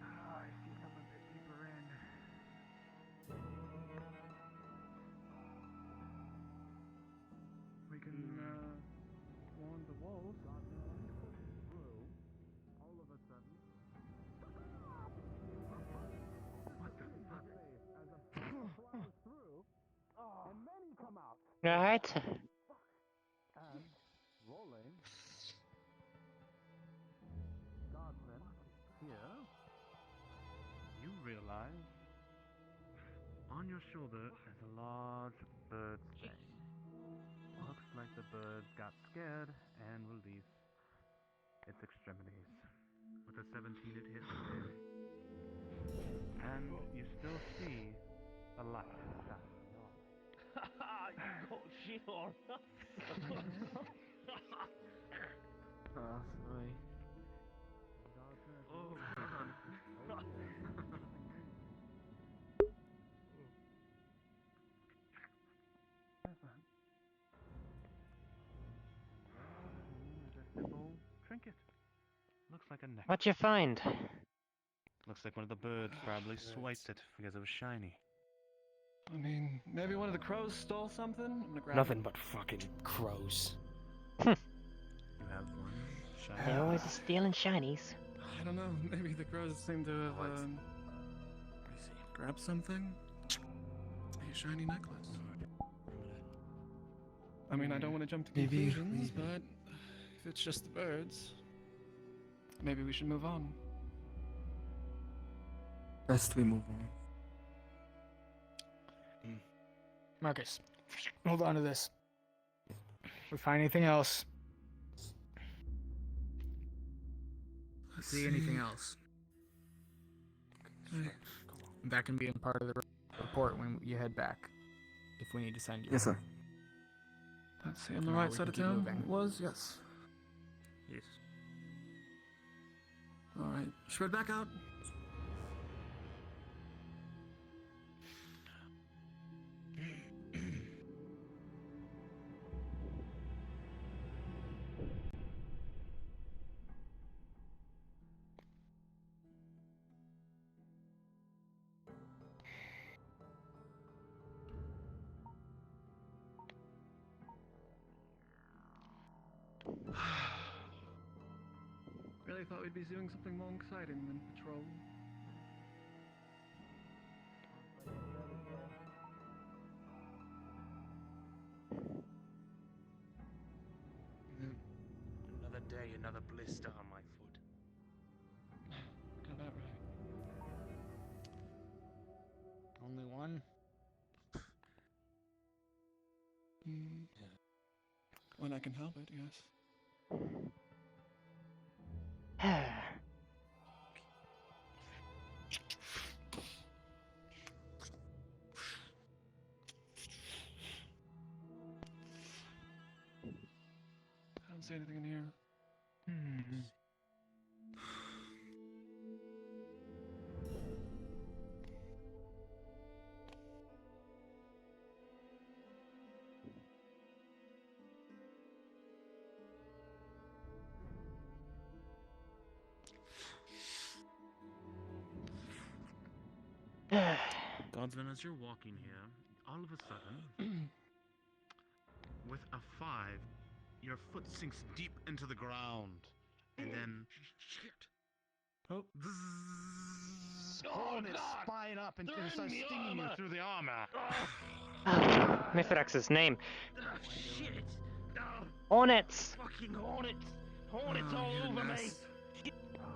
I see them a bit deeper in. We can, warn the wolves. Through, all of a sudden. What the fuck? As a flies through, and many come out. Alright. And rolling. Guardsman, here. You realize on your shoulder is a large bird's egg. Looks like the bird got scared and released its extremities. With a 17 it hits. And you still see a light in the sky. You got shit on. Oh, sorry. Oh, A simple trinket. Looks like a necklace. What'd you find? Looks like one of the birds probably swiped it because it was shiny. I mean, maybe one of the crows stole something? I'm gonna grab Nothing it. but fucking crows. You have one shiny. They're always stealing shinies. I don't know, maybe the crows seem to have, grabbed something? A shiny necklace. I mean, I don't want to jump to Maybe conclusions, but if it's just the birds, maybe we should move on. Best we move on. Marcus, hold on to this. If we find anything else, see anything else, that can be a part of the report when you head back. If we need to send you. Yes, sir. Let's see, on the Now right we side can of keep town? moving. It was, yes. Yes. Alright, spread back out. Really thought we'd be doing something more exciting than patrol. When I can help it, yes. I don't see anything in here. Godsman, as you're walking here, all of a sudden, with a 5, your foot sinks deep into the ground, and then hornets spine up and start stinging you through the armor. Mithrax's name. Shit! Hornets! Fucking hornets! Hornets all over me!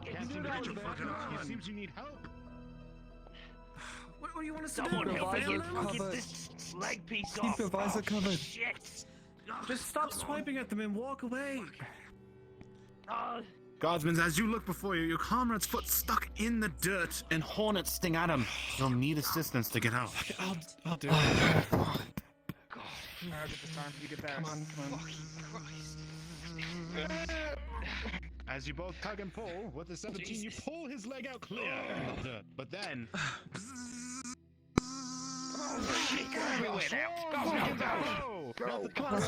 Can't seem to get your fucking up. It seems you need help. What do you want us to Keep do? your visor covered. This leg piece Keep off. your visor covered. Shit! Just stop swiping at them and walk away. Godsman, as you look before you, your comrade's foot stuck in the dirt, and hornets sting at him. You'll need assistance to get out. I'll do it. Alright, this time you get back. Come on. As you both tug and pull, with the 17, you pull his leg out clear of the dirt. But then... Shit, go everywhere now! Go! Come on, I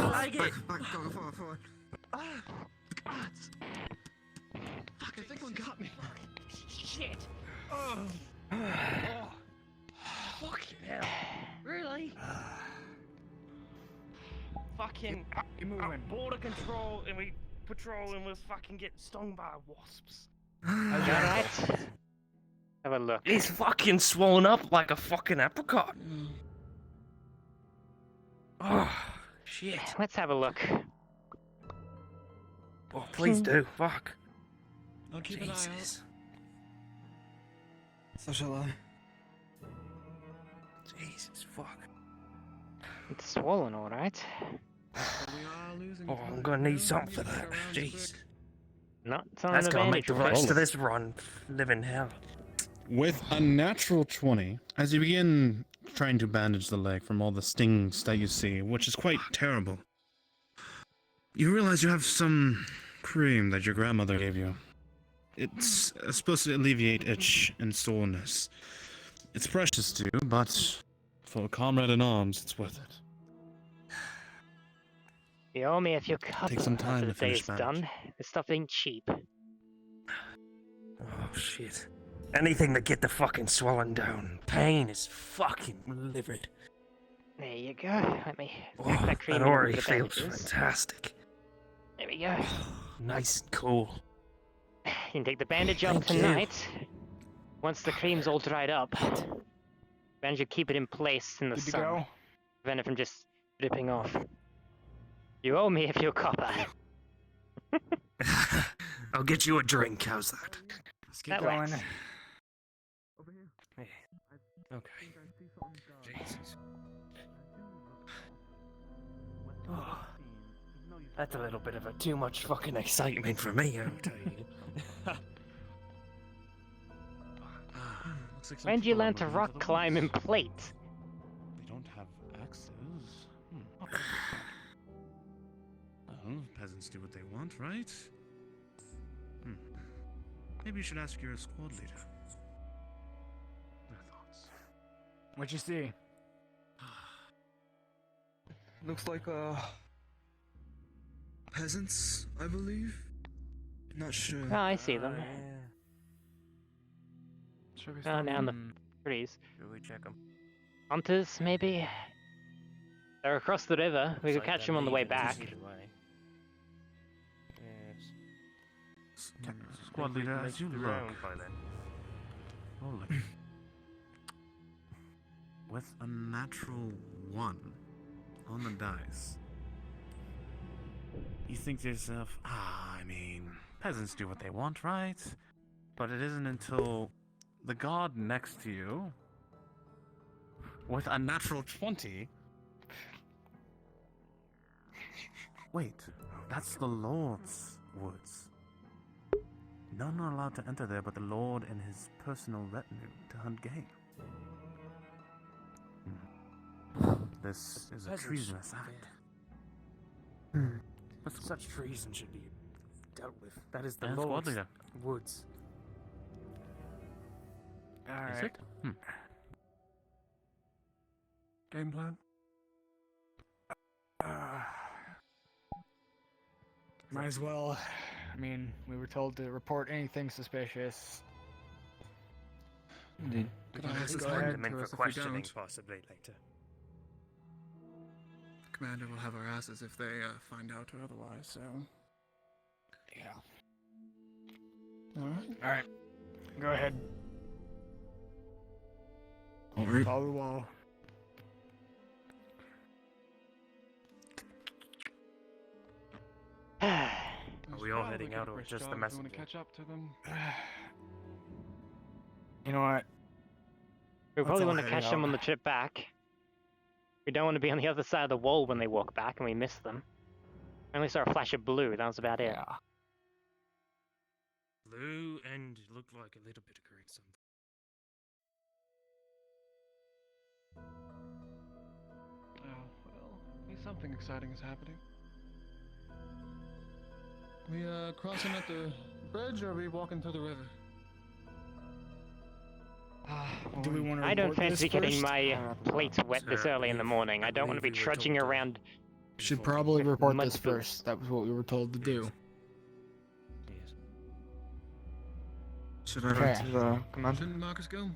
like it! Forward. Fuck, I think one got me. Shit! Fucking hell. Really? Fucking border control and we patrol and we're fucking getting stung by wasps. Alright. Have a look. He's fucking swollen up like a fucking apricot. Oh, shit. Let's have a look. Oh, please do. Fuck. I'll keep Jesus. an eye out. So shall I. Jesus, fuck. It's swollen, alright. Oh, I'm gonna need something for that. Jeez. Not on That's an gonna make advantage the rest roll. of this run living hell. With a natural 20, as you begin trying to bandage the leg from all the stings that you see, which is quite terrible, you realize you have some cream that your grandmother gave you. It's supposed to alleviate itch and soreness. It's precious to you, but for a comrade in arms, it's worth it. You owe me a few cups Take some time after to the day's finish done. This stuff ain't cheap. Oh, shit. Anything to get the fucking swelling down. Pain is fucking livid. There you go. Let me Oh, pack that cream that in already with the feels bandages. fantastic. There we go. Nice and cool. You can take the bandage off Thank you. tonight. Once the cream's all dried up, bandage will keep it in place in the Good to sun. go? Prevent it from just dripping off. You owe me a few copper. I'll get you a drink, how's that? Let's get That going. works. Over here. Yeah. Okay. Jesus. Oh, that's a little bit of a too much fucking excitement for me, I'll tell you. Looks like some When did you people are learn to moving rock the climb in woods. plate? They don't have axes. Well, peasants do what they want, right? Maybe you should ask your squad leader. Their thoughts. What you see? Looks like peasants, I believe. Not sure. Oh, I see them. Should we Oh, start down the from- trees. Should we check them? Hunters, maybe? They're across the river. We could catch them on the way back. Squad leader, as you look. Rolling. With a natural 1 on the dice, you think to yourself, I mean, peasants do what they want, right? But it isn't until the god next to you, with a natural 20, Wait, that's the Lord's woods. None are allowed to enter there but the Lord and his personal retinue to hunt game. This is a treasonous act. Such treason should be dealt with. That is the And squad Lord's leader. woods. Is Alright. it? Game plan? Might as well. I mean, we were told to report anything suspicious. Indeed. Could Could I ask go this ahead. hard Them in to for us if we questioning don't? possibly later. Commander will have our asses if they find out or otherwise, so... Yeah. Alright. Alright. Go ahead. Alright. Follow the wall. Are we all heading out or just the Want messenger? to catch up to them? You know what? We probably all want to head catch them out. on the trip back. We don't want to be on the other side of the wall when they walk back and we miss them. I only saw a flash of blue, that was about it. Yeah. Blue and looked like a little bit of green something. Oh, well, at least something exciting is happening. We crossing at the bridge or are we walking through the river? Do we want to I don't report this fancy getting first? my plates wet this early in the morning. I don't want to be trudging around. Should probably report this first. That was what we were told to do. Should I Okay. write to the commander? Shouldn't Marcus go?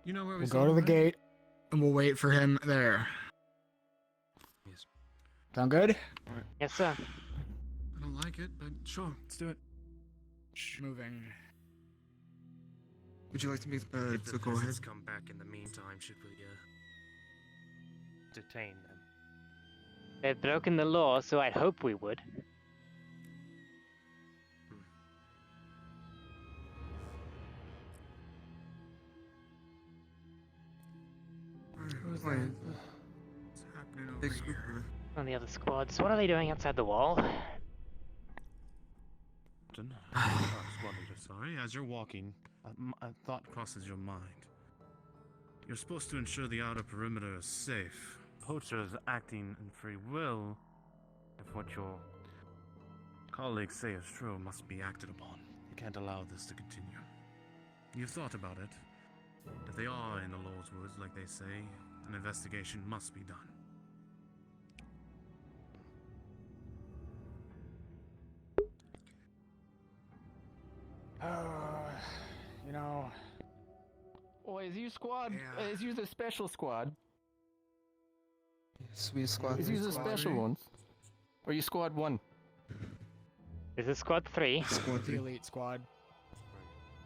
You know where we We'll saw go to him, the right? gate, and we'll wait for him there. Yes. Sound good? Yes, sir. I don't like it, but sure, let's do it. Moving. Would you like to meet If to the go ahead? peasants come back in the meantime, should we detain them? They've broken the law, so I'd hope we would. Who's that? What's happening over here? On the other squads. What are they doing outside the wall? Squad leader, sorry. As you're walking, a thought crosses your mind. You're supposed to ensure the outer perimeter is safe. Poachers acting in free will, if what your colleagues say is true, must be acted upon. You can't allow this to continue. You've thought about it. If they are in the Lord's woods, like they say, an investigation must be done. You know. Oh, is you squad? Is you the special squad? Yes, we squad. Is you the special ones? Or you squad 1? Is it squad 3? The elite squad.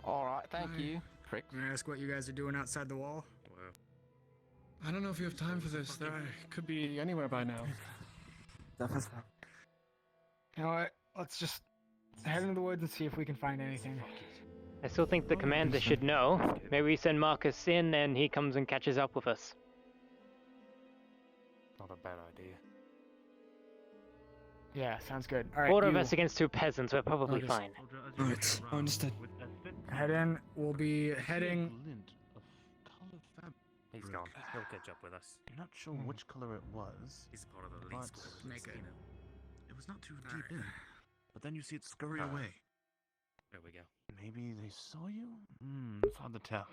Alright, thank you. Prick. Can I ask what you guys are doing outside the wall? I don't know if you have time for this. They could be anywhere by now. You know what? Let's just head into the woods and see if we can find anything. I still think the commander should know. Maybe we send Marcus in and he comes and catches up with us. Not a bad idea. Yeah, sounds good. All right. 4 of us against 2 peasants, we're probably Marcus. fine. Alright, understood. Head in. We'll be heading. He's gone. He'll catch up with us. You're not sure which color it was. He's part of the but elite squad. Make it. It was not too deep in. But then you see it scurry away. There we go. Maybe they saw you? It's hard to tell.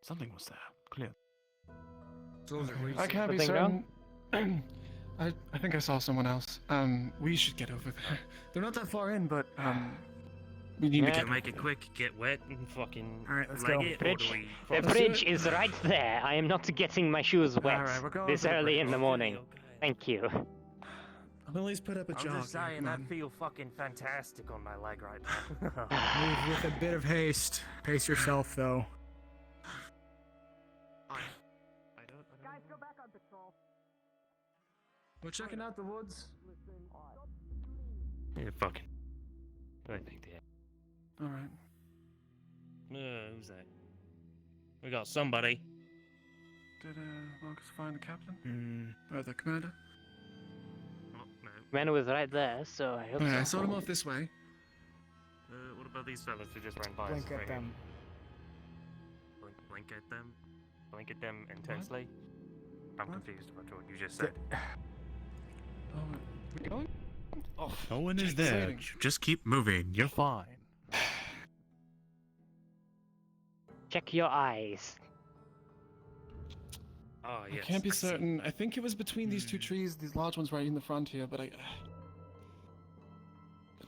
Something was there. Clear. I can't be Something certain. I think I saw someone else. We should get over there. They're not that far in, but we need to Yeah, get make it quick, get wet, and fucking Alright, let's leg go. it, or Bridge. do we... The bridge is right there. I am not getting my shoes wet Alright, we're going this to the early bridge. in the morning. Thank you. I'll at least put up a I'm jog. just saying, come I on. feel fucking fantastic on my leg right now. Move with a bit of haste. Pace yourself, though. Guys, go back on patrol. We're checking out the woods. Yeah, fucking. I think they... All right. Who's that? We got somebody. Did Marcus find the captain? Hmm. Or the commander? Oh, no. Commander was right there, so I hope Alright, I so. saw him off this way. What about these fellas who just ran by us? Blink right at here? them. Blink at them? Blink at them intensely? I'm confused about what you just said. Oh, we're going? Oh, No one is just there. exciting. Just keep moving. You're fine. Check your eyes. Oh, I yes. can't be see. certain. I think it was between these two trees, these large ones right in the front here, but I...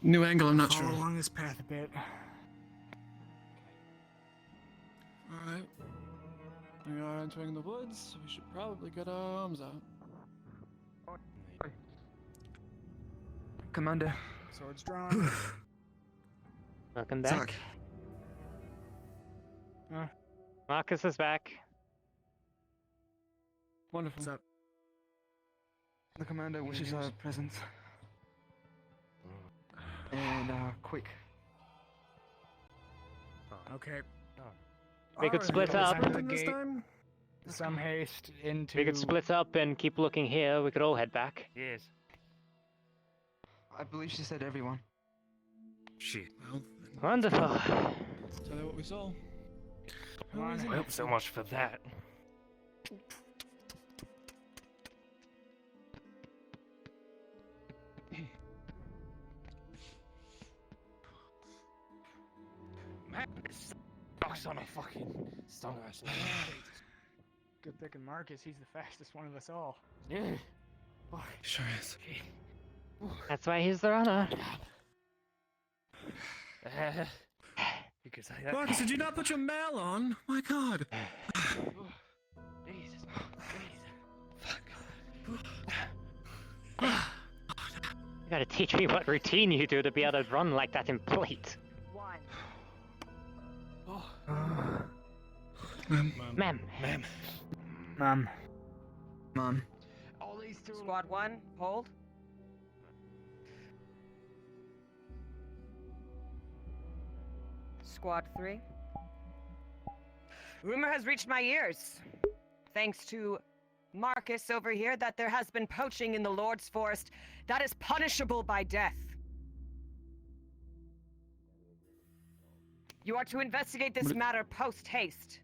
New angle, I'm not Follow sure. along this path a bit. Alright. We are entering the woods, so we should probably get our arms out. Commander. Swords drawn. Welcome back. Marcus is back. Wonderful. What's up? The commander wishes our presence. And quick. Okay. We could split up. Time to the gate. Some haste into. We could split up and keep looking here. We could all head back. Yes. I believe she said everyone. Shit. Well, Wonderful. tell you what we saw. Well, so much for that. Man, this sucks on a fucking stomach. Good picking Marcus. He's the fastest one of us all. Yeah. Sure is. That's why he's the runner. Because Marcus, did you not put your mail on? My god. Jesus. You gotta teach me what routine you do to be able to run like that in plate. Ma'am. Mom. All these two. Squad 1, hold. Squad 3. Rumor has reached my ears, thanks to Marcus over here, that there has been poaching in the Lord's Forest that is punishable by death. You are to investigate this matter post-haste.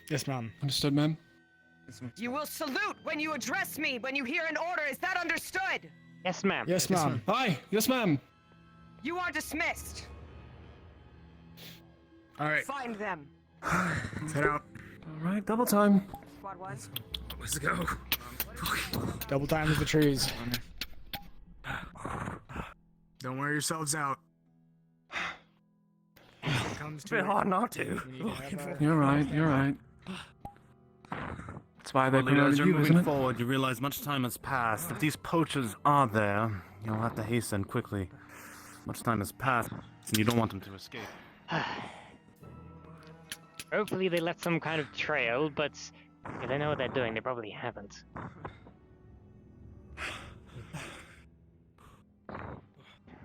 Yes, Mom. Understood, ma'am? You will salute when you address me, when you hear an order. Is that understood? Yes, ma'am. Yes, Mom. Aye, yes, ma'am. You are dismissed. All right. Find them. Let's head out. Alright, double time. Squad 1. Let's go. Double time with the trees. Don't wear yourselves out. It's a bit hard not to. You're right, you're right. That's why they Well, as promoted you're you, isn't moving it? forward, you realize much time has passed. If these poachers are there, you'll have to hasten quickly. Much time has passed, and you don't want them to escape. Hopefully they left some kind of trail, but if they know what they're doing, they probably haven't.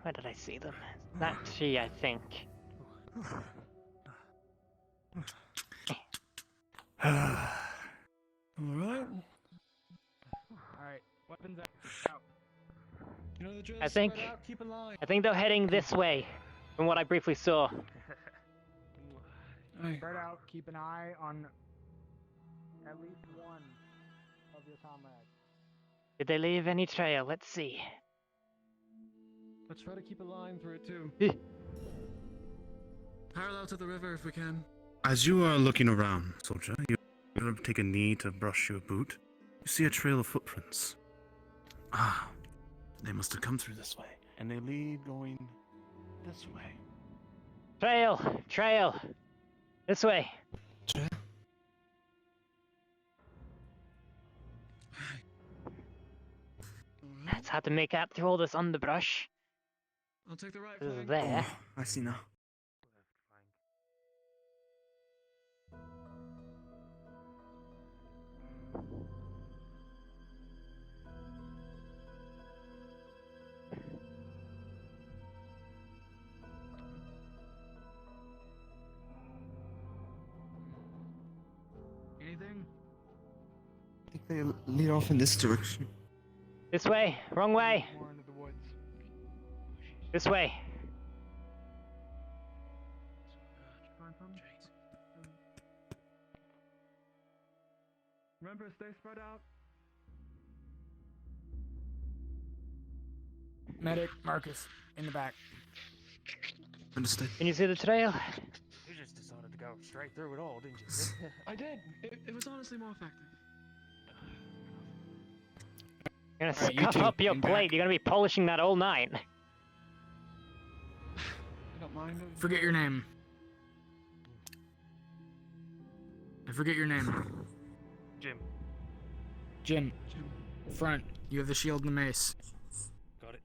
Where did I see them? That tree, I think. Alright. Alright, weapons out. You know the drill. I think Spread out, keep in line. I think they're heading this way, from what I briefly saw. Spread out, keep an eye on at least one of your comrades. Did they leave any trail? Let's see. Let's try to keep a line through it too. Parallel to the river if we can. As you are looking around, soldier, you take a knee to brush your boot. You see a trail of footprints. Ah, they must have come through this way, and they lead going this way. Trail! This way. It's hard to make out through all this underbrush. I'll take the right This is flank. there. I see now. Anything? I think they lead off in this direction. This way. Wrong way. More into the woods. This way. Remember, stay spread out. Medic, Marcus, in the back. Understood. Can you see the trail? You just decided to go straight through it all, didn't you? I did. It was honestly more effective. You're gonna Alright, you scuff two, up your in plate. back. You're gonna be polishing that all night. I don't mind. Forget your name. I forget your name. Jim. Jim. Front. You have the shield and the mace. Got it.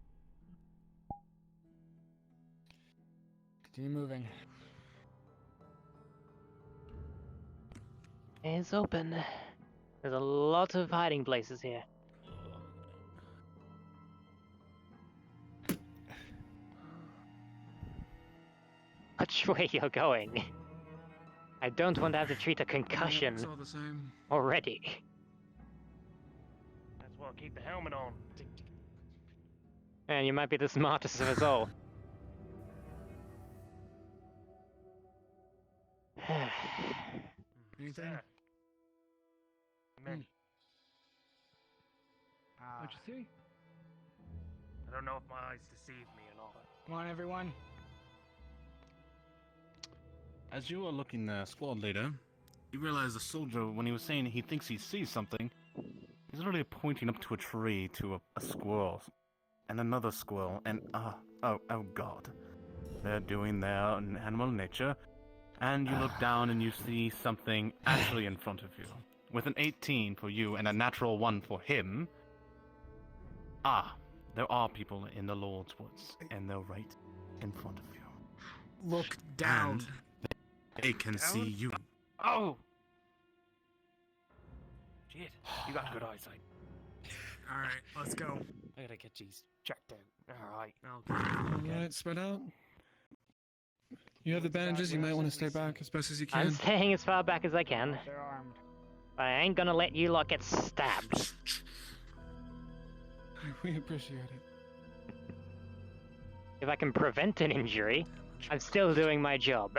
Continue moving. It's open. There's a lot of hiding places here. Which way you're going? I don't want to have to treat a concussion It's all the same. already. That's why keep the helmet on. And you might be the smartest of us all. Anything? Many. What'd you see? I don't know if my eyes deceived me or not. Come on, everyone. As you are looking there, squad leader, you realize the soldier, when he was saying he thinks he sees something, he's literally pointing up to a tree to a squirrel. And another squirrel, and oh god. They're doing their animal nature, and you look down and you see something actually in front of you. With an 18 for you and a natural 1 for him. There are people in the Lord's Woods, and they're right in front of you. Look down. And they can see you. Oh! Shit, you got good eyesight. Alright, let's go. I gotta get these checked out. Alright. Alright, spread out. You have the bandages, you might want to stay back as best as you I'm can. staying as far back as I can. They're armed. I ain't gonna let you lot get stabbed. We appreciate it. If I can prevent an injury, I'm still doing my job.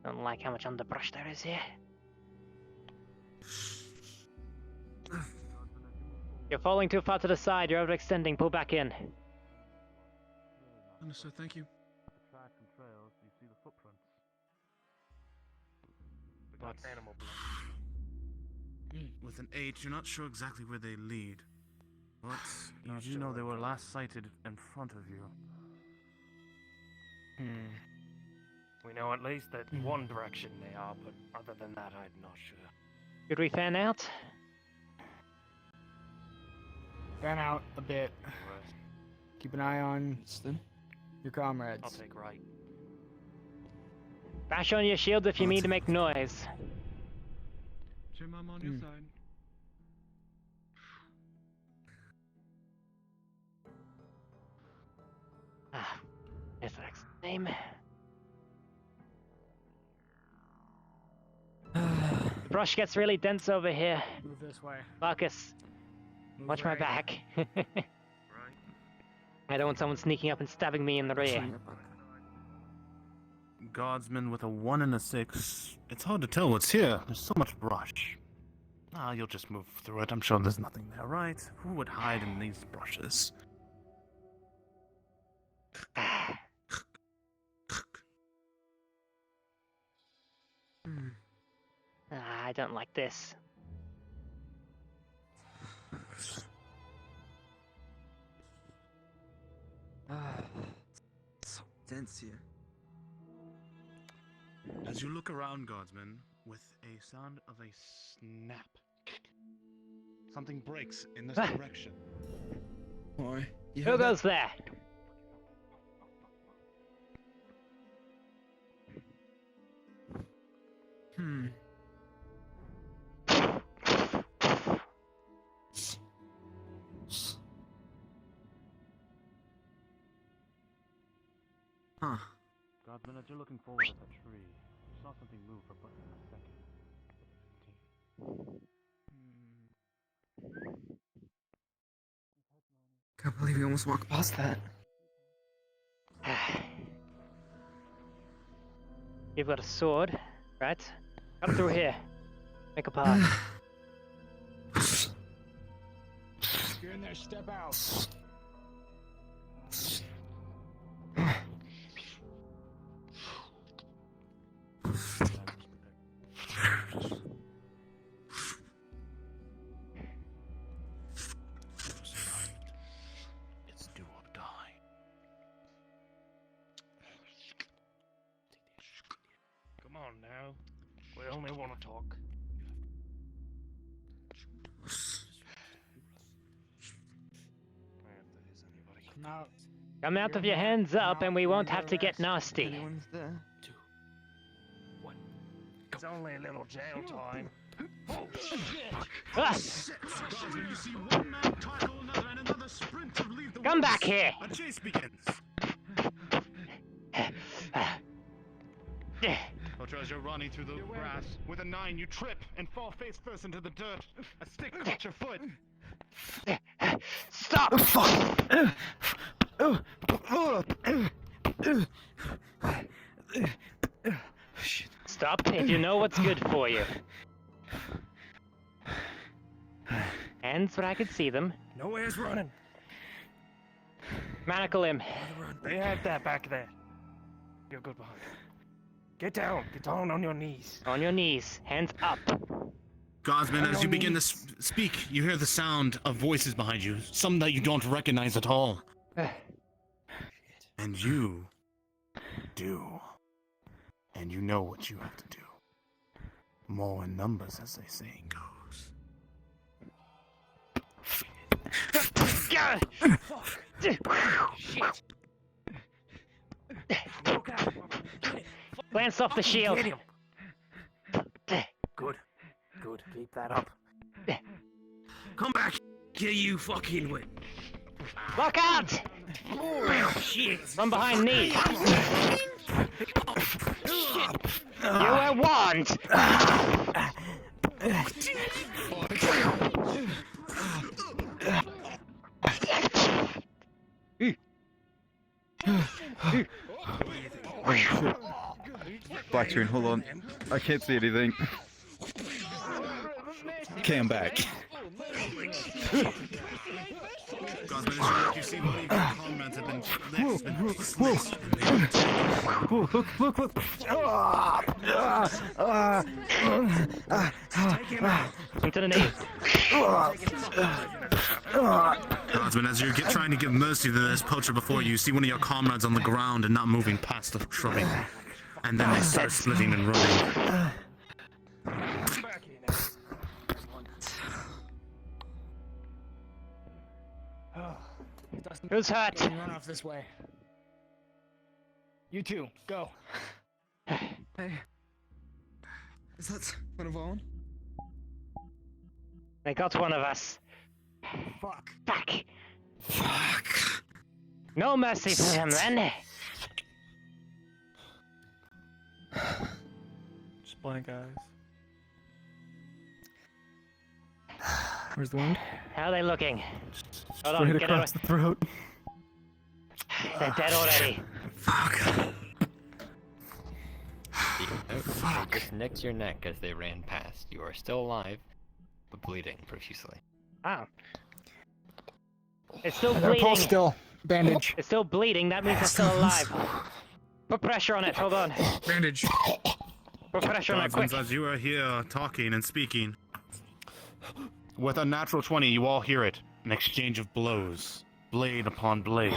Don't like how much underbrush there is here. You're falling too far to the side, you're overextending, pull back in. Understood, thank you. Tracks and trails, you see the footprints. But animal blood. With an 8, you're not sure exactly where they lead. But you do know they were last sighted in front of you. We know at least that one direction they are, but other than that, I'm not sure. Should we fan out? Fan out a bit. Keep an eye on your comrades. I'll take right. Bash on your shields if you need to make noise. Jim, I'm on your side. Is that name? The brush gets really dense over here. Move this way. Marcus, Move watch my right. back. Right. I don't want someone sneaking up and stabbing me in the rear. Guardsman with a 1 and a 6. It's hard to tell what's here. There's so much brush. You'll just move through it. I'm sure there's nothing there, right? Who would hide in these brushes? I don't like this. So dense here. As you look around, Guardsman, with a sound of a snap, something breaks in this direction. Boy, Who goes there? Huh. Guardsman, as you're looking forward at the tree, you saw something move for but a second. Can't believe we almost walked past that. You've got a sword, right? Come through here. Make a path. You're in there, step out. It's do or die. Come on now. We only want to talk. Come out. Come out of your hands up and we won't have to get nasty. Anyone's there? It's only a little jail time. Oh shit! Ah! Come back here! A chase begins. Ultra, as you're running through the grass, with a 9 you trip and fall face first into the dirt. A stick caught your foot. Stop! Stop if you know what's good for you. Hands where I could see them. Nowhere's running. Manacle him. They had that back there. You're good behind. Get down. Get down on your knees. On your knees. Hands up. Godsman, as you begin to speak, you hear the sound of voices behind you, some that you don't recognize at all. And you do. And you know what you have to do. More in numbers, as they saying goes. Shit. Glance off the shield. Good. Good. Keep that up. Come back here, you fucking wit. Look out! Oh, shit. From behind me. You were warned. Blackstream, hold on. I can't see anything. Okay, I'm back. Godsman, you see one of your comrades have been Into the knee. Godsman, as you're trying to give mercy to this poacher before you, see one of your comrades on the ground and not moving past the shrubbery. And then they start splitting and running. Who's hurt? Run off this way. You two, go. Hey. Is that one of Aaaand? They got one of us. Fuck. Fuck. Fuck. No mercy for him then. Just blank eyes. Where's the wound? How are they looking? Hold on, Straight get across away. the throat. They're dead already. Fuck. They just nicked your neck as they ran past. You are still alive, but bleeding profusely. Oh. It's still bleeding. Pulse still. Bandage. It's still bleeding, that means it's still alive. Put pressure on it, hold on. Bandage. Put pressure on it, quick. Godsman, as you are here talking and speaking, with a natural 20, you all hear it. An exchange of blows. Blade upon blade.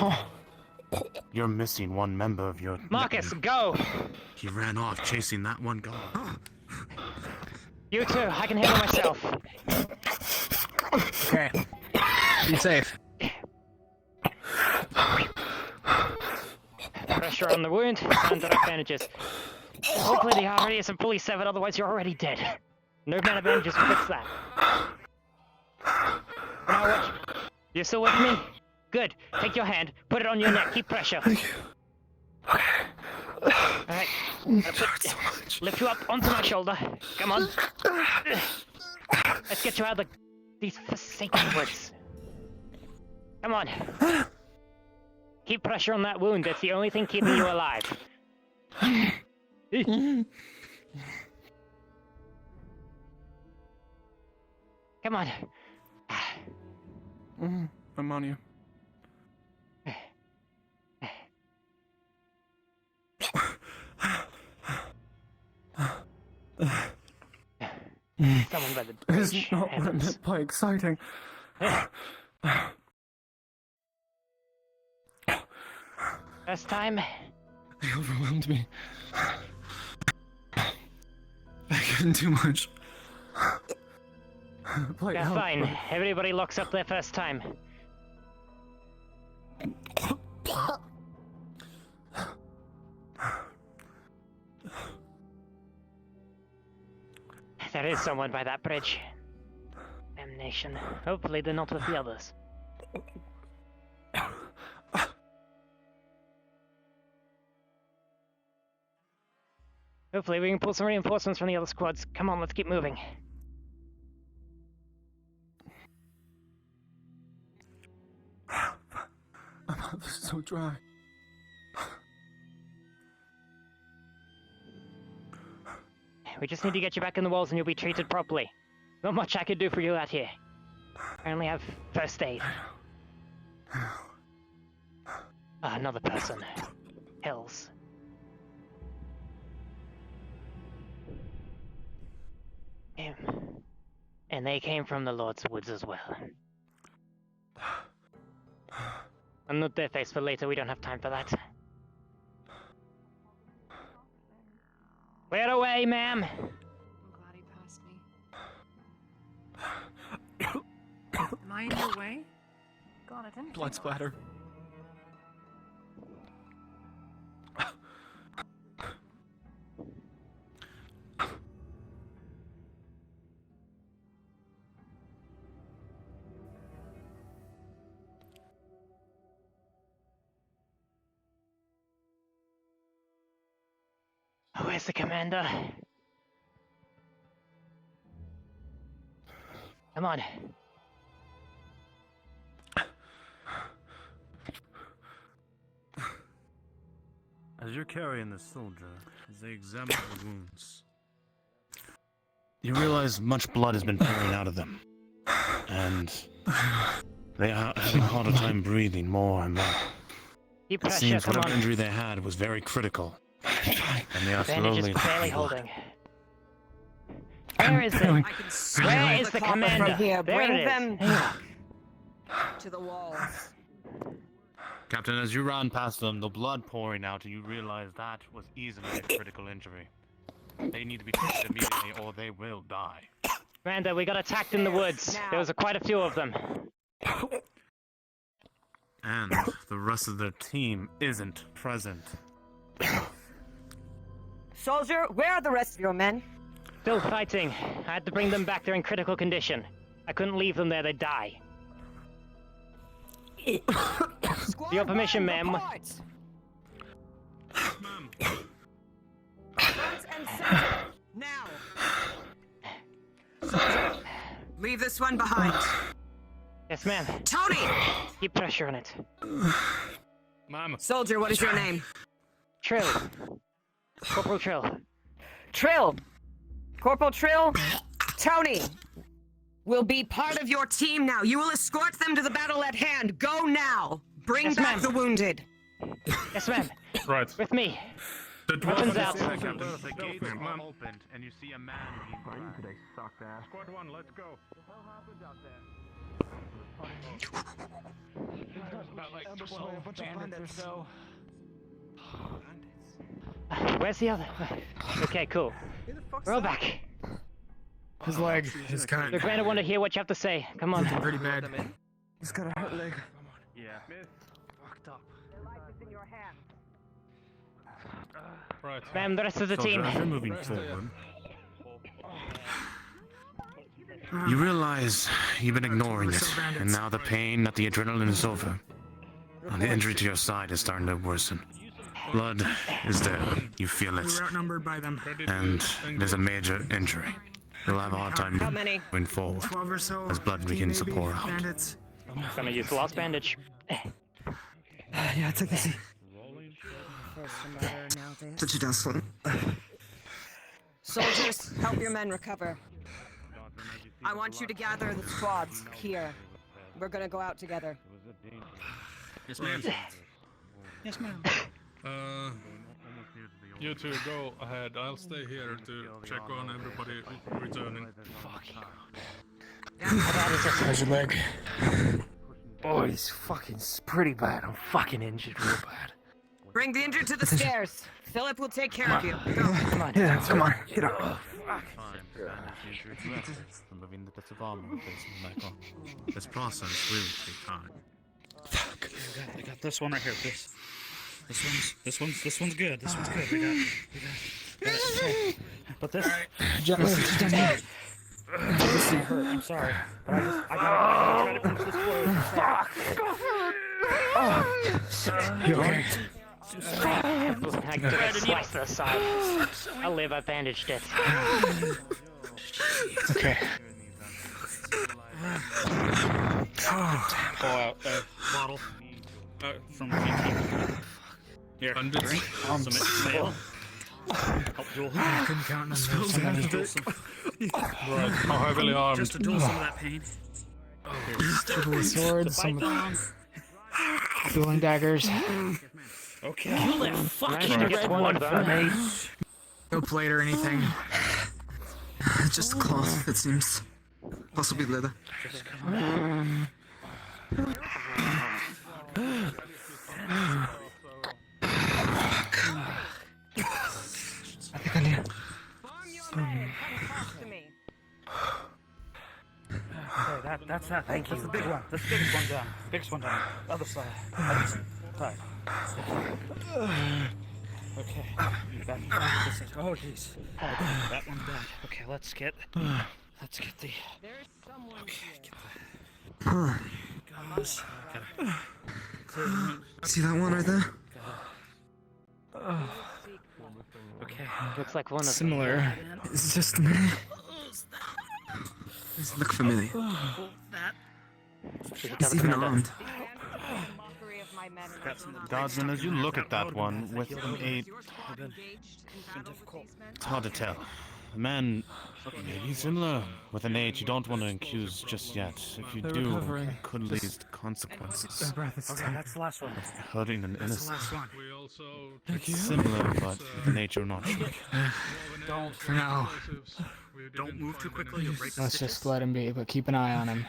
You're missing one member of your... Marcus, go! He ran off chasing that one guard. You too, I can handle myself. Okay. Be safe. Pressure on the wound, and direct bandages. Hopefully the artery isn't fully severed, otherwise you're already dead. Nerve mana bandages will fix that. Now watch. You still with me? Good. Take your hand, put it on your neck, keep pressure. Alright. Lift you up onto my shoulder. Come on. Let's get you out of these forsaken woods. Come on. Keep pressure on that wound. That's the only thing keeping you alive. Come on. I'm on you. Someone by the It's bridge. not meant by exciting. First time. They overwhelmed me. I given too much. Play Yeah, out, fine. but- Everybody locks up their first time. There is someone by that bridge. Damnation. Hopefully they're not with the others. Hopefully we can pull some reinforcements from the other squads. Come on, let's keep moving. My mouth is so dry. We just need to get you back in the walls and you'll be treated properly. Not much I can do for you out here. I only have first aid. Another person. Hills. Him. And they came from the Lord's Woods as well. I'll note their face for later, we don't have time for that. Clear away, ma'am! I'm glad he passed me. Am I in your way? God, I didn't. Blood splatter. Where's the commander? Come on. As you're carrying the soldier, as they examine the wounds, you realize much blood has been pouring out of them. And they are having a harder time breathing more and more. Keep It pressure, seems come whatever on. injury they had was very critical. And they are Bandage is slowly barely losing blood. holding. Where is it? Where is the commander? From here. There Bring it is. them back to the walls. Captain, as you ran past them, the blood pouring out, and you realize that was easily a critical injury. They need to be treated immediately or they will die. Commander, we got attacked in the woods. There was quite a few of them. And the rest of their team isn't present. Soldier, where are the rest of your men? Still fighting. I had to bring them back. They're in critical condition. I couldn't leave them there. They'd die. With your permission, ma'am. Now. Leave this one behind. Yes, ma'am. Tony! Keep pressure on it. Ma'am. Soldier, what is your name? Trill. Corporal Trill. Trill. Corporal Trill. Tony will be part of your team now. You will escort them to the battle at hand. Go now. Bring Yes, back ma'am. the wounded. Yes, ma'am. Right. With me. The Weapons out. The gates are opened, and you see a man being dragged. They sucked ass. Squad 1, let's go. About like 12 bandits or so. Where's the other? Okay, cool. We're all back. His leg is kind The of... Commander want to hear what you have to say. Come on. looking pretty bad. He's got a hurt leg. Yeah. Fucked up. Right. Ma'am, the rest of the Soldier, team. as you're moving forward, you realize you've been ignoring it, and now the pain, that the adrenaline is over. And the injury to your side is starting to worsen. Blood is there. You feel We it. were outnumbered by them. And there's a major injury. We'll have a hard time How many? going forward. 12 or so. As blood begins to maybe, pour out. bandits. I'm gonna use the last bandage. Yeah, take it easy. Put you down, Slim. Soldiers, help your men recover. I want you to gather the squads here. We're gonna go out together. Yes, ma'am. Yes, ma'am. You two go ahead. I'll stay here to check on everybody returning. How's your leg? Oh, it's fucking pretty bad. I'm fucking injured real bad. Bring the injured to the stairs. Philip will take care of you. Go. Come on. Yeah, come on, get up. Removing the bits of armor and placing them back on. This process will take time. I got this one right here. This one's good. This one's good. We got it. But this. Gently. This hurt. I'm sorry, but I gotta try to finish this blow. You okay? I gotta slice the side. I'll live. I bandaged it. Okay. Pull out bottle from GT. Here. Some mail. Help Duel. I couldn't count on those. Right, how heavily armed? Just to duel some of that pain. Double swords, some dueling daggers. Okay. Kill that fucking red one for me. No plate or anything. Just cloth, it seems. Possibly leather. I think I need it. Okay, that's that. Thank you. That's the big one. That's the biggest one down. Biggest one down. Other side. Other side. Okay. Oh jeez. That one down. Okay, let's get the. Okay, get Huh. See that one right there? Okay. Looks like one of Similar. It's just me. Does it look familiar? He's even armed. Guardsman, as you look at that one with an 8, it's hard to tell. The man may be similar. With an 8, you don't want to accuse just yet. If you do, it could lead to consequences. Okay, that's the last one. Hurting an That's the innocent. last one. It's similar, but the nature not sure. Don't for now. Don't move too quickly. You'll break the Let's just let him be, but keep an eye on him.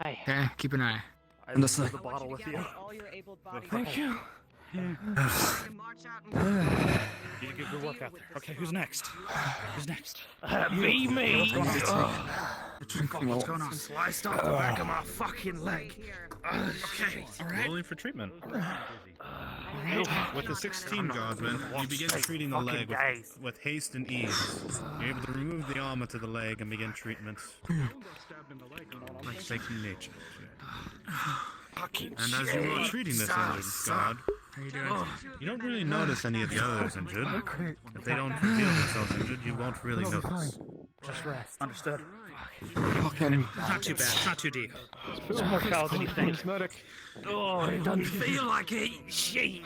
Hey. Okay, keep an eye. I leave the bottle with you. Thank you. You did a good work out there. Okay, who's next? Who's next? Me. What's going on? What's going on? Sliced off the back of my fucking leg. Okay, alright. Rolling for treatment. With the 16 Guardsman, you begin treating the leg with haste and ease. You're able to remove the armor to the leg and begin treatment. Like taking nature. And as you are treating this injured guard, How you doing? you don't really notice any of the others injured. If they don't reveal themselves injured, you won't really notice. Just rest. Understood. Fucking. Not too bad. Not too deep. It's more foul than you think. Oh, it doesn't feel like it. Shit.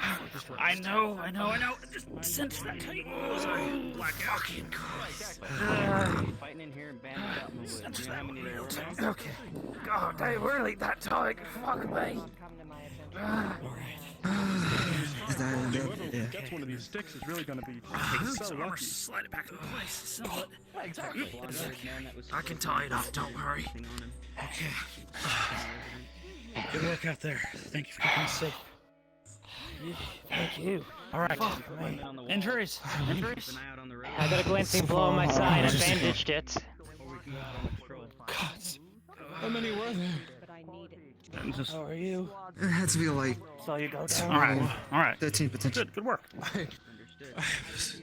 I know. Just sense that tight. Blackout. Fucking Christ. Fighting in here and bandaged out in the woods. You know how many there were? Okay. God, they really that tight. Fuck me. Gets one of these sticks is really going to be so lucky. Slide it back into place. Simple. Exactly. I can tie it up. Don't worry. Okay. Good work out there. Thank you for keeping us safe. Thank you. All right. Injuries. Injuries? I got a glancing blow on my side. I bandaged it. God. How many were there? How are you? It had to be like. So you go down. All right. 13 potential. Good work. I was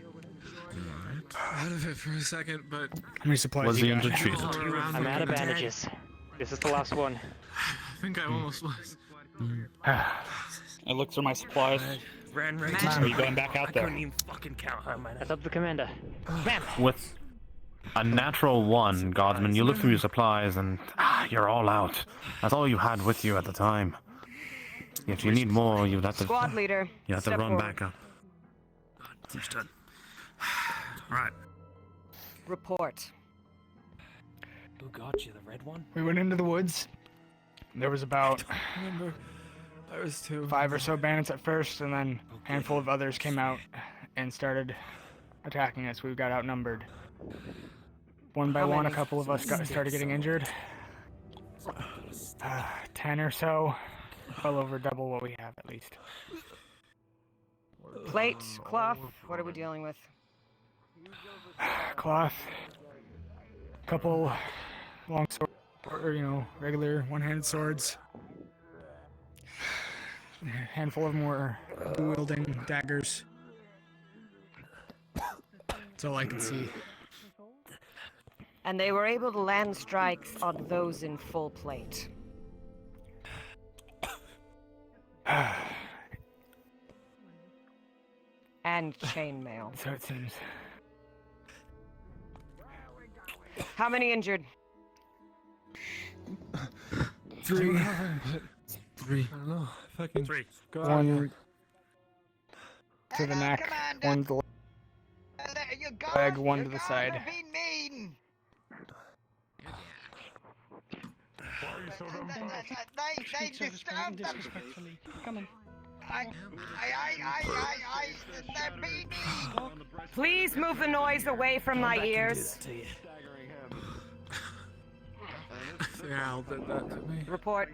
out of it for a second, but how many supplies Was you the got? injured treated? I'm out of bandages. This is the last one. I think I almost was. I looked through my supplies. Ran right Are you going back out I there? couldn't even fucking count how many. That's up to the commander. Bam! With A natural 1, Guardsman. You look through your supplies and you're all out. That's all you had with you at the time. If you need more, you'd have to. Squad leader. You have to step run forward. back up. Understood. Alright. Report. Who got you, the red one? We went into the woods. There was about There was 2. 5 or so bandits at first, and then a handful of others came out and started attacking us. We got outnumbered. One by How one, a many? couple of us started getting injured. 10 or so. Well over double what we have, at least. Plate, cloth. What are we dealing with? Cloth. Couple long swords, or regular one-handed swords. A handful of them were wielding daggers. That's all I can see. And they were able to land strikes on those in full plate. And chainmail. So it seems. How many injured? 3. 3. I don't know. Fucking 3. One to the neck, one to the leg, one to the side. They disturbed them. Come on. They're beating me. Please move the noise away from my ears. Yeah, Al did that to me. Report.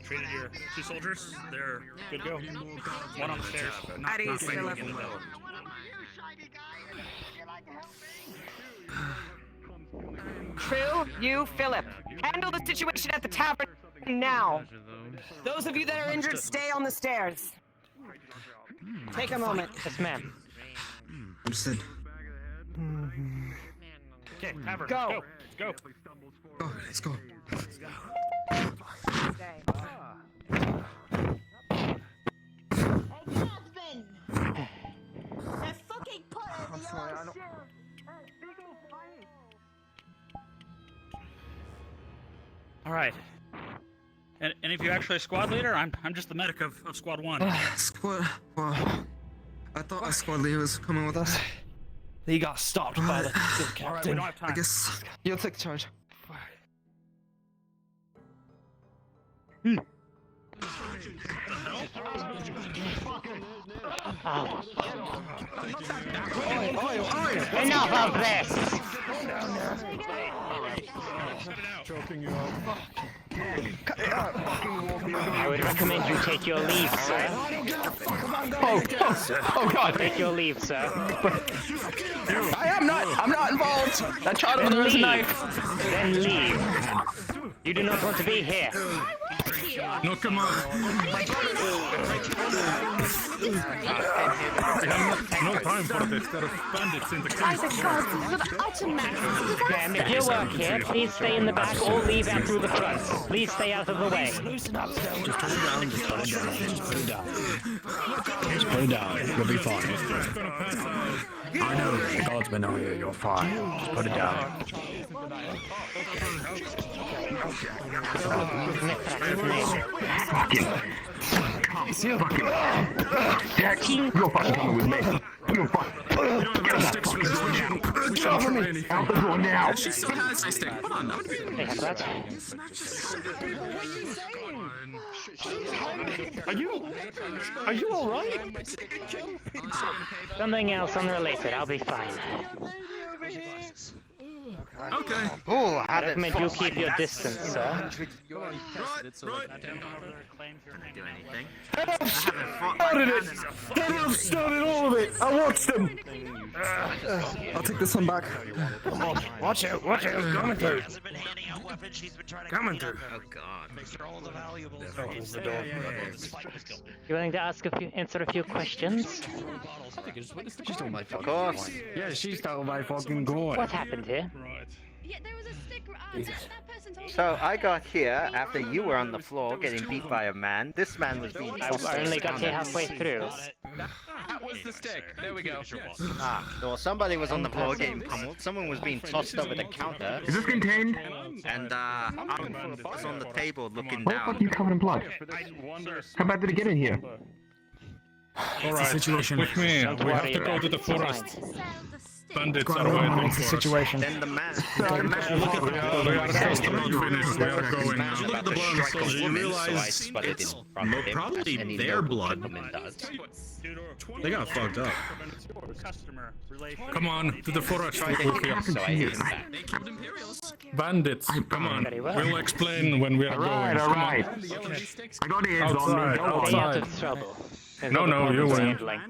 Treated your 2 soldiers. They're good to go. One on the stairs. At ease, Philip. Trill, you, Philip. Handle the situation at the tavern now. Those of you that are injured, stay on the stairs. Take a moment. Yes, ma'am. Understood. Okay, tavern. Go. Let's go. Go, let's go. All right. And any of you actually a squad leader? I'm just the medic of squad 1. Squad. Well, I thought a squad leader was coming with us. He got stopped by the captain. All right, we don't have time. I guess you'll take charge. Enough of this! Choking you out. I would recommend you take your leave, sir. Oh God! Take your leave, sir. I'm not involved. That child over Then there is a leave. knife. Then leave. You do not want to be here. No, come on. No time for this. There are bandits in the camp. Ma'am, if you work here, please stay in the back or leave out through the front. Please stay out of the way. Loosen up. Just put it down. Just put it down. Just put it down. Just put it down. You'll be fine. I know. The guardsmen are here. You're fine. Just put it down. Fuck him. Fuck him. Jack, you're fucking coming with me. You're fucking. Get off of me. Out the door now. She still has a stick. Hold on. They have that. Are you all right? Something else unrelated. I'll be fine. Okay. Oh, I recommend you keep your distance, sir. Started it. They started all of it. I watched them. I'll take this one back. Come on. Watch out. Watch out. Coming through. Coming through. Oh God. Makes her all the valuables. You willing to answer a few questions? She stole my fucking coin. Yeah, she stole my fucking coin. What happened here? Yeah, there was a stick. That person told me. So I got here after you were on the floor getting beat by a man. This man was being tossed I over only the got here counter. halfway through. That was the stick. There we go. Ah, well, somebody was on the floor getting pummeled. Someone was being tossed over the counter. Is this contained? And I was on the table looking Why the down. fuck are you covered in blood? How bad did it get in here? Alright, situation. with me. Don't We have worry to go about to the it. It's fine. forest. Bandits Squad are leader, waiting what's the for us. situation? Then the man. We are going now. Look at the blood on the soldier. You realize it's probably their blood. They got fucked up. Come on, to the forest. So I hit him back. Bandits, come on. We'll explain when we are going. Come Alright. on. I got ears on me. Outside, Don't worry. Stay out outside. of trouble. There's No, other you problems win. handling.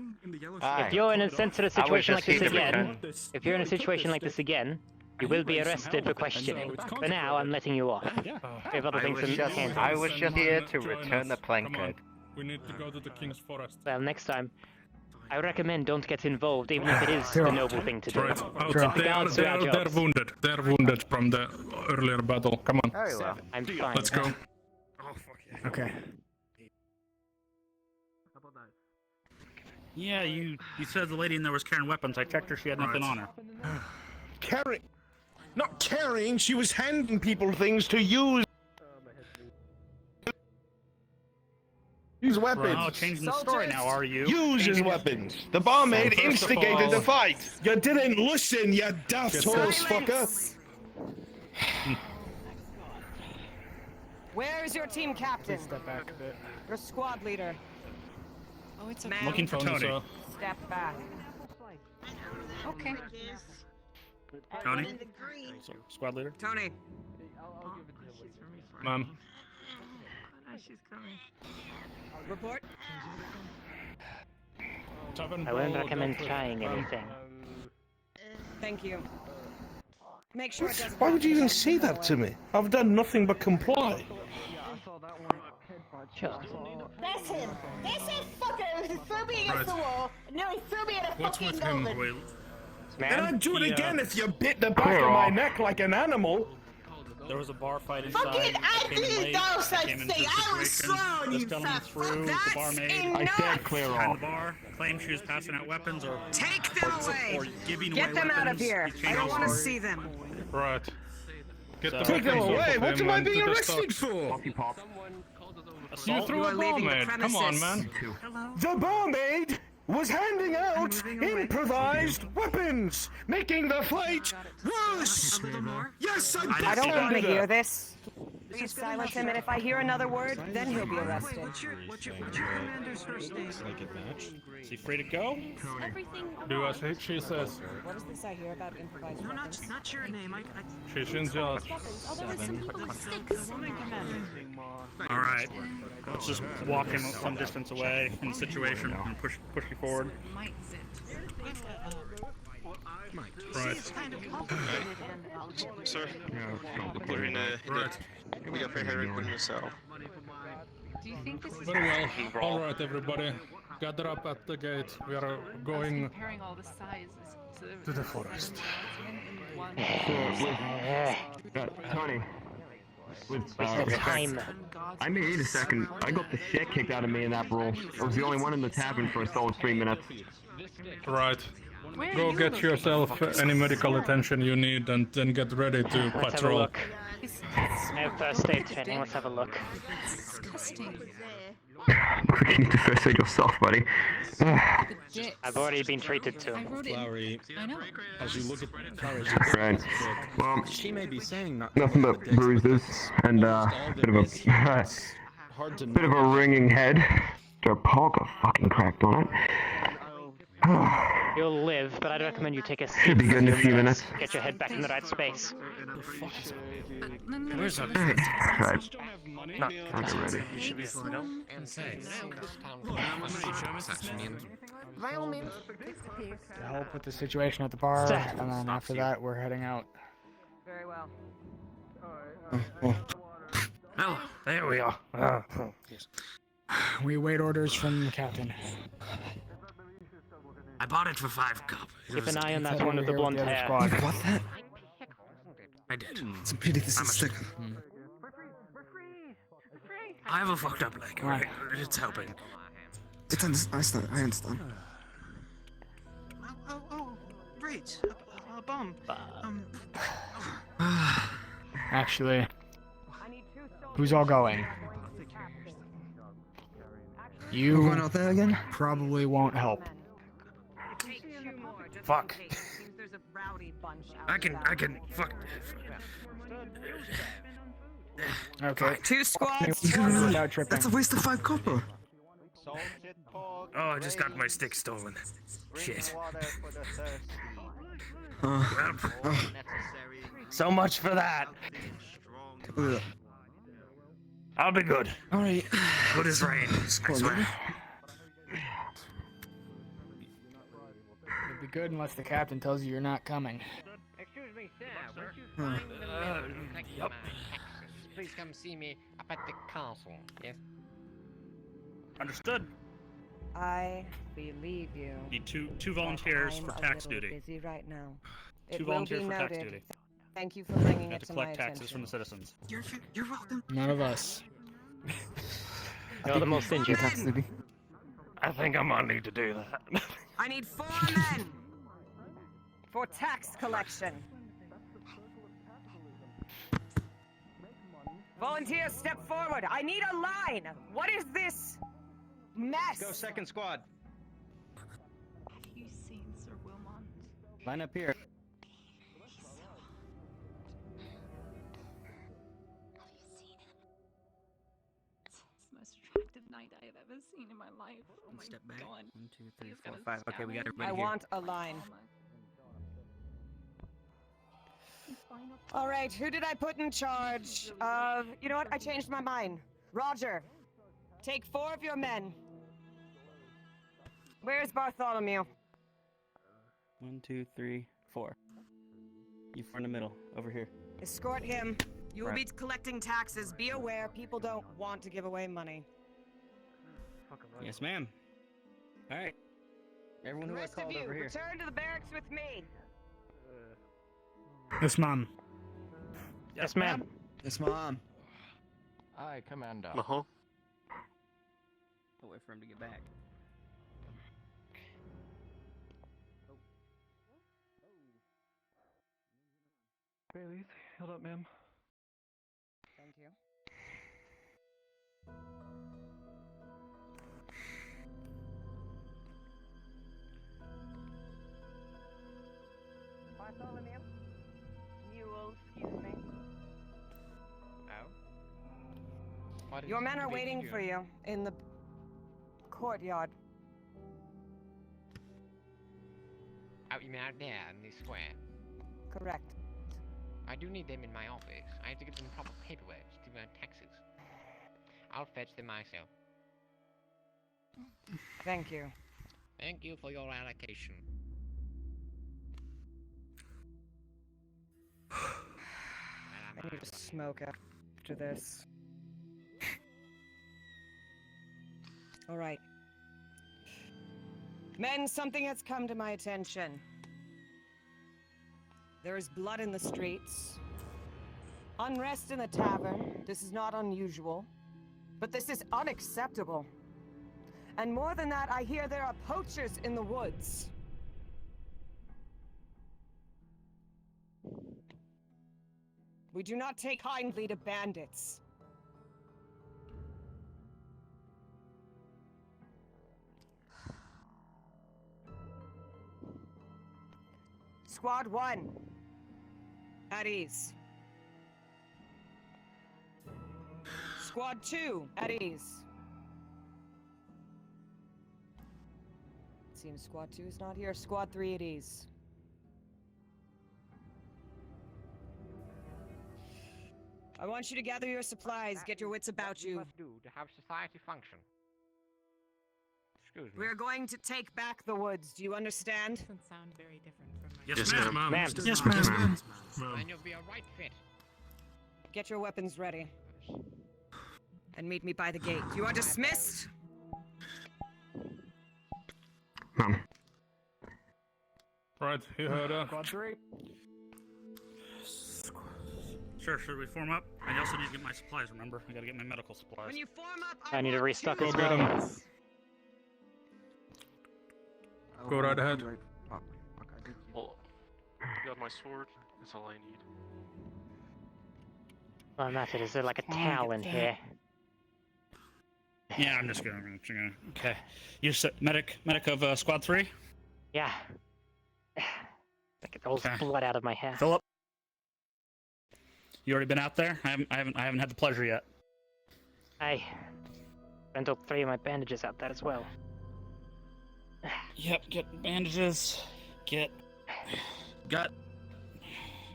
Aye. If you're in a sensitive I was situation like just this here to again, if you're in a situation like this again, you will be arrested for questioning. For now, I'm letting you off. We have other things to handle. I was just here to return the plank code. We need to go to the King's Forest. Well, next time, I recommend don't get involved, even if it is the noble thing to do. Right, Let the they are guards do our they're jobs. wounded. They're wounded from the earlier battle. Come on. Very well. I'm fine. Let's go. Okay. Yeah, you said the lady in there was carrying weapons. I checked her. She had nothing on her. Carrying. Not carrying, she was handing people things to use. Use weapons. Oh, changing the story now, are you? Use his weapons. The barmaid So first of instigated all- the fight. You didn't listen, you daft horse fucker. Where's your team captain? Step back a bit. Your squad leader. Oh, it's Man, Looking for Tony. step back. Okay. Tony? Squad leader? Tony. Ma'am. Report. Tavern I wouldn't Brawl, recommend go for it. trying anything. Thank you. Make sure it doesn't. Why would you even say that to me? I've done nothing but comply. Sure. That's him. That's that fucker who threw me against the wall. No, he threw me in a What's fucking with him? oven. And I'd do it Yeah. again if you bit the back of my neck like an animal. There was a bar fight inside. Fucking, I came in didn't late, know such came into thing. the I was situation. thrown, This you gentleman fat threw fuck. the That's barmaid enough. I said clear behind off. the bar, claimed she was passing out weapons or Take them away. or giving Get away them out of weapons. here. He changed I don't his want to story. see them. Right. Get the Take them weapons off away. of What him am I and being to the arrested stock. for? Poppy pop. You Assault? threw You a are leaving the barmaid. Come on, premises. man. The barmaid was handing out improvised weapons, making the fight worse. Yes, I I don't want to backhanded hear her. this. Please silence him, and if I hear another word, then he'll be arrested. What's your commander's first name? Is he free to go? Everything. Do as she says. What is this I hear about improvised weapons? Not your name. She's in charge. Oh, there was some people with sticks. All right. Let's just walk him some distance away from the situation and push you forward. Right. Sir, we're in Right. we got here in the cell. Do you think this is Very well. All right, everybody. Gather up at the gate. We are going comparing all the sizes to the forest. Tony. With, Time. I made a second. I got the shit kicked out of me in that brawl. I was the only one in the tavern for a solid 3 minutes. Right. Go get yourself any medical attention you need and then get ready to Let's have a patrol. look. I have first aid training. Let's have a look. disgusting. You need to first aid yourself, buddy. I've already been treated to. Flowery, I know. as you look at Flowery, Right. Well, she may be saying nothing but bruises and bit of a hard to bit of a ringing head. Their paw got fucking cracked on it. You'll live, but I'd recommend you take a seat. Should be good in a few minutes. Get your head back in the right space. Where's that? Right. Not I'll get ready. You should be fine out. To help with the situation at the bar, and then after that, we're heading out. Very well. Oh, there we are. Yes. We await orders from the captain. I bought it for 5 cup. Keep an eye on that one with the Here blonde the other hair. squad. What that? I did. It's a pity this is stick. I have a fucked up leg, right? It's helping. I understand. Oh, great. A bomb. Actually, who's all going? You We're going out there again? probably won't help. Fuck. I can fuck. Okay. 2 squads. Without tripping. That's a waste of 5 copper. Oh, I just got my stick stolen. Shit. So much for that. I'll be good. Alright. Good as rain. I swear. It'll be good unless the captain tells you you're not coming. Excuse me, sir. Would you find the middle to collect my taxes? Please come see me up at the castle. Yes. Understood. I believe you. Need two volunteers I'm for a tax little duty. busy right now. Two It will volunteers be for tax noted. duty. Thank you for bringing We it have to to my collect taxes from attention. the citizens. You're welcome. None of us. You're the most injured. I think I might need to do that. I need 4 men for tax collection. Volunteers, step forward. I need a line. What is this mess? Go second squad. Have you seen Sir Wilmot? Line up here. Most attractive knight I have ever seen in my life. Oh my Step back. god. 1, 2, 3, He's 4, got a 5. Okay, we got stallion. everybody I here. want a line. Oh All right, who did I put in charge of... You know what? I changed my mind. Roger, take 4 of your men. Where's Bartholomew? 1, 2, 3, 4. You 4 in the middle, over here. Escort him. You will Right. be collecting taxes. Be aware, people don't want to give away money. Yes, ma'am. All right. Everyone The who I rest of called you, over here. return to the barracks with me. Yes, ma'am. Yes, ma'am. Yes, mom. Aye, Commander. Uh-huh. I'll wait for him to get back. Bailey, hold up, ma'am. Thank you. Bartholomew? Duel, excuse me. Oh? Your men are waiting for you in the courtyard. Out, you mean out there in the square? Correct. I do need them in my office. I have to give them proper paperwork to do my taxes. I'll fetch them myself. Thank you. Thank you for your allocation. I need to smoke after this. All right. Men, something has come to my attention. There is blood in the streets. Unrest in the tavern. This is not unusual. But this is unacceptable. And more than that, I hear there are poachers in the woods. We do not take kindly to bandits. Squad 1. At ease. Squad 2. At ease. Seems Squad 2 is not here. Squad 3 at ease. I want you to gather your supplies, get your wits about you. Must do to have society function. Excuse me. We're going to take back the woods. Do you understand? Doesn't sound very different from my Yes, ma'am. Ma'am. Yes, ma'am. Then you'll be a right fit. Get your weapons ready. And meet me by the gate. You are dismissed. Ma'am. Right, you heard her. Squad 3. Sure, should we form up? I also need to get my supplies, remember? I gotta get my medical supplies. When you form up, I need to restock Go as get well. 'em. Go right ahead. Well, I got my sword. That's all I need. Oh, Method, is there like a Come on, towel get in that. here? Yeah, I'm just gonna. Okay. You said medic of squad 3? Yeah. Get all this blood out of my hair. Philip, you already been out there? I haven't had the pleasure yet. I rented 3 of my bandages out there as well. Yep, get bandages, get gut,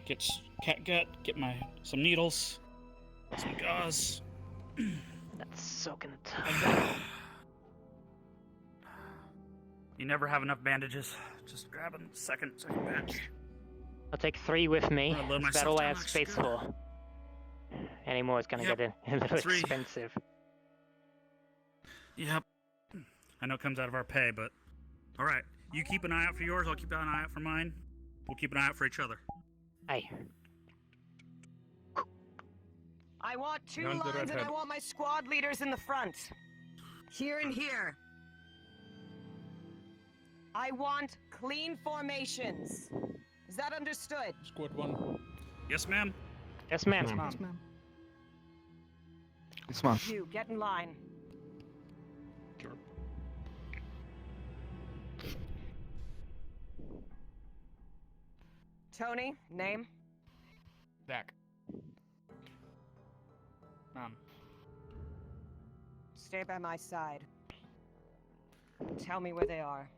get cat gut, get some needles, some gauze. That's so gonna tough. You never have enough bandages. Just grabbing second batch. I'll take 3 with me. I'm gonna load That's about myself all I down have next space to for. Any more is gonna Yep, get a little 3. expensive. Yep. I know it comes out of our pay, but all right. You keep an eye out for yours. I'll keep an eye out for mine. We'll keep an eye out for each other. Aye. I want 2 None to lines and I redhead. want my squad leaders in the front. Here and here. I want clean formations. Is that understood? Squad 1. Yes, ma'am. Yes, ma'am. Yes, ma'am. Yes, ma'am. You, get in line. Sure. Tony, name? Zach. Stay by my side. Tell me where they are.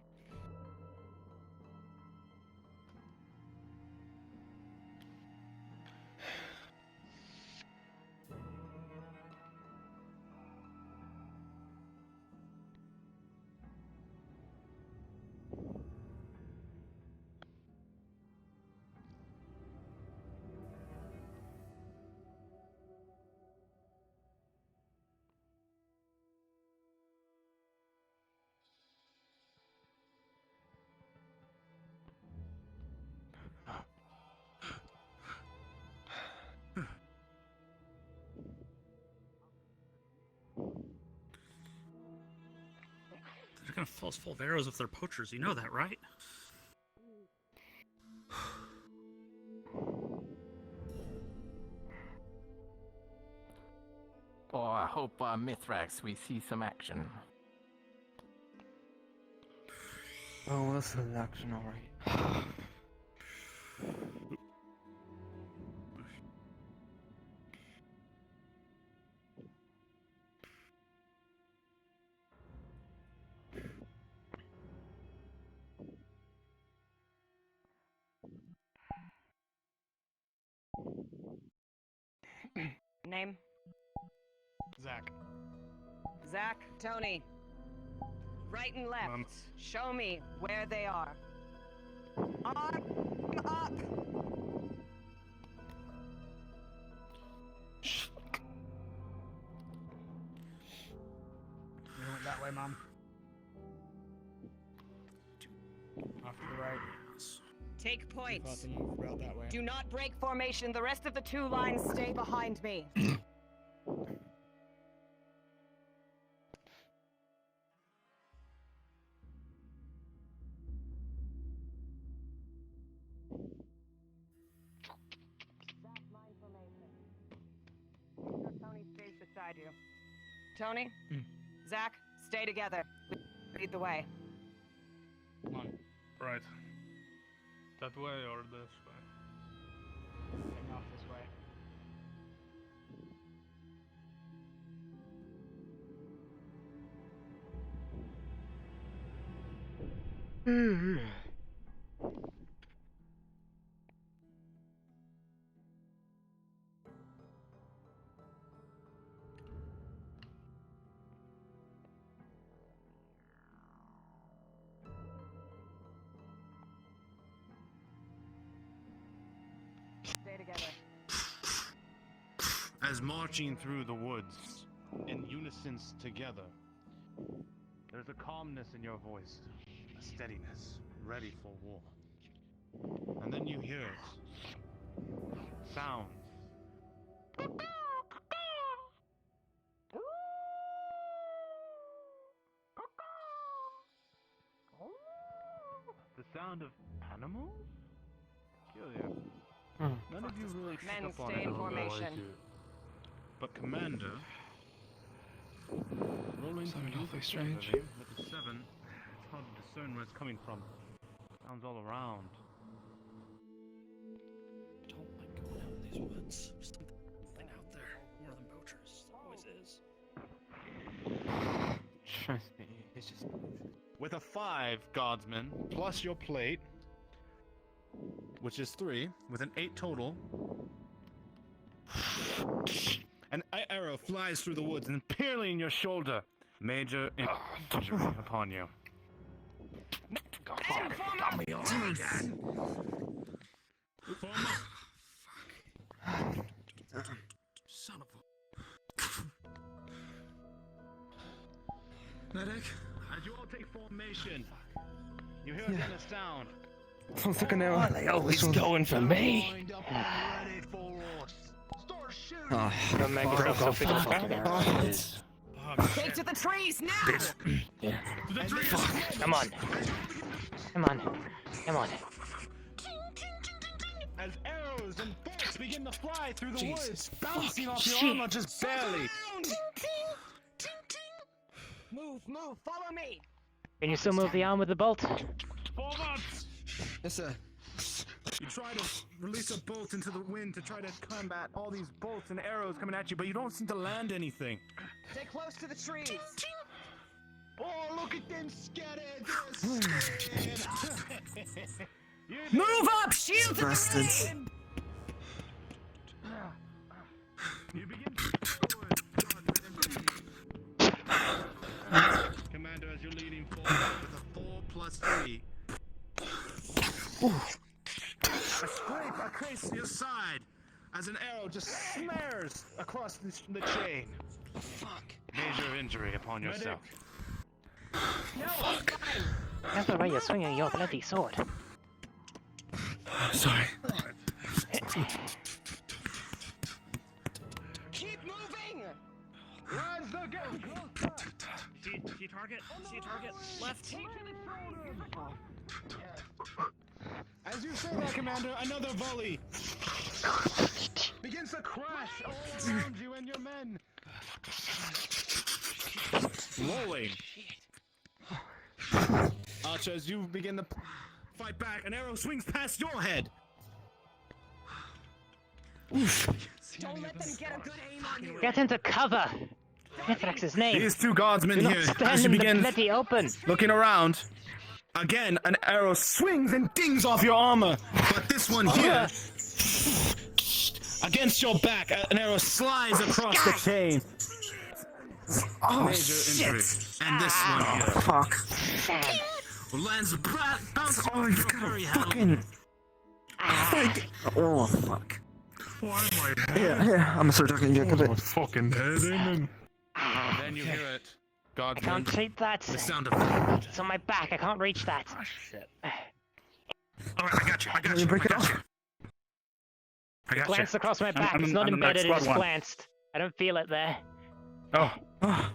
They're gonna fill us full of arrows if they're poachers. You know that, right? Oh, I hope Mithrax, we see some action. Oh, this is action, alright. Name? Zach. Zach, Tony. Right and left. Show me where they are. Arm up! We went that way, Mom. Off to the right. Take points. Thought to move about that way. Do not break formation. The rest of the 2 lines stay behind me. Zach, line formation. Sure Tony stays beside you. Tony? Zach, stay together. Lead the way. Come on. Right. That way or this way? Heading off this way. Stay together. As marching through the woods, in unison together, there's a calmness in your voice, a steadiness, ready for war. And then you hear it. Sounds The sound of animals? Peculiar. None of you really pick Men, up on stay it. in formation. But Commander, rolling Something through awfully the strange. with the 7, it's hard to discern where it's coming from. Sounds all around. Don't like going out in these woods. There's something out there. More than poachers. There always is. Trust me, it's just... With a 5, Godsman, plus your plate, which is 3, with an 8 total, an arrow flies through the woods, impaling your shoulder. Major injury upon you. Got me on again. Son of Medic? As you all take formation, you hear again a sound. Sounds like an arrow. Are they always going for me? Oh, Don't make yourself so big a Take to the trees now! Yeah. Come on. Come on. Come on. As arrows and bolts begin to fly through the Jesus. woods, bouncing Fuck. off your Shit. armor just barely. Move, follow me! Can you still move the arm with the bolt? Forward! yes, sir. You try to release a bolt into the wind to try to combat all these bolts and arrows coming at you, but you don't seem to land anything. Stay close to the trees! Oh, look at them scattered! Move up! Shield to the Bastards. rim! You begin to Commander, as you're leading forward with a 4+3. A scrape across your side as an arrow just snares across the chain. Fuck. Major injury upon yourself. No, I'm fine! That's the way you're swinging your bloody sword. Sorry. Keep moving! Rise the go! See a target? See a target? Left. As you say that, Commander, another volley begins to crash all around you and your men. Rolling. Archer, as you begin to fight back, an arrow swings past your head. Don't let them get a good aim on you! Get into cover! Mithrax's name! These two guardsmen Do here, not stand as you in the begin bloody open! looking around, again, an arrow swings and dings off your armor. But this one here, against your back, an arrow slides across the chain. Oh, Major shit. injury. And this one here Fuck. lands bounces Oh, off you've your got very a helmet. fucking... Oh, fuck. Why am I Yeah, I'm gonna start talking Jack a bit. fucking head in him. Then you hear it. I Guardsman. can't treat that. The sound of It's on my back, I can't reach that. Oh, shit. Alright, I got you. Can you break it off? I got Glanced you. across my back, it's not I'm embedded, squad it's one. glanced. I don't feel it there. Oh.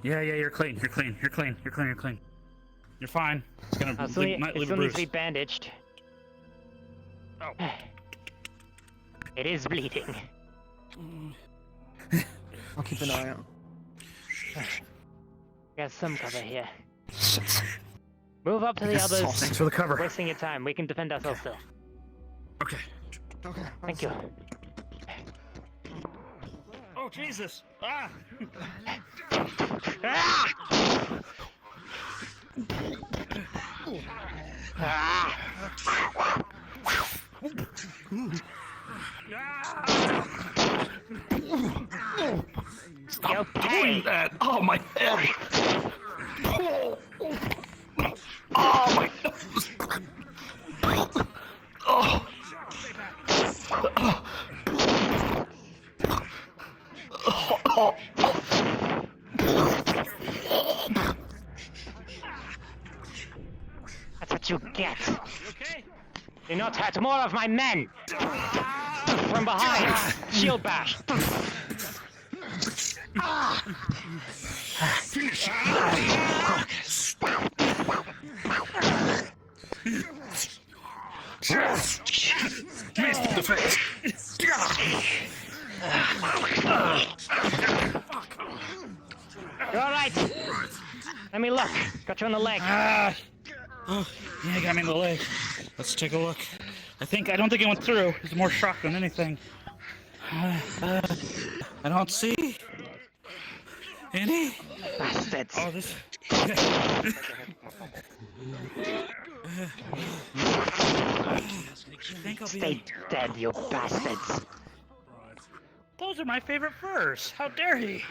Yeah, you're clean. You're clean. You're clean. You're clean. You're clean. You're fine. It's gonna It still, might it leave still a needs bruise. to be bandaged. Oh. It is bleeding. I'll keep an eye out. Got some cover here. Move up to the Yes, others. Thanks for the cover. Wasting your time. We can defend ourselves still. Okay. Okay. Thank you. Oh, Jesus. Ah! Stop doing that! Oh, my head! Oh, my nose! Oh! That's what you get. Do not hurt more of my men. From behind. Shield bash. Finish it. Missed the face. You're alright. Let me look. Got you on the leg. Oh, yeah, got me in the leg. Let's take a look. I don't think it went through. It's more shock than anything. I don't see any. Bastards. Oh, this. Stay dead, you bastards. Those are my favorite furs. How dare he?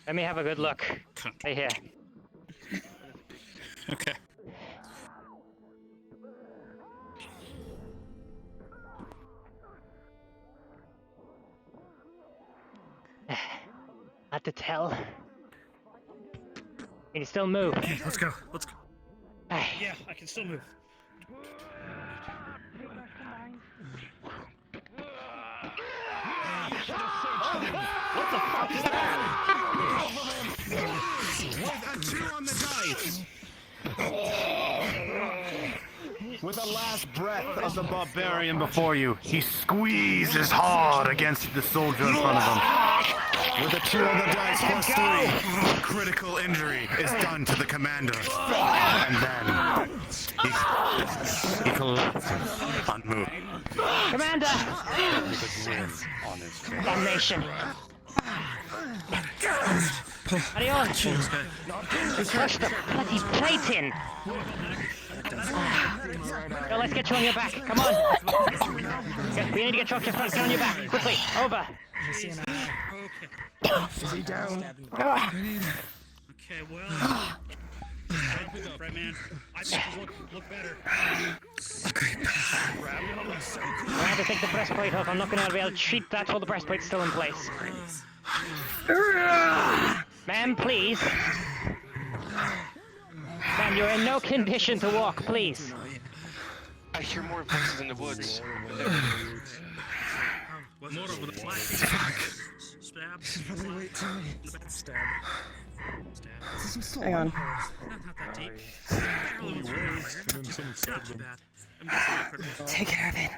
Let me have a good look. Stay here. Okay. Hard to tell. Can you still move? Okay, let's go. Let's go. Yeah, I can still move. What the fuck is that? With a 2 on the dice. With the last breath of the barbarian before you, he squeezes hard against the soldier in front of him. With a 2 on the dice plus 3, critical injury is done to the commander. And then he collapses, unmoved. Commander! With a grin on his face. Damnation. Hurry on! You crushed the bloody plate in! Yo, let's get you on your back. Come on! We need to get you off your front. Get on your back. Quickly. Over. Is he down? Okay, well. Right, man. I think you look better. I have to take the breastplate off. I'm not going to be able to treat that while the breastplate's still in place. Ma'am, please. Ma'am, you're in no condition to walk, please. I hear more voices in the woods. More over the flank. Fuck. Stab. Stab. Hang on. Not that deep. Take care of it.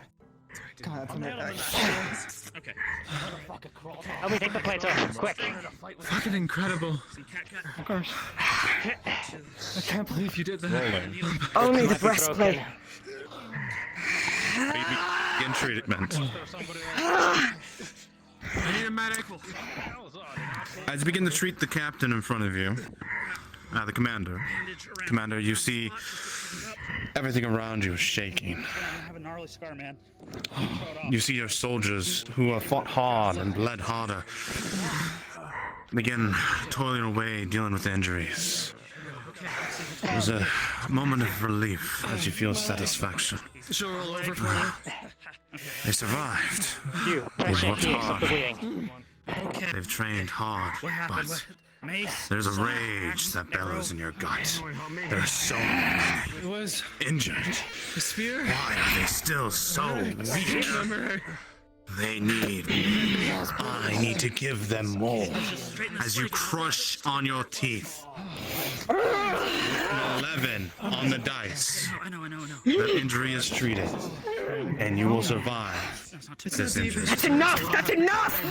God, that's Okay. Help me take the plates off, quick. Fucking incredible. Of course. I can't believe you did that. Only the breastplate. Begin treatment. I need a medic. As you begin to treat the captain in front of you, the commander. Commander, you see everything around you is shaking. I have a gnarly scar, man. You see your soldiers who have fought hard and bled harder begin toiling away, dealing with injuries. There's a moment of relief as you feel satisfaction. They survived. They've worked hard. They've trained hard, but there's a rage that bellows in your gut. There are so many injured. Why are they still so weak? They need me. I need to give them more. As you crush on your teeth. 11 on the dice. I know. The injury is treated. And you will survive this injury. That's enough! That's enough!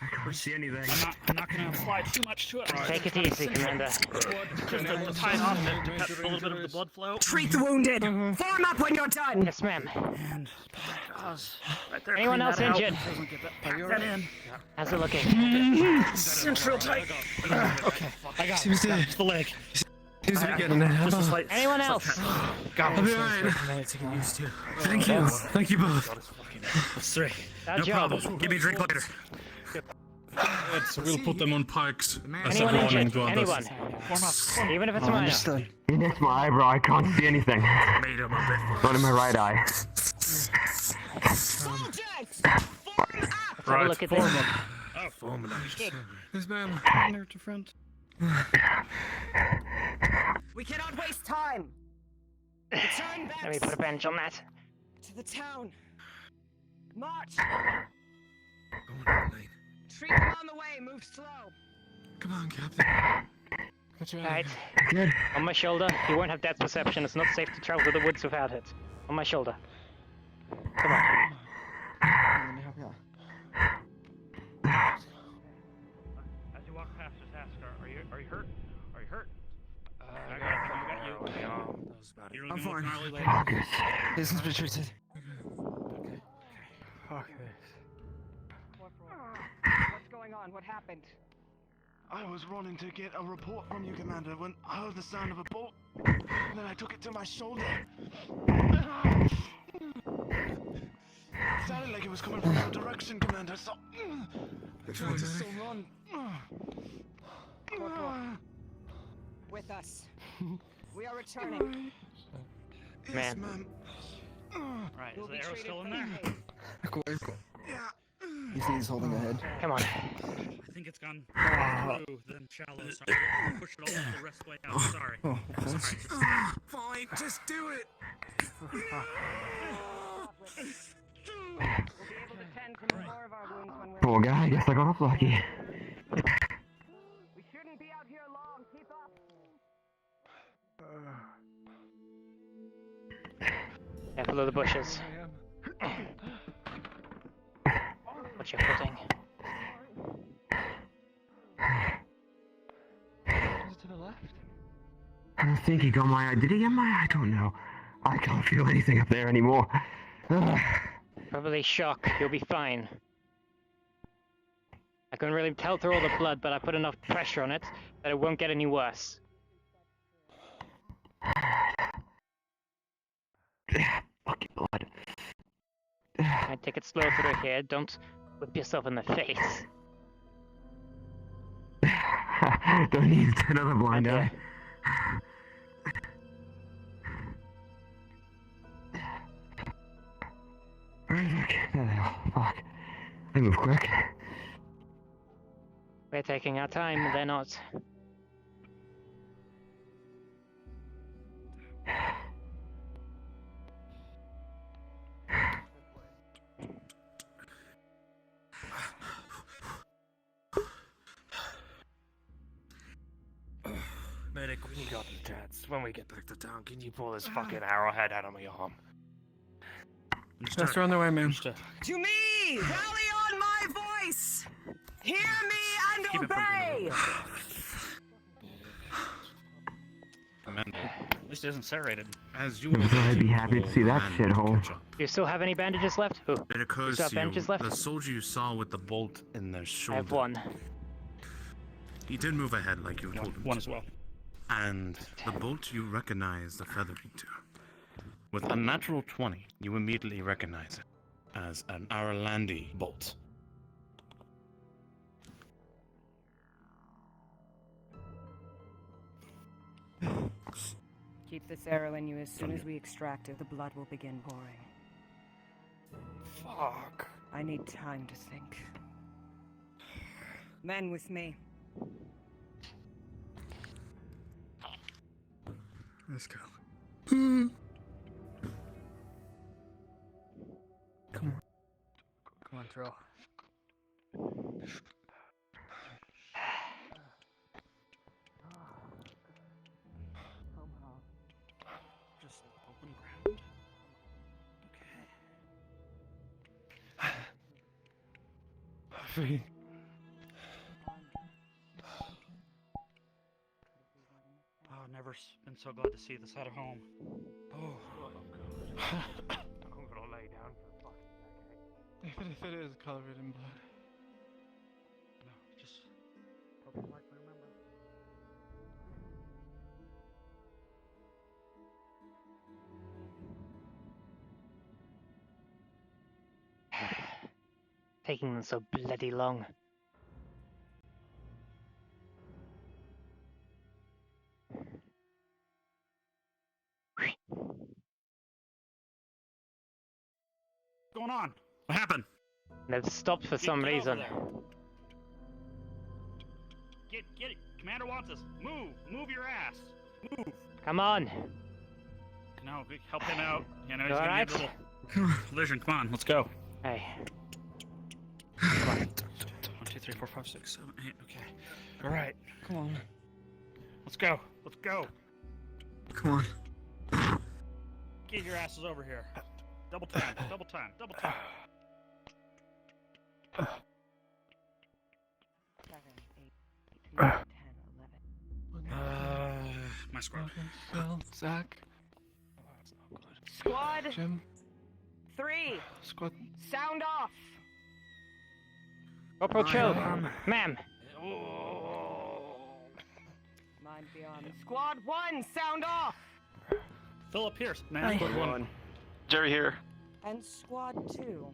I can't see anything. I'm not going to apply too much to it. Take it easy, Commander. Just to tie it on a cut a little bit of the blood flow. Treat the wounded! Form up when you're done! Yes, ma'am. And right there, Anyone else injured? Pack that in. How's it looking? Cinch real tight. Okay, I got Seems to it's the leg. Seems to be getting it. Just a slight. Anyone else? I'll be alright. Thank you. Thank you both. That's 3. No problem. Give me a drink later. So we'll put them on pikes. Anyone injured? Anyone? Even if it's minor. Next my eyebrow, I can't see anything. Made him a bit. Not in my right eye. Have a look at this. Yes, ma'am. Near to front. We cannot waste time. Return back Let me put a bench on that. to the town. March. Treatment on the way. Move slow. Come on, Captain. Right. Good. On my shoulder. You won't have depth perception. It's not safe to travel through the woods without it. On my shoulder. Come on. Let me help you out. As you walk past, just ask her, are you hurt? Are you hurt? I got you. I'm fine. Focus. Business been treated. Fuck this. What's going on? What happened? I was running to get a report from you, Commander, when I heard the sound of a bolt. And then I took it to my shoulder. It sounded like it was coming from your direction, Commander, so I tried to still run. Corporal. With us. We are returning. Yes, Man. ma'am. Right, We'll is be the arrow treated still in for there? your haste. Cool. Yeah. You see he's holding a head. Come on. I think it's gone through, then shallow. Sorry, push it all the rest way out. Sorry. Oh, Fine, just do it. We'll be able to tend to more of our wounds when we're... Poor guy, guess I got off lucky. We shouldn't be out here long. Keep up. Careful of the bushes. Watch your footing. To the left. I think he got my eye. Did he get my eye? I don't know. I can't feel anything up there anymore. Probably shock. You'll be fine. I couldn't really tell through all the blood, but I put enough pressure on it that it won't get any worse. Fucking blood. I take it slow through here. Don't whip yourself in the face. Don't need another blind eye. Fuck. There they are. Fuck. They move quick. We're taking our time, they're not. Medic, we got the tats. When we get back to town, can you pull this fucking arrowhead out of my arm? Just on the way, man. To me! Rally on my voice! Hear me and obey! Commander. At least it isn't serrated. As you I'd be happy to see that shithole. Do you still have any bandages left? Ooh. It occurs still have to you, bandages left? the soldier you saw with the bolt in their shoulder. I have one. He did move ahead like you told him. One as well. And the bolt you recognize the feathering to. With a natural 20, you immediately recognize it as an Aaaand bolt. Keep this arrow in you. As soon as we extract it, the blood will begin pouring. Fuck. I need time to think. Men with me. Let's go. Come on, Trill. Just open ground. Free. Oh, never been so glad to see this side of home. Oh. I'm gonna lay down for a fucking decade. Even if it is covered in blood. No, just hope you like me, remember. Taking them so bloody long. What's going on? What happened? They've stopped for some Get over reason. there. Get it. Commander wants us. Move your ass. Move. Come on. No, we help him out. You know, he's You gonna alright? need a little collision. Come on, let's go. Hey. 3, 4, 5, 6, 7, 8. Okay. All right. Come on. Let's go. Let's go. Come on. Get your asses over here. Double time. Double time. Double time. 7, 8, 9, 10, 11. My squad. Phil, Zach. Squad Jim. 3. Squad. Sound off. Corporal Trill, ma'am. Mind beyond. Squad 1, sound off. Philip Pierce, man. Squad 1. Jerry here. And squad 2.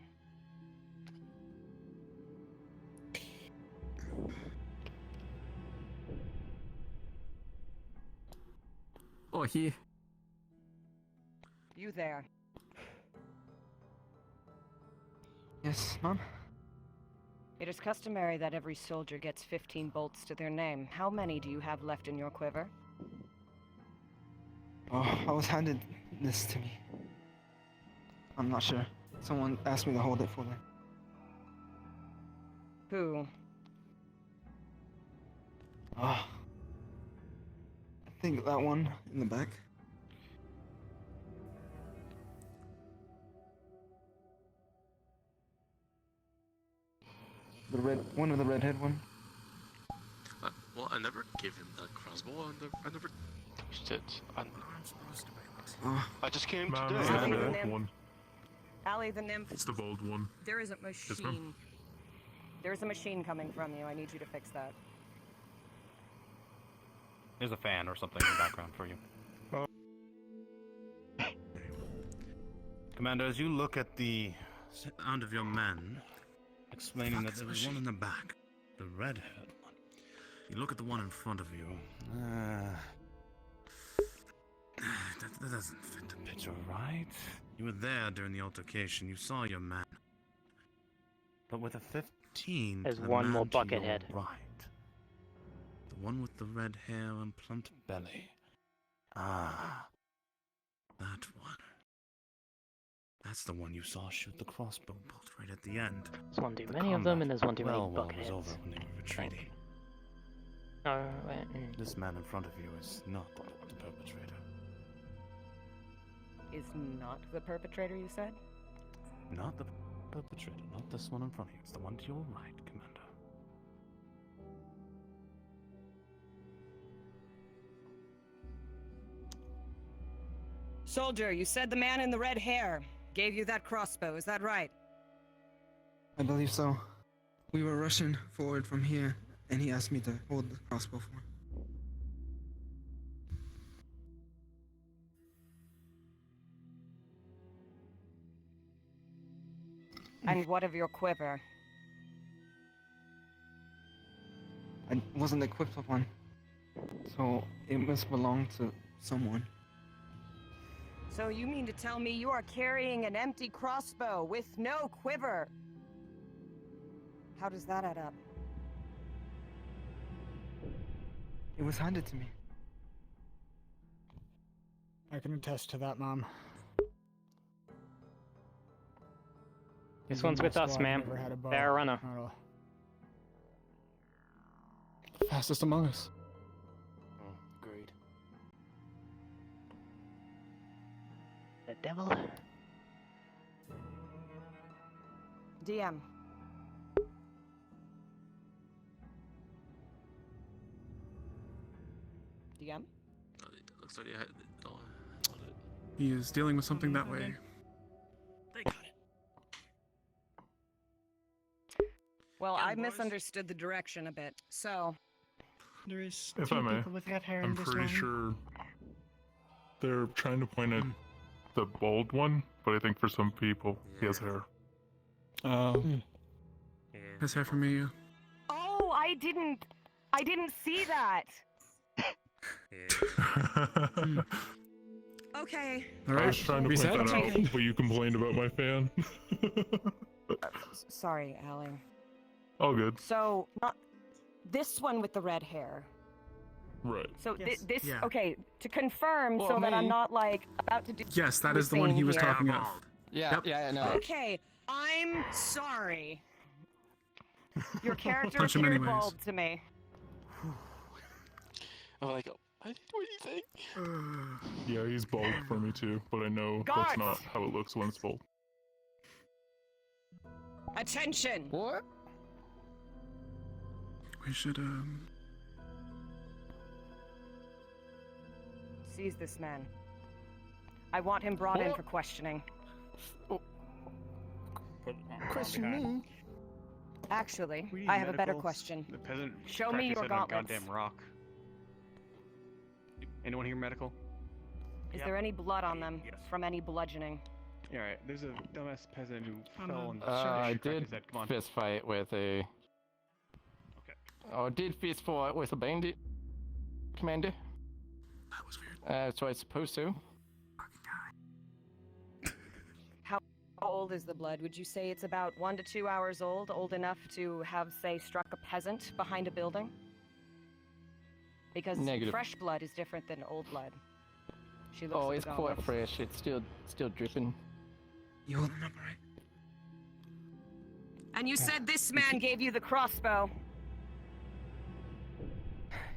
Oh, he. You there. Yes, Mom? It is customary that every soldier gets 15 bolts to their name. How many do you have left in your quiver? Oh, I was handed this to me. I'm not sure. Someone asked me to hold it for them. Who? Oh. I think that one in the back. The red one with the redhead one. Well, I never gave him that crossbow. I never touched it. I just came Man, today. Allie the nymph. Allie the nymph. It's the bold one. There is a Yes, machine. ma'am. There is a machine coming from you. I need you to fix that. There's a fan or something in the background for you. Commander, as you look at the sound of your men, explaining that there was one in the back, the red-haired one. You look at the one in front of you. That doesn't fit the picture, right? You were there during the altercation. You saw your man. But with a 15, There's to the one man more to bucket your head. right. The one with the red hair and plump belly. Ah, that one. That's the one you saw shoot the crossbow bolt right at the end. There's one too The many of them, combat and there's one too many well bucket was heads. over when they were retreating. Oh, wait. This man in front of you is not the perpetrator. Is not the perpetrator, you said? Not the perpetrator, not this one in front of you. It's the one to your right, Commander. Soldier, you said the man in the red hair gave you that crossbow, is that right? I believe so. We were rushing forward from here, and he asked me to hold the crossbow for him. And what of your quiver? I wasn't equipped with one, so it must belong to someone. So you mean to tell me you are carrying an empty crossbow with no quiver? How does that add up? It was handed to me. I can attest to that, Mom. This Even one's my with us, squad ma'am. never had a bow. Bear runner. Not all. Fastest among us. Agreed. The devil? DM. DM? Looks like you had He is dealing with something that way. They got it. Well, I misunderstood the direction a bit, so... There is if I may, with red hair I'm pretty sure they're trying to point at the bald one, but I think for some people he has hair. His hair from me. Oh, I didn't see that! Okay. I was trying to point that out, but you complained about my fan. Sorry, Allie. All good. So, not this one with the red hair. Right. So this, Yeah. okay, to confirm, Well, so that I'm me. not like about to do. Yes, that is the one he was talking of. Yeah, Yep. yeah, I know. Okay, I'm sorry. Your character Punch him appeared anyways. bald to me. I'm like, I didn't do anything. Yeah, he's bald for me too, but I know that's not how it looks when it's bald. Attention! What? We should, Seize this man. I want him brought in for questioning. Question me? Actually, I have a better question. The peasant Show me cracked his your head on a gauntlets. goddamn rock. Anyone here medical? Is there any blood on them from any bludgeoning? Yeah, right. There's a dumbass peasant who fell and I cracked did his head. Come on. fist fight with a. Okay. Oh, I did fist fight with a bandit, commander. That was weird. So I was supposed to. How old is the blood? Would you say it's about 1 to 2 hours old enough to have, say, struck a peasant behind a building? Because Negative. fresh blood is different than old blood. She looks Oh, at the it's quite gauntlets. fresh. It's still dripping. You hold the number, right? And you said this man gave you the crossbow.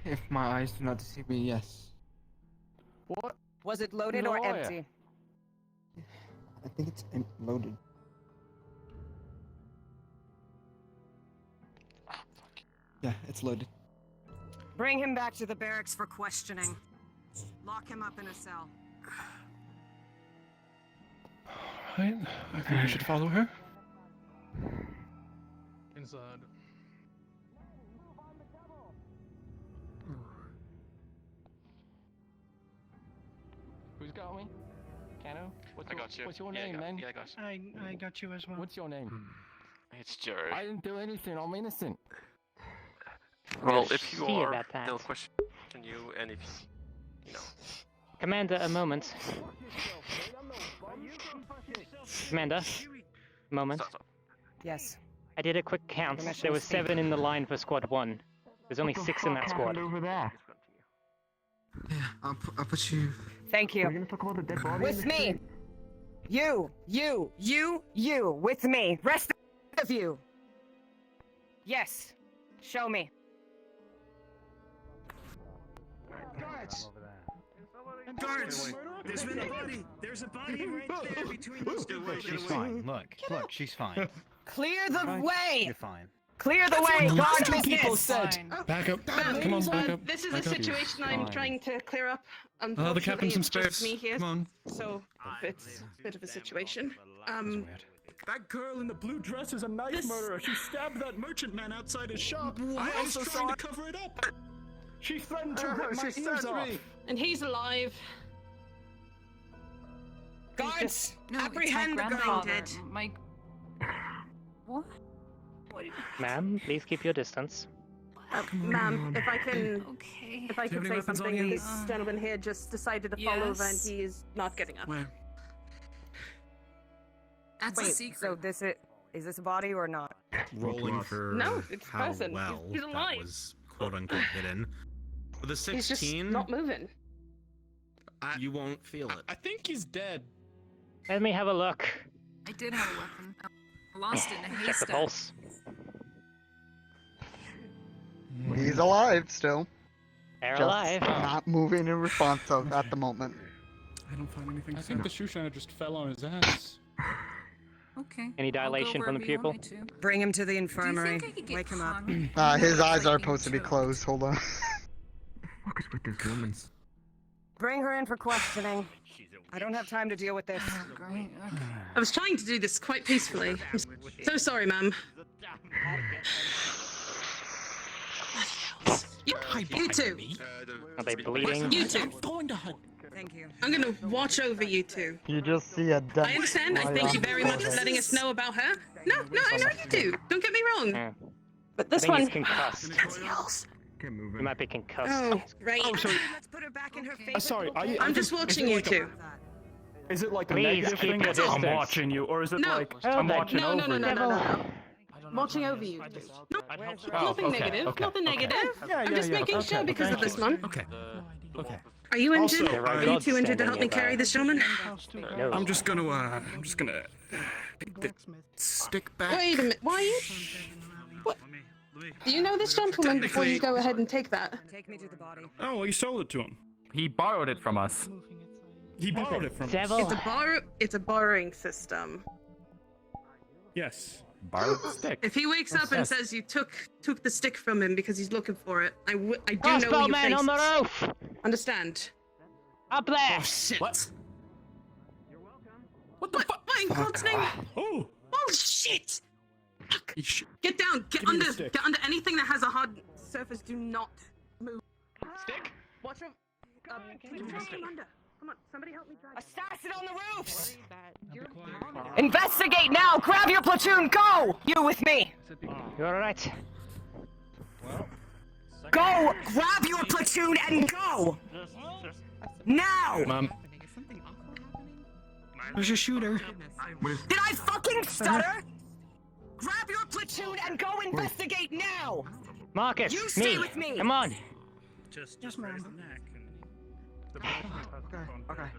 If my eyes do not deceive me, yes. What? Was it loaded or No, yeah. empty? I think it's loaded. Yeah, it's loaded. Bring him back to the barracks for questioning. Lock him up in a cell. Alright, I think we should follow her. Inside. Who's got me? Kano? I got you. What's your Yeah, name, man? Yeah, I got you. I got you as well. What's your name? It's Jerry. I didn't do anything. I'm innocent. Well, if you See are, about that. they'll question you, and if you know. Commander, a moment. Commander, a moment. Stop. Yes. I did a quick count. Permission There to was speak. 7 in the line for squad 1. There's only 6 in that squad. over there? Yeah, I'll put you. Thank We're you. gonna talk about the dead body. With me. You, with me. Rest of you. Yes. Show me. Guards! Guards! There's been a body! There's a body right there between those two. She's fine. Look, she's fine. Clear the way. You're fine. Clear the way. Guard business. Back up. Come on, back up. This is back a up. situation I'm trying to clear up. The Unfortunately, captain's some it's just space. me here, Come on. so it's a bit of a situation. That girl in the blue dress is a knife murderer. She stabbed that merchant man outside his shop. What? I was trying to cover it up. She threatened to rip my ears off. And he's alive. Guards, No, apprehend the it's my girl. grandfather. My. What? Ma'am, please keep your distance. Ma'am, if I can, Okay. if I Do you can have any say weapons on something, you? this gentleman here just decided to fall over and Yes. he is not getting up. Where? That's a Wait, secret. so is this a body or not? Rolling for No, it's a how person. well He's alive. that was quote unquote hidden. With a He's just 16, not moving. you won't feel it. I think he's dead. Let me have a look. I did have a weapon. I lost it in a Check the haystack. pulse. He's alive still. They're Just alive. not moving in response of at the moment. I don't find anything. I think the shoe shiner just fell on his ass. Okay. Any I'll go dilation from the wherever you want pupil? me to. Bring him to the Do you infirmary. think I could get Wake him up. hung? His eyes are supposed to be closed. Hold on. What is with this woman's? Bring her in for questioning. I don't have time to deal with this. Oh, great. Okay. I was trying to do this quite peacefully. I'm so sorry, ma'am. You two. Are they bleeding? You two. Thank you. I'm gonna watch over you two. You just see a dead I understand. I thank you very much for letting us know about her. No, I know you do. Don't get me wrong. Yeah. But I this think one. he's concussed. Can't move He might be concussed. Oh, right. Oh, sorry. Let's put her back in her face. Sorry. I'm just watching you two. Is it like a Please negative keep thing? your That's I'm distance. watching you, or is it No. like Oh, I'm my- watching No, over no, you? no, no, no, no. Watching over you. No, nothing okay, negative. okay, Nothing okay. negative. Yeah, I'm yeah, just yeah, making okay, sure because of thank this you. one. Okay. Okay. Are you injured? Also, Are you too injured to help me carry this gentleman? No. I'm just gonna take the stick back. Wait a minute. Why are you? What? Do you know this gentleman before you go ahead and take that? Take me to the body. Oh, well, you sold it to him. He borrowed it from us. He borrowed it from us. It's a borrowing system. Yes. Borrowed the stick. If he wakes up and says you took the stick from him because he's looking for it, I do know Crossbow your man on the roof! Understand? Up there! Oh, shit. What? What the fuck? What in God's name? Oh! Oh shit! Fuck. Get down! Get under anything that has a hard surface. Do not move. Stick? Watch your. Come under. Come on, somebody help me drive. Assassin on the roofs! Investigate now! Grab your platoon, go! You with me! You alright? Go! Grab your platoon and go! Now! Mom. There's a shooter. Did I fucking stutter? Grab your platoon and go investigate now! Marcus, You stay with me! Come on! Just raise the neck. Okay.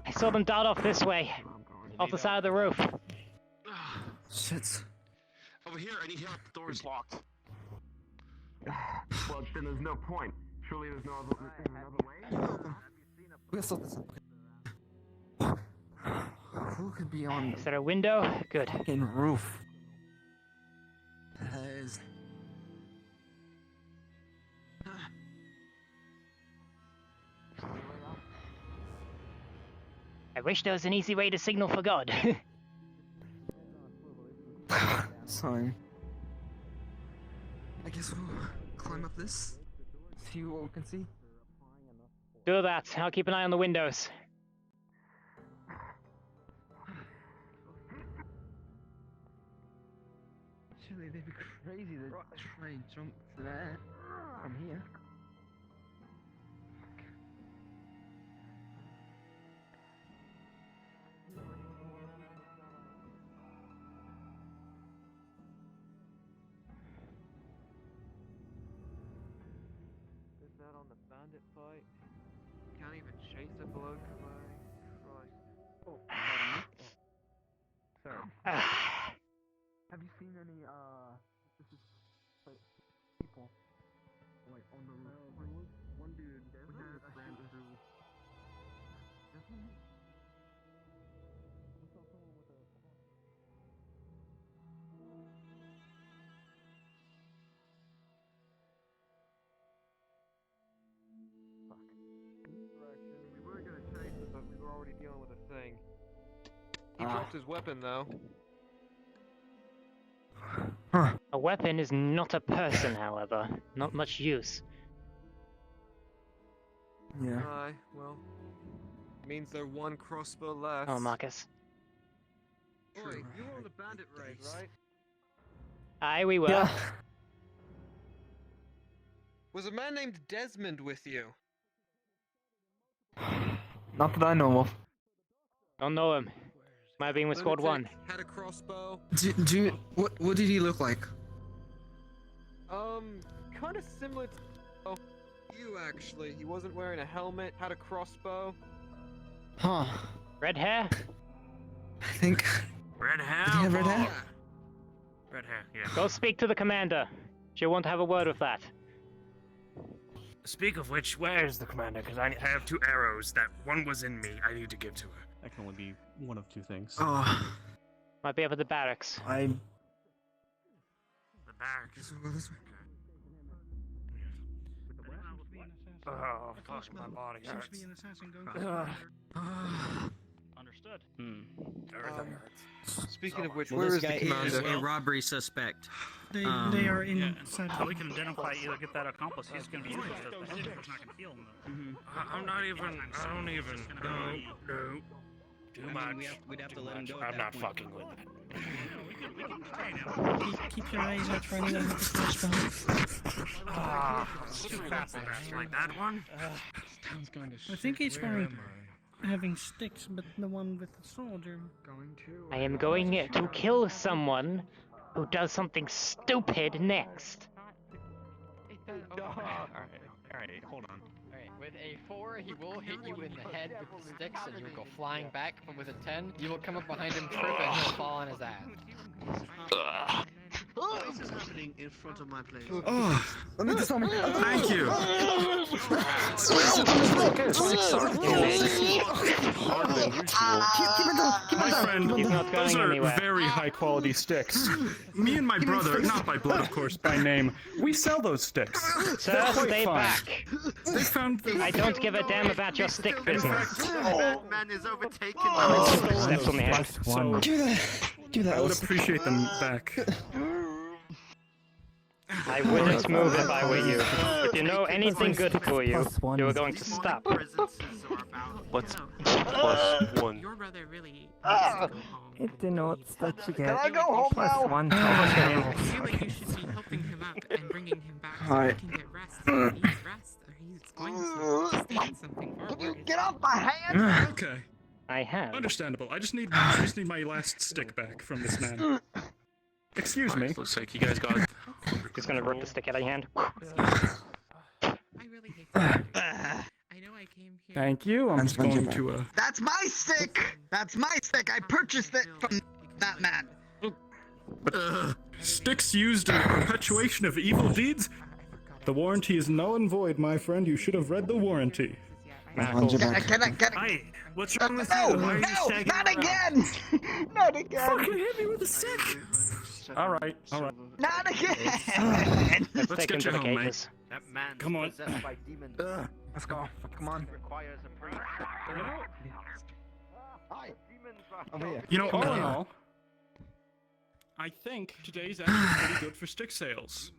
I saw them dart off this way. Off the side of the roof. Shit. Over here, I need help. The door is locked. Well, then there's no point. Surely there's no another way. We'll sort this out. Who could be on Is there a window? Good. fucking roof? That is. I wish there was an easy way to signal for God. Sorry. I guess we'll climb up this. See what we can see. Do that. I'll keep an eye on the windows. Surely they'd be crazy to try and jump to that from here. That on the bandit fight. Can't even chase a bloke away. Christ. Oh, pardon me. Sorry. Have you seen any this is like people like on the roof? One dude with a friend who We were gonna chase him, but we were already dealing with a thing. He dropped his weapon though. A weapon is not a person, however. Not much use. Yeah. Aye, well. Means they're one crossbow less. Oh, Marcus. Oi, you were on the bandit raid, right? Aye, we were. Yeah. Was a man named Desmond with you? Not that I know of. Don't know him. Might have been with Squad 1. Had a crossbow. Do you, what did he look like? Kind of similar to you actually. He wasn't wearing a helmet, had a crossbow. Huh. Red hair? I think. Red hair? Did he have red hair? Red hair, yeah. Go speak to the commander. She'll want to have a word with that. Speak of which, where's the commander? Because I have 2 arrows. That one was in me. I need to give to her. That can only be one of 2 things. Oh. Might be up at the barracks. I. The barracks. Go this way. Oh, fuck, my body Seems hurts. to be an assassin going Understood. Speaking of which, Well, where this is the guy commander? is a robbery suspect. They are inside. So we can identify either get that accomplice. He's going to be useless as the head. It's not going to heal him though. I'm not even. I don't even. No. Too much. We'd have to let him go. I'm not fucking with that. We can try now. Keep your eyes out for anyone with the crossbow. Too fast like that one. I think he's going having sticks, but the one with the soldier. I am going to kill someone who does something stupid next. Alright, hold on. Alright, with a 4, he will hit you in the head with the sticks and you will go flying back, but with a 10, you will come up behind him, trip, and he'll fall on his ass. This is happening in front of my place. Oh, let me just tell me. Thank you. My friend, He's not those going are anywhere. very high quality sticks. Me and my Give me brother, sticks. not by blood of course, by name, we sell those sticks. Sir, They're quite stay fine. back. They found them. I don't give a damn about your stick business. That man is overtaken Steps on the head. So, Give that. I would appreciate them back. I wouldn't move if I were you. If you know anything good for you, you are going to stop. What's +1? Your brother really It denotes that you get Can I go home now? +1 I feel like you should be helping him up and bringing him back so he can get rest. He needs rest, or he's going to just need something forward. Get off my hand! Okay. I have. Understandable. I just need my last stick back from this man. Excuse me. Looks like you guys got. He's gonna rip the stick out of your hand. I really hate that. I know I came here. Thank you. I'm just going to That's my stick! That's my stick! I purchased it from that man! sticks used in perpetuation of evil deeds? The warranty is null and void, my friend. You should have read the warranty. Can I? Hey, what's wrong with No, you? Why are you no, sagging not around? again! Not again! Fucking hit me with a stick! Alright, alright. Not again! Let's Let's take get him you to the home, mate. cages. That man Come on. possessed by demons. Let's go. Come on. Requires a priest. Over here. You know, all in all, I think today's actually pretty good for stick sales.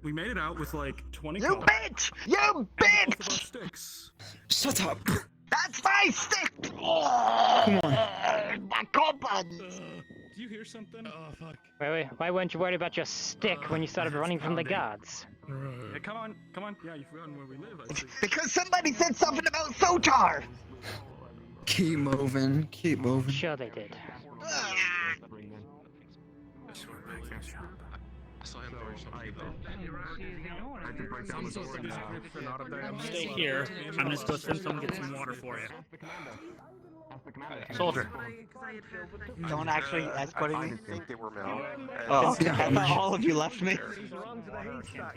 We made it out with like 20 You calls. bitch! You Both of our bitch! sticks. Shut up. That's my stick! Come on. My coupon! Do you hear something? Oh, fuck. Wait, why weren't you worried about your stick when you started running from the guards? Hey, come on. Yeah, you've forgotten where we live, I see. Because somebody said something about Sotar! Keep moving. Keep moving. Sure they did. Stay here. I'm gonna go send someone get some water for you. Soldier. Don't actually escort me. think they were male. Oh, I thought all of you left me.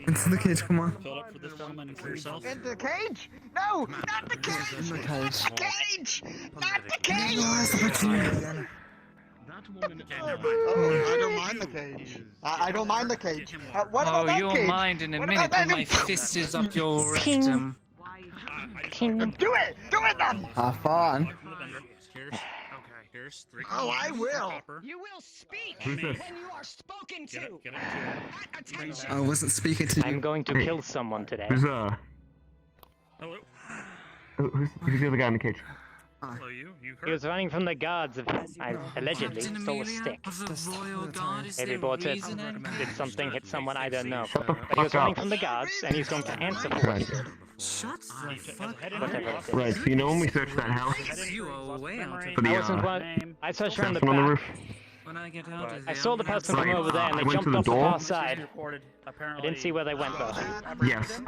Into the cage, come on. Fill up for this gentleman and for yourself. In the cage? No! Not the cage! In the cage. Not the cage! Not the cage! Oh, I don't mind the cage. I don't mind the cage. What about that you'll cage? mind in a What minute about when that my cage? fist is up your rectum. Do it! Do it then! Have fun. Here's 3. Oh, I will. You will speak Who's when this? you are spoken to. Get it Attention. I wasn't speaking to you. I'm going to kill someone today. Who's Hello. who's the other guy in the cage? Hello, you. You He was running from the guards. I allegedly stole a stick. Maybe bought it, did something, hit someone, I don't know. Shut the But he was fuck running up. from the guards, and he's going to answer for what he did. Shut the fuck Whatever it is. Right, so you know when we searched that house You are way out of for the I wasn't one. I searched around the person on the back. roof? When I get out of I saw the person from Right, over there, and I they went jumped to the off the door. far side. I didn't see where they went though. Yes,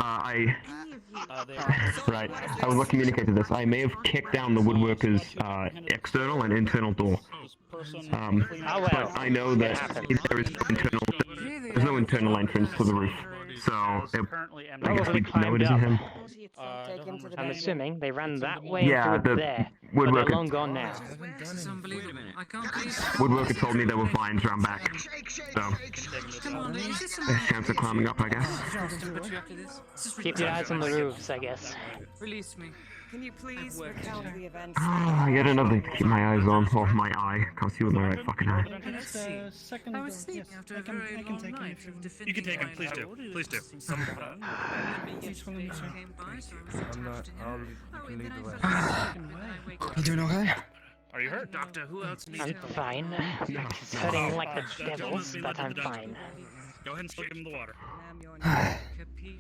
right. I was communicated this. I may have kicked down the woodworker's external and internal door. But I know that there's no internal entrance to the roof. So I guess we know it isn't him. I'm assuming they ran that way Yeah, and through the there. But they're woodworker- long gone now. This is unbelievable. I can't believe Woodworker told me there were vines around back. So Come on, is this there's a chance of climbing up, I guess. Keep your eyes on the roofs, I guess. Release me. Can you please recount the events? Yet another thing to keep my eyes on. Or my eye. Can't see with my right fucking eye. I was sleeping after a very long night of defending You can take him. my Please do. life. Please do. You doing okay? Are you hurt, Doctor? Who else needs I'm fine. It's hurting like the devils, but I'm fine. Go ahead and stick him in the water. Capiche?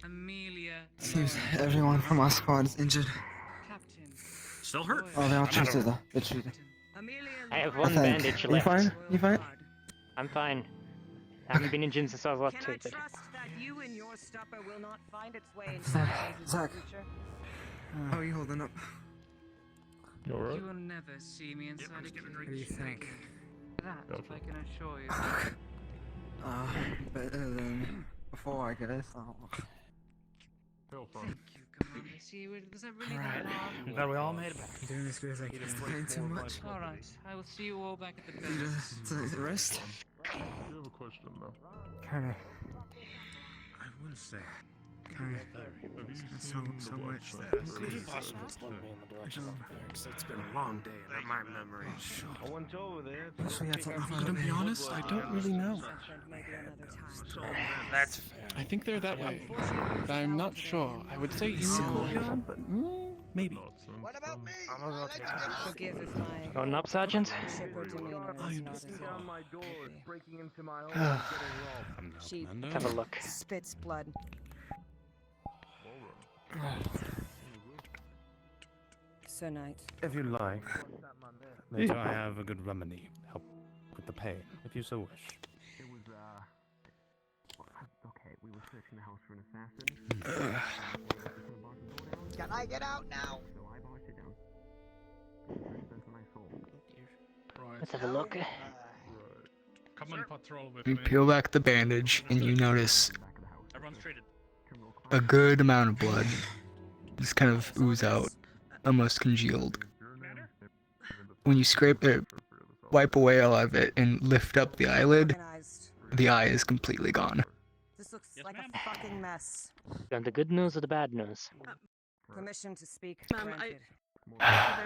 Amelia. Seems everyone from our squad is injured. Still hurt? Oh, they're all treated though. They're treated. I have I one think. bandage You left. fine? You fine? I'm fine. I haven't been injured since I was what, 2, but... That you and your stupper will not find its way into Zach. the future. How are you holding up? You will never see me inside a cage. What do you think? that, if I can assure you. Better than before, I guess. Thank you, come on, I see. Was that really that hard? I'm glad we all made it back. I'm doing as good as I can. Ain't too much. Alright, I will see you all back at the Need base. a rest? I have a question though. Kinda. I will say. Kinda. So much that It's impossible to point me in the direction of the barracks. It's been a long day, and my memory is short. I went over there. Actually, that's I'm gonna be honest, I don't really know. That's fair. I think they're that way. But I'm not sure. I would say Unicorn, but maybe. What about me? I'm gonna go take a Forgive if my Going up, Sergeant? shipper demeanor is not as on my doors, breaking into my home, Ah. and getting robbed. She Let's have a look. spits blood. Sir Knight. If you like, later I have a good remedy. Help with the pain, if you so wish. It was, okay, we were searching the house for an assassin. Can I get out now? So I barged it down. That's when I saw. Let's have a look. Come on patrol with You me. peel back the bandage and you notice Everyone's treated. a good amount of blood just kind of ooze out, almost congealed. When you scrape it, wipe away all of it, and lift up the eyelid, the eye is completely gone. This looks like a fucking mess. And the good news or the bad news? Permission to speak Ma'am, granted. Thank you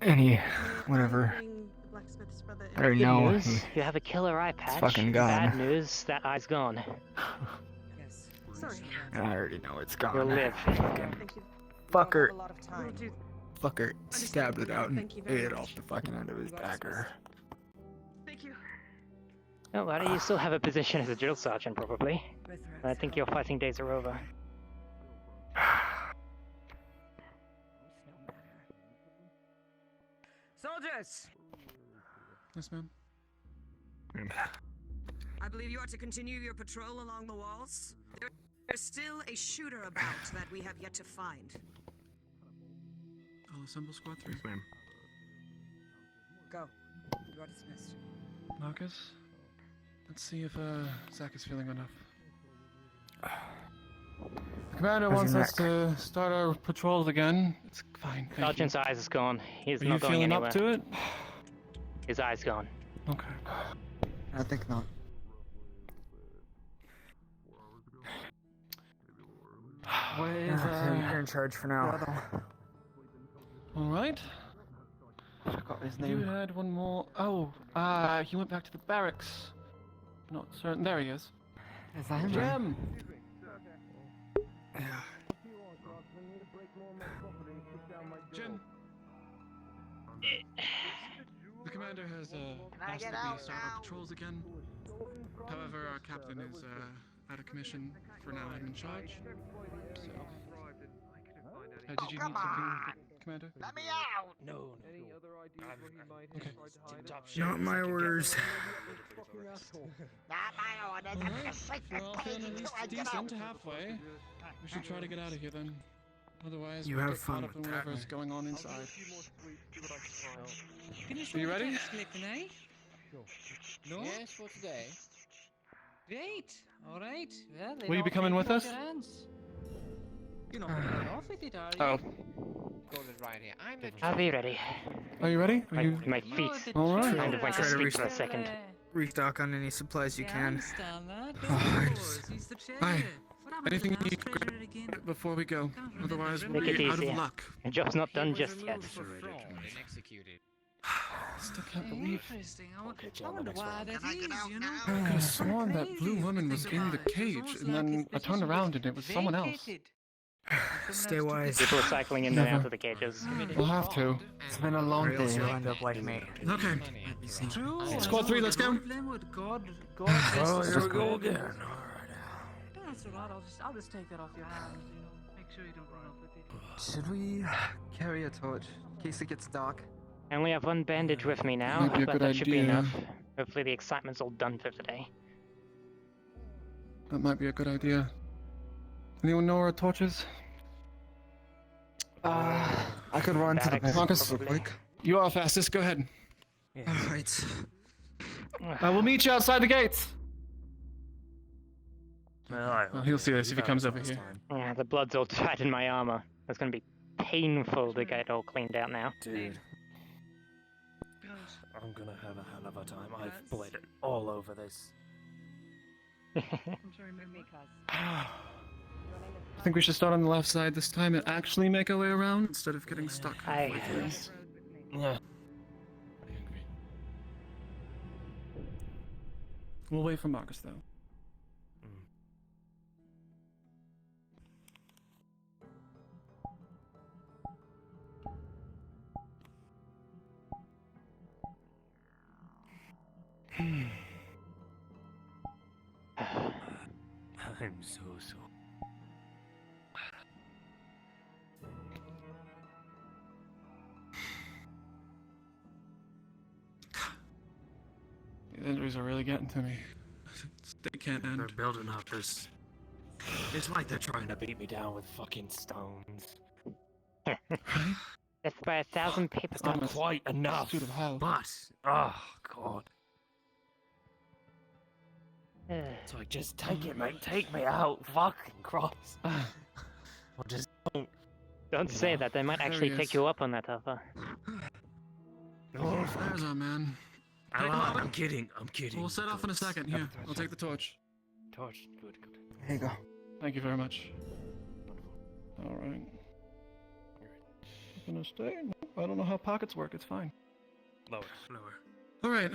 very much. Whatever. Bring the blacksmith's brother in. I already Good know. news, you have a killer eye patch. fucking gone. Bad news, that eye's gone. Yes. Sorry. I already know it's gone. You'll live. Thank you. Fucker. A lot of time. Fucker stabbed it out and Thank you very ate it much. off the fucking end of his dagger. Thank you. Oh, well, you still have a position as a drill sergeant, probably. I think your fighting days are over. Soldiers! Yes, ma'am. I believe you are to continue your patrol along the walls. There's still a shooter about that we have yet to find. I'll assemble squad 3. Ma'am. Go. You are dismissed. Marcus, let's see if Zach is feeling enough. The commander How's wants your us to start our patrols again. It's fine. Thank Sergeant's eyes is gone. He's Are not you going feeling anywhere. up to it? His eye's gone. Okay. I think not. What is, you're in charge for now. Alright. Forgot his You name. had one more. Oh, he went back to the barracks. Not certain. There he is. Is that him? Jim! Jim! The commander has asked that we start our patrols again. However, our captain is out of commission for now. I'm in charge. So, did you need something, Commander? Let me out! No, Any other ideas where he might have Okay. tried to hide Tip-top it? shape. Not my orders. Not my orders. I'm Alright, gonna sleep we're all this feeling page at until least I get out. decent halfway. We should try to get out of here then. Otherwise, You we'll have get caught fun up in with that. whatever's going on inside. Finish Are you what ready? you're sleeping, eh? No? Yes, for today. Great. All right. Well, then Will you be I'll coming take with off us? your hands. You're not gonna run off with it, are you? Oh. Got it right here. I'm the I'll be ready. Are you ready? Are you? My feet Alright. kind of went to Try to sleep for a second. Restock on any supplies you Yeah, I can. understand that. Oh, I Of just- course, he's the treasurer. Hi. What happened Anything to the you need, last treasurer again? before we go. Otherwise, we'll Make it be out of easy. luck. The job's not done was just yet. removed for fraud and executed. Still can't believe. Interesting. I wonder why that Can I get is, out you now? know? I could have sworn that Crazy blue if you woman was think in about the it. It's cage, almost and like then his I turned position around and it was someone else. vacated. Stay wise. People are cycling in and out of the cages. We'll have to. It's been a long day. You'll end up like me. Okay. True. Squad 3, let's go. Problem with God. Oh, bless here us. we go again. That's alright. I'll just take that off your hands. You know, make sure you don't run off with it. Should we carry a torch in case it gets dark? I only have one bandage with me now, Might be a but good that should be idea. enough. Hopefully the excitement's all done for today. That might be a good idea. Anyone know where a torch is? I could run to the Barracks, barracks Marcus, real quick. you are fastest. Go ahead. Alright. I will meet you outside the gates. Well, He'll see us if he comes over here. Yeah, the blood's all tied in my armor. It's gonna be painful to get it all cleaned out now. Dude. I'm gonna have a hell of a time. I've bled all over this. I think we should start on the left side this time and actually make our way around instead of getting stuck. Yeah. We'll wait for Marcus though. I'm so. These injuries are really getting to me. They can't end. They're building up this. It's like they're trying to beat me down with fucking stones. That's by 1,000 paper. It's not quite enough. Suit of hell. But oh god. It's like just take it, mate. Take me out. Fucking cross. Or just Don't say that. They might There actually he take is. you up on that offer. Oh, flares on, man. I'm kidding. I'm kidding. We'll set off in a second. Here, I'll take the torch. Torch. Good. Here you go. Thank you very much. All right. Gonna stay? I don't know how pockets work. It's fine. Lower. All right.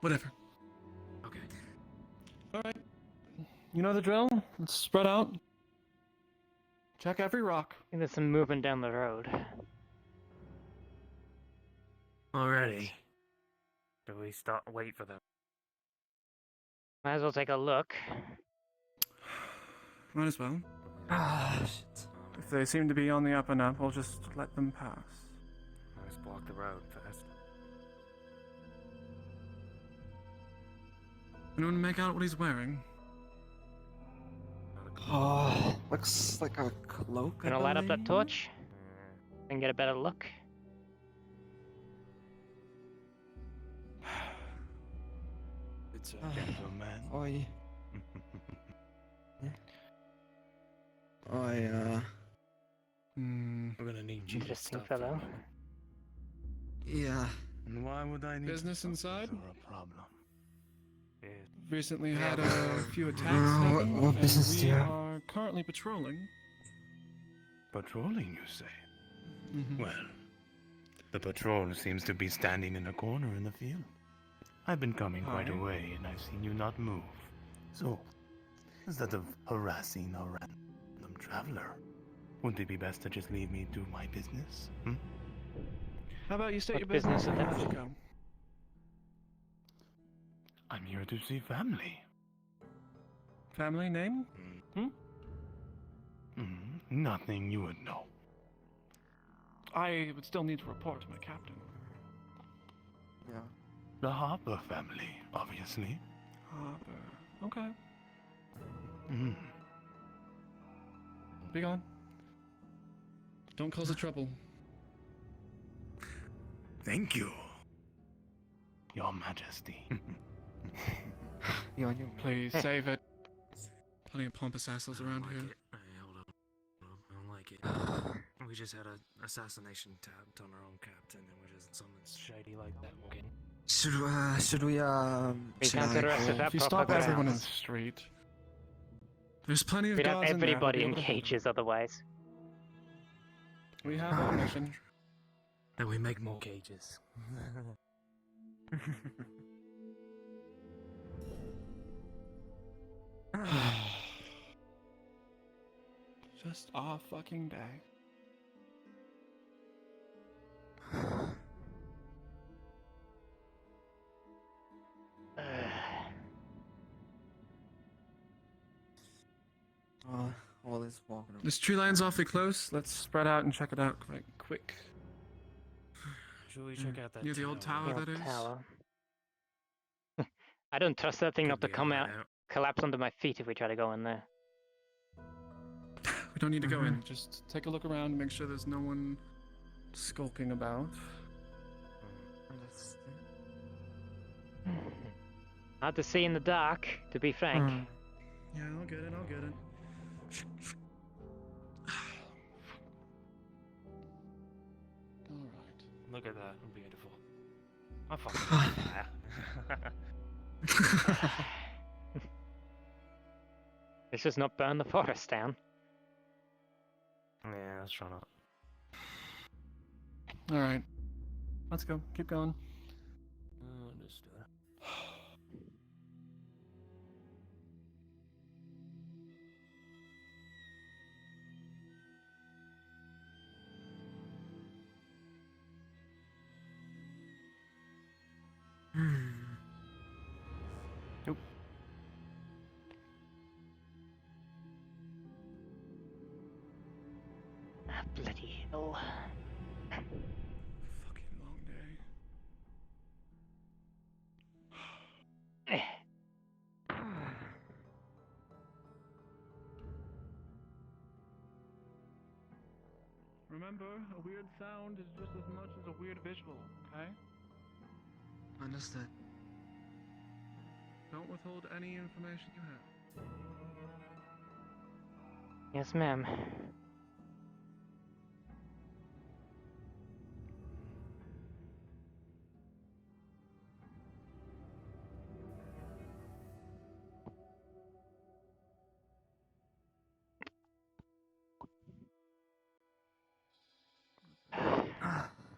Whatever. Okay. All right. You know the drill. Let's spread out. Check every rock. I think there's some movement down the road. Already. Do we wait for them? Might as well take a look. Might as well. Shit. If they seem to be on the up and up, we'll just let them pass. Let's block the road first. Anyone make out what he's wearing? Oh, looks like a cloak. Gonna light up that torch and get a better look. It's a gentleman. Oi. We're gonna need you to Interesting stop fellow. Yeah. And why would I need Business to stop? inside? Is there a problem? Recently had a few attacks what happen, business and do we you have? are currently patrolling. Patrolling, you say? Mhm. Well, the patrol seems to be standing in a corner in the field. I've been coming quite a Aye. way, and I've seen you not move. So, instead of harassing a random traveler, wouldn't it be best to just leave me do my business? How about you state What your business business and is let that? you go? I'm here to see family. Family name? Nothing you would know. I would still need to report to my captain. Yeah. The Harper family, obviously. Harper. Okay. Mm. Be gone. Don't cause a trouble. Thank you, Your Majesty. You on your Please save it. Plenty of pompous assholes around here. Hold on. I don't like it. We just had an assassination attempt on our own captain, and we're just something shady like that. Okay. Should we We should can't I do the rest go? of that If you proper stop everyone in the grounds. street, there's plenty of We'd have guards in there. everybody We'll in be able to hold cages otherwise. them. We have our mission. Then we make more cages. Just our fucking day. All this walking around. This tree line's awfully close. Let's spread out and check it out quite quick. Should we check out that Near the old tower, The that old is. tower. I don't trust that thing not to be a come out, hideout. collapse under my feet if we try to go in there. We don't need to go in. Just take a look around, make sure there's no one skulking about. Hard to see in the dark, to be frank. Yeah, I'll get it, I'll get it. Alright. Look at that, beautiful. I'm fucking on fire. Let's just not burn the forest down. Yeah, let's try not. Alright. Let's go. Keep going. Understood. Nope. Ah, bloody hell. Fucking long day. Remember, a weird sound is just as much as a weird visual, okay? Understood. Don't withhold any information you have. Yes, ma'am.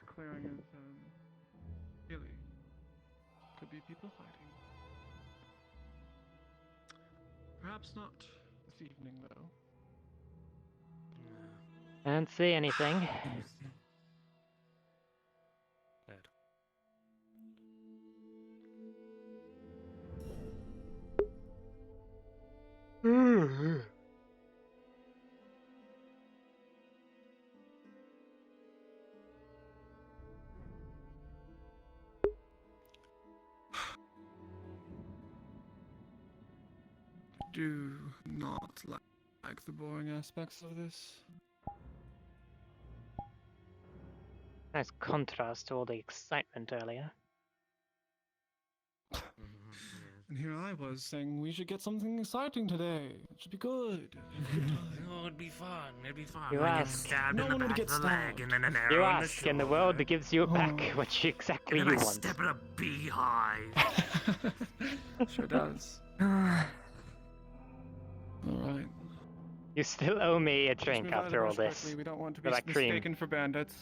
Clearing is, hilly. Could be people hiding. Perhaps not this evening, though. I don't see anything. Dead. Do not like the boring aspects of this. Nice contrast to all the excitement earlier. And here I was saying we should get something exciting today. It should be good. Oh, it'd be fun. It'd be fun. You I get ask. stabbed No in the one would back get of the leg, stabbed. and then an You arrow in the ask, and the shoulder. world gives you back what you exactly And then you I want. step in a beehive. Sure does. Alright. You still owe me a drink Move out of after the all rush this. quickly. We don't want to For be that cream. mistaken for bandits.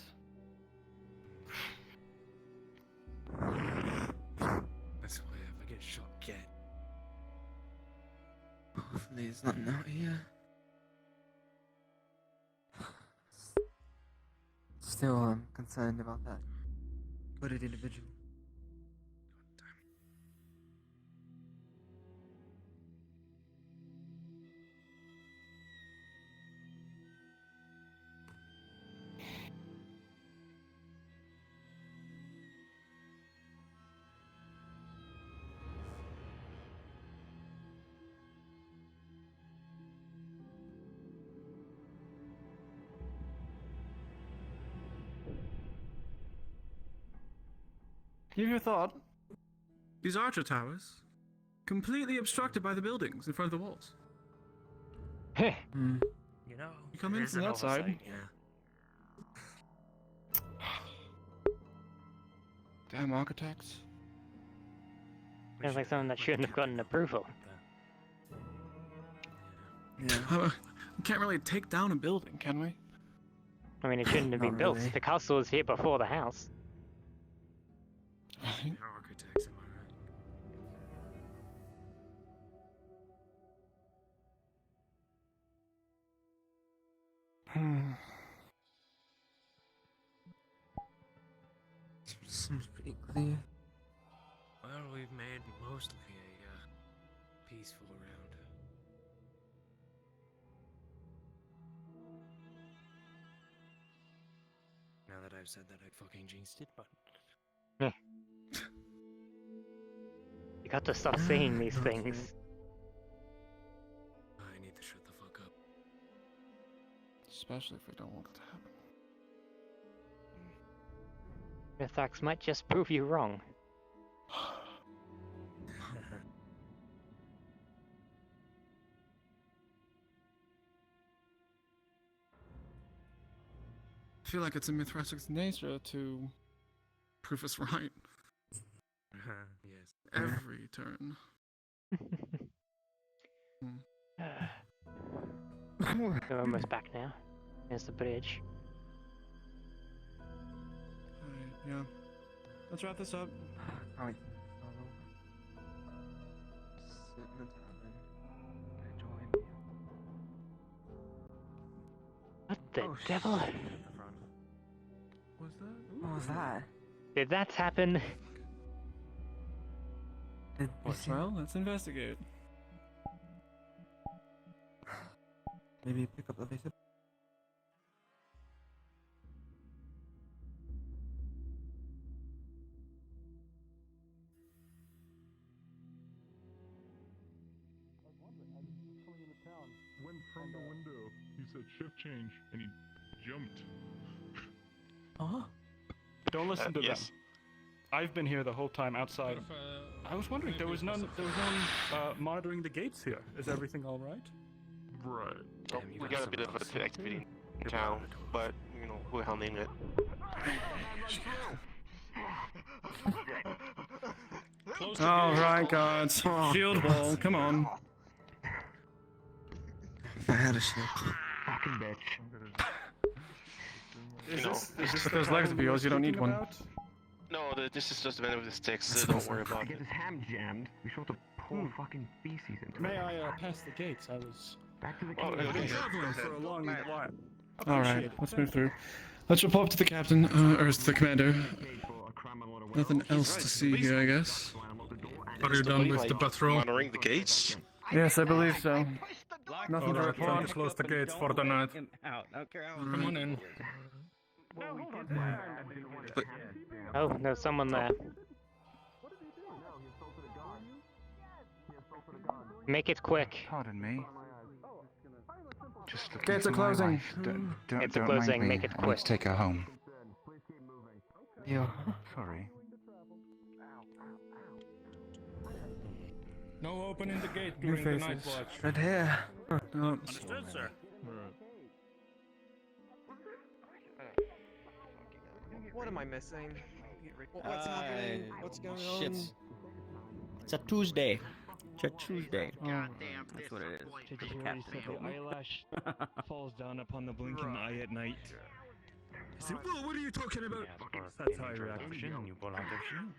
That's why if I get shot, get. Hopefully it's not out here. Still, I'm concerned about that hooded individual. Give your thought. These archer towers, completely obstructed by the buildings in front of the walls. You know, You come it in is from an that side. oversight, Yeah. Damn architects. Sounds like something that shouldn't have gotten approval. Yeah. We can't really take down a building, can we? I mean, it shouldn't have been Not built. really. The castle was here before the house. Right. They're architects, am I right? Seems pretty clear. Well, we've made mostly a peaceful round. Now that I've said that, I fucking jinxed it, but You got to stop seeing these things. I need to shut the fuck up. especially if we don't want it to happen. Mythox might just prove you wrong. I feel like it's in Mithrasic's nature to prove us right. Yes. Every turn. We're almost back now. There's the bridge. Alright, yeah. Let's wrap this up. Probably. Sit in the tavern. Enjoy. What the devil? What's that? What was that? Did that happen? Well, let's investigate. Maybe pick up the basic. Went from the window. He said shift change, and he jumped. Huh? Don't listen to yes. them. I've been here the whole time outside. I was wondering, there was none monitoring the gates here. Is everything all right? Right. Oh, we got a bit of activity in town, but you know we're handling it. All right, guards. Shield wall. Come on. I had a shield. Fucking bitch. Is this with those legs of yours? You don't need one. No, this is just a man with the sticks, so don't worry about Get it. his ham jammed. We should have to pour fucking feces into May it. I pass the gates? I was Back to the Oh, cave. okay. traveling for a long while. All Appreciate right, it. let's move through. Let's report to the captain, or to the commander. Nothing else to see here, I guess. Are you done with the patrol? Monitoring the gates? Yes, I believe so. Nothing to Alright, time report. to close the gates for the night. Come on in. Oh, there's someone there. Make it quick. Pardon me. Just Gates are closing. Gates are closing. Make it quick. Let's take her home. Yeah. Sorry. No opening the gate New during the night faces. watch. Right here. No, Understood, sir. What am I missing? What's happening? What's going on? It's a Tuesday. It's a Tuesday. That's what it is. The eyelash falls down upon the blinking eye at night. I said, "Whoa, what are you talking about?" That's how I react. You pull out their shield.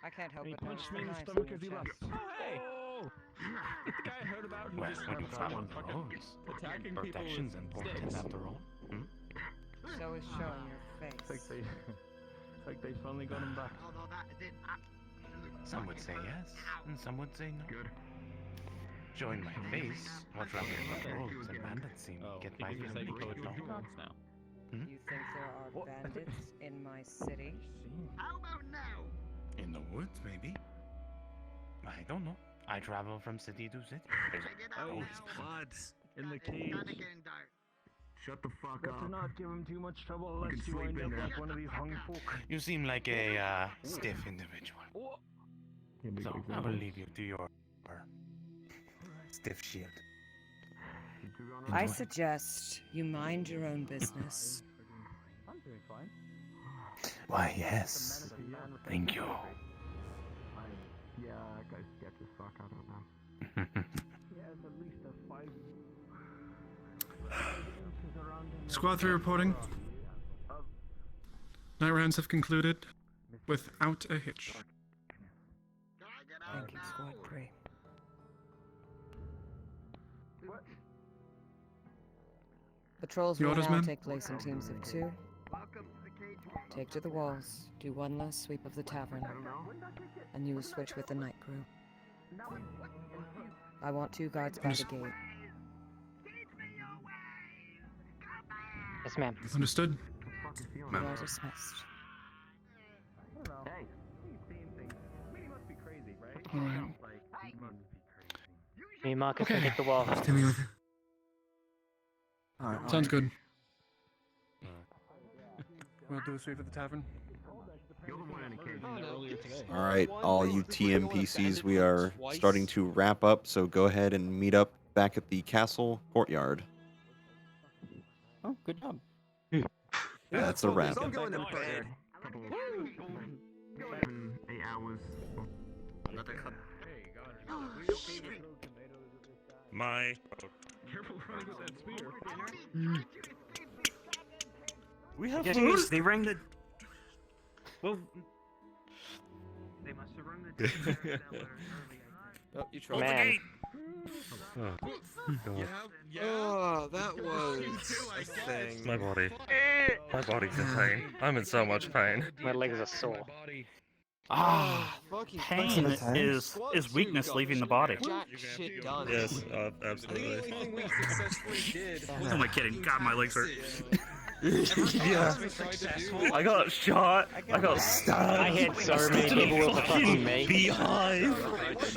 I can't help He but punched me in the notice stomach knives as he on your left. chest. Oh, hey! The guy I heard about who Well, just when you started found fucking those, attacking people protection's with important sticks. after all. Hmm? So is showing your face. It's like they finally got him back. Some would say yes, and some would say no. Good. Showing my face, what's wrong with patrols and bandits seem to get by because for you me. said you now. Hmm? You think there are bandits in my city? How about now? In the woods, maybe. I don't know. I travel from city to city. Oh, buds in the cage. Shut the fuck Better up. not give him too much trouble You unless can you wind sleep in up there. like one of these hung folk. You seem like a stiff individual. So I will leave you to your stiff shield. I suggest you mind your own business. I'm doing fine. Why, yes. Thank you. Yeah, that guy's sketch as fuck. I don't know. He has at least a 5 inches around him. Squad 3 reporting. Night rounds have concluded without a hitch. Thank you, Squad 3. Patrols The will orders, now ma'am? take place in teams of 2. Take to the walls, do one last sweep of the tavern, and you will switch with the night crew. I want 2 guards by the gate. Yes, ma'am. Understood? You are dismissed. Hey. Same thing. I mean, he must be crazy, right? Alright. Me and Marcus Okay. can take the wall. Stay with it. Alright, Sounds good. We'll do a sweep at the tavern. Alright, all you TMPCs, we are starting to wrap up, so go ahead and meet up back at the castle courtyard. Oh, good job. That's a wrap. I'm going to bed. 8 hours. My. Careful running with that spear. We have Yes, food. they rang the. Well, they must have rung the doorbell early. Oh, you tried. Man. Oh, that was a thing. My body. My body's in pain. I'm in so much pain. My legs are sore. Pain is weakness leaving the body. Shit done. Yes, absolutely. we successfully did. Who am I kidding? God, my legs hurt. Yeah. I got shot. I got stabbed. I had so many people with the fucking me. Beehive.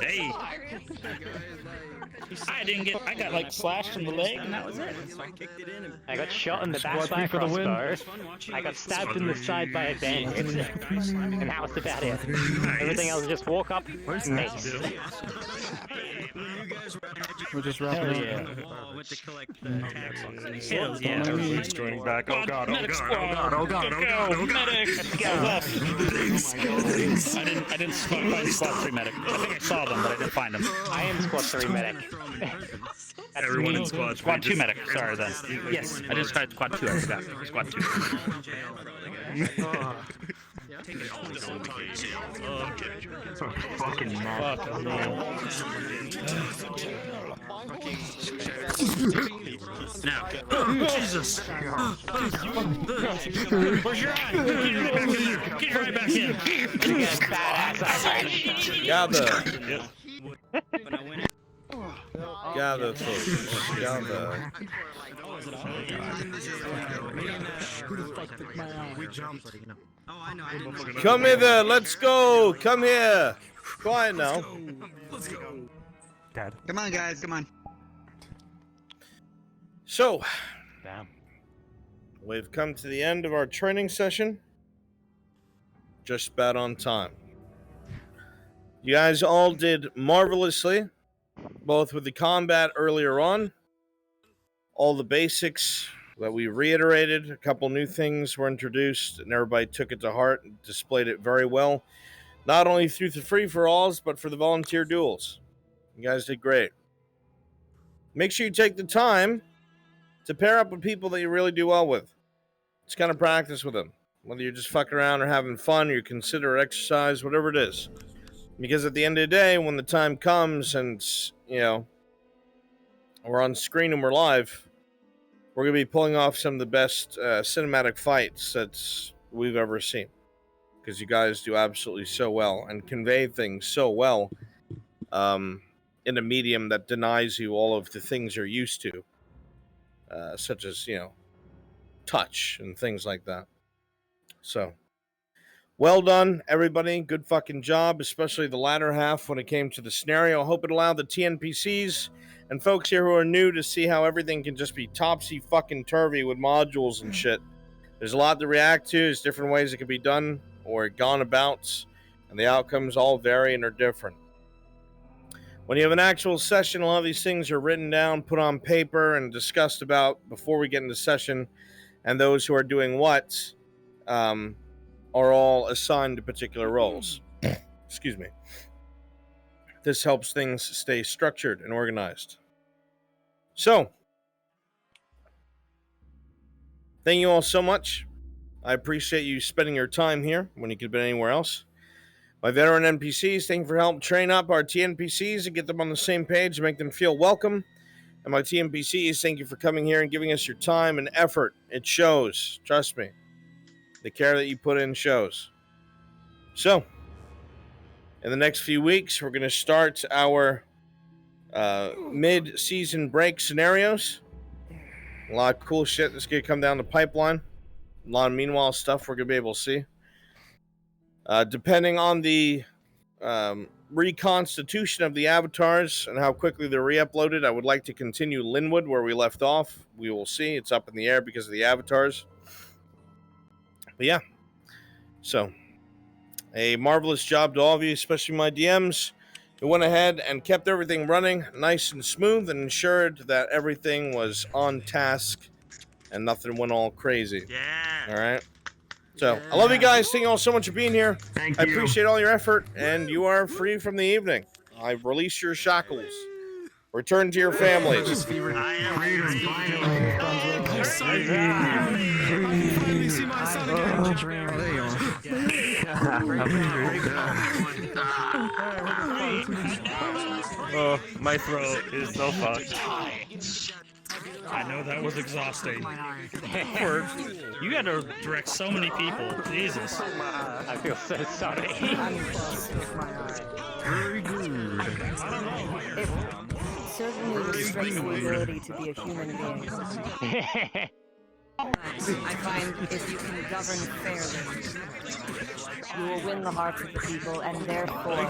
Hey. I got like slashed in the leg and that was it. I got shot in the back by a crossbow. I got stabbed in the side by a bandit. And that was about it. Everything else just walk up, mace. We're just wrapping Hell up. yeah. Hell yeah. Everybody's joining back. Oh god, oh god, oh god, oh god, oh god, oh god. Let's go. I didn't find squad 3 medic. I think I saw them, but I didn't find them. I am squad 3 medic. Everyone in squad 3. Squad 2 medic, sorry then. Yes, I just tried squad 2, I forgot. Squad 2. Fucking mad. Now, Jesus. Where's your eye? Get your eye back in. Gather. Gather, folks. Gather. Come hither, let's go. Come here. Quiet now. Dad. Come on, guys, come on. So, Damn. we've come to the end of our training session. Just about on time. You guys all did marvelously, both with the combat earlier on, all the basics that we reiterated, a couple new things were introduced, and everybody took it to heart and displayed it very well, not only through the free-for-alls, but for the volunteer duels. You guys did great. Make sure you take the time to pair up with people that you really do well with. Just kind of practice with them. Whether you're just fucking around or having fun, or you consider exercise, whatever it is. Because at the end of the day, when the time comes and, you know, we're on screen and we're live, we're going to be pulling off some of the best cinematic fights that we've ever seen. Because you guys do absolutely so well and convey things so well in a medium that denies you all of the things you're used to. Such as, you know, touch and things like that. So, well done, everybody. Good fucking job, especially the latter half when it came to the scenario. I hope it allowed the TNPCs and folks here who are new to see how everything can just be topsy-fucking-turvy with modules and shit. There's a lot to react to. There's different ways it can be done or gone about, and the outcomes all vary and are different. When you have an actual session, a lot of these things are written down, put on paper, and discussed about before we get into session, and those who are doing what are all assigned to particular roles. Excuse me. This helps things stay structured and organized. So, thank you all so much. I appreciate you spending your time here when you could have been anywhere else. My veteran NPCs, thank you for helping train up our TNPCs and get them on the same page and make them feel welcome. And my TNPCs, thank you for coming here and giving us your time and effort. It shows. Trust me. The care that you put in shows. So, in the next few weeks, we're going to start our mid-season break scenarios. A lot of cool shit that's going to come down the pipeline. A lot of meanwhile stuff we're going to be able to see. Depending on the reconstitution of the avatars and how quickly they're re-uploaded. I would like to continue Linwood where we left off. We will see. It's up in the air because of the avatars. But yeah. So, a marvelous job to all of you, especially my DMs, who went ahead and kept everything running nice and smooth and ensured that everything was on task and nothing went all crazy. Yeah. All right. So, I love you guys. Thank you all so much for being here. Thank I you. appreciate all your effort, and you are free from the evening. I release your shackles. Return to your families. Oh, my throat is so fucked. I know that was exhausting. You had to direct so many people. Jesus. I feel so sorry. Very good. It certainly restricts the ability to be a human being. I find if you can govern fairly, you will win the hearts of the people and therefore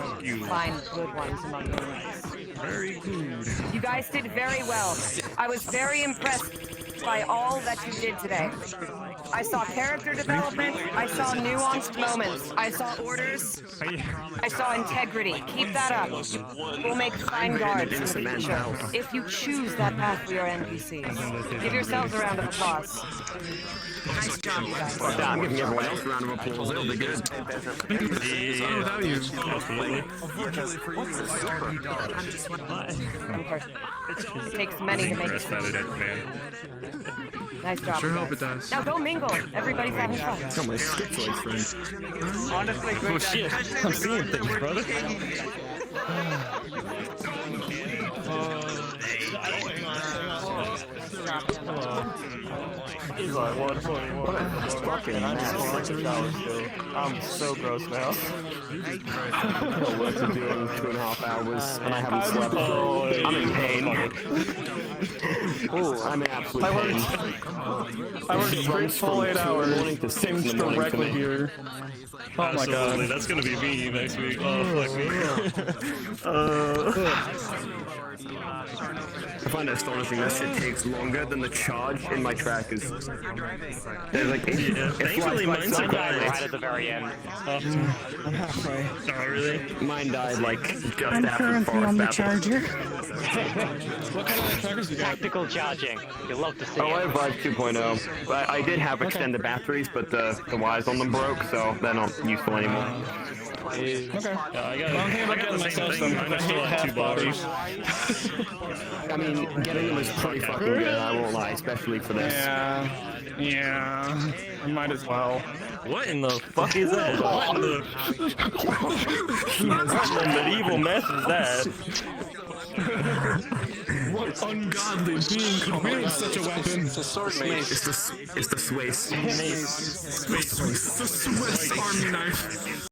find good ones among the ranks. Very good. You guys did very well. I was very impressed by all that you did today. I saw character development, I saw nuanced moments, I saw orders, I saw integrity. Keep that up. We'll make fine guards in the future. If you choose that path for your NPCs. Give yourselves a round of applause. Nice job, you guys. Well, I'm giving everyone else a round of applause. They'll be good. Yeah, without you. Absolutely. It takes many to make it. Nice job. Sure hope it does. Now go mingle. Everybody's having fun. Got my schizoid friends. Honestly, Oh shit, I'm seeing things, brother. He's like 121. I'm so gross now. I've worked to do in 2.5 hours and I haven't slept. I'm in pain. I'm in absolute pain. I worked straight full 8 hours. Came directly here. Oh my god. That's gonna be me next week. Oh, fuck me. I find it astonishing that shit takes longer than the charge in my trackers. They're like, Thankfully, mine's died right at the very end. I'm halfway. Oh, really? Mine died like just I'm after currently on the charger. What kind of trackers you got? Tactical charging. You'll love to see Oh, I it. have Vive 2.0. But I did have extended batteries, but the wires on them broke, so they're not useful anymore. Okay. Yeah, I got I'm thinking about getting myself some. I still have 2 bodies. I mean, getting them is pretty fucking good, I won't lie, especially for this. Yeah, I might as well. What in the fuck is that? What in the medieval mess is that? What ungodly being could wield such a weapon? It's the sword mace. It's the Swiss. It's the Swiss Army knife.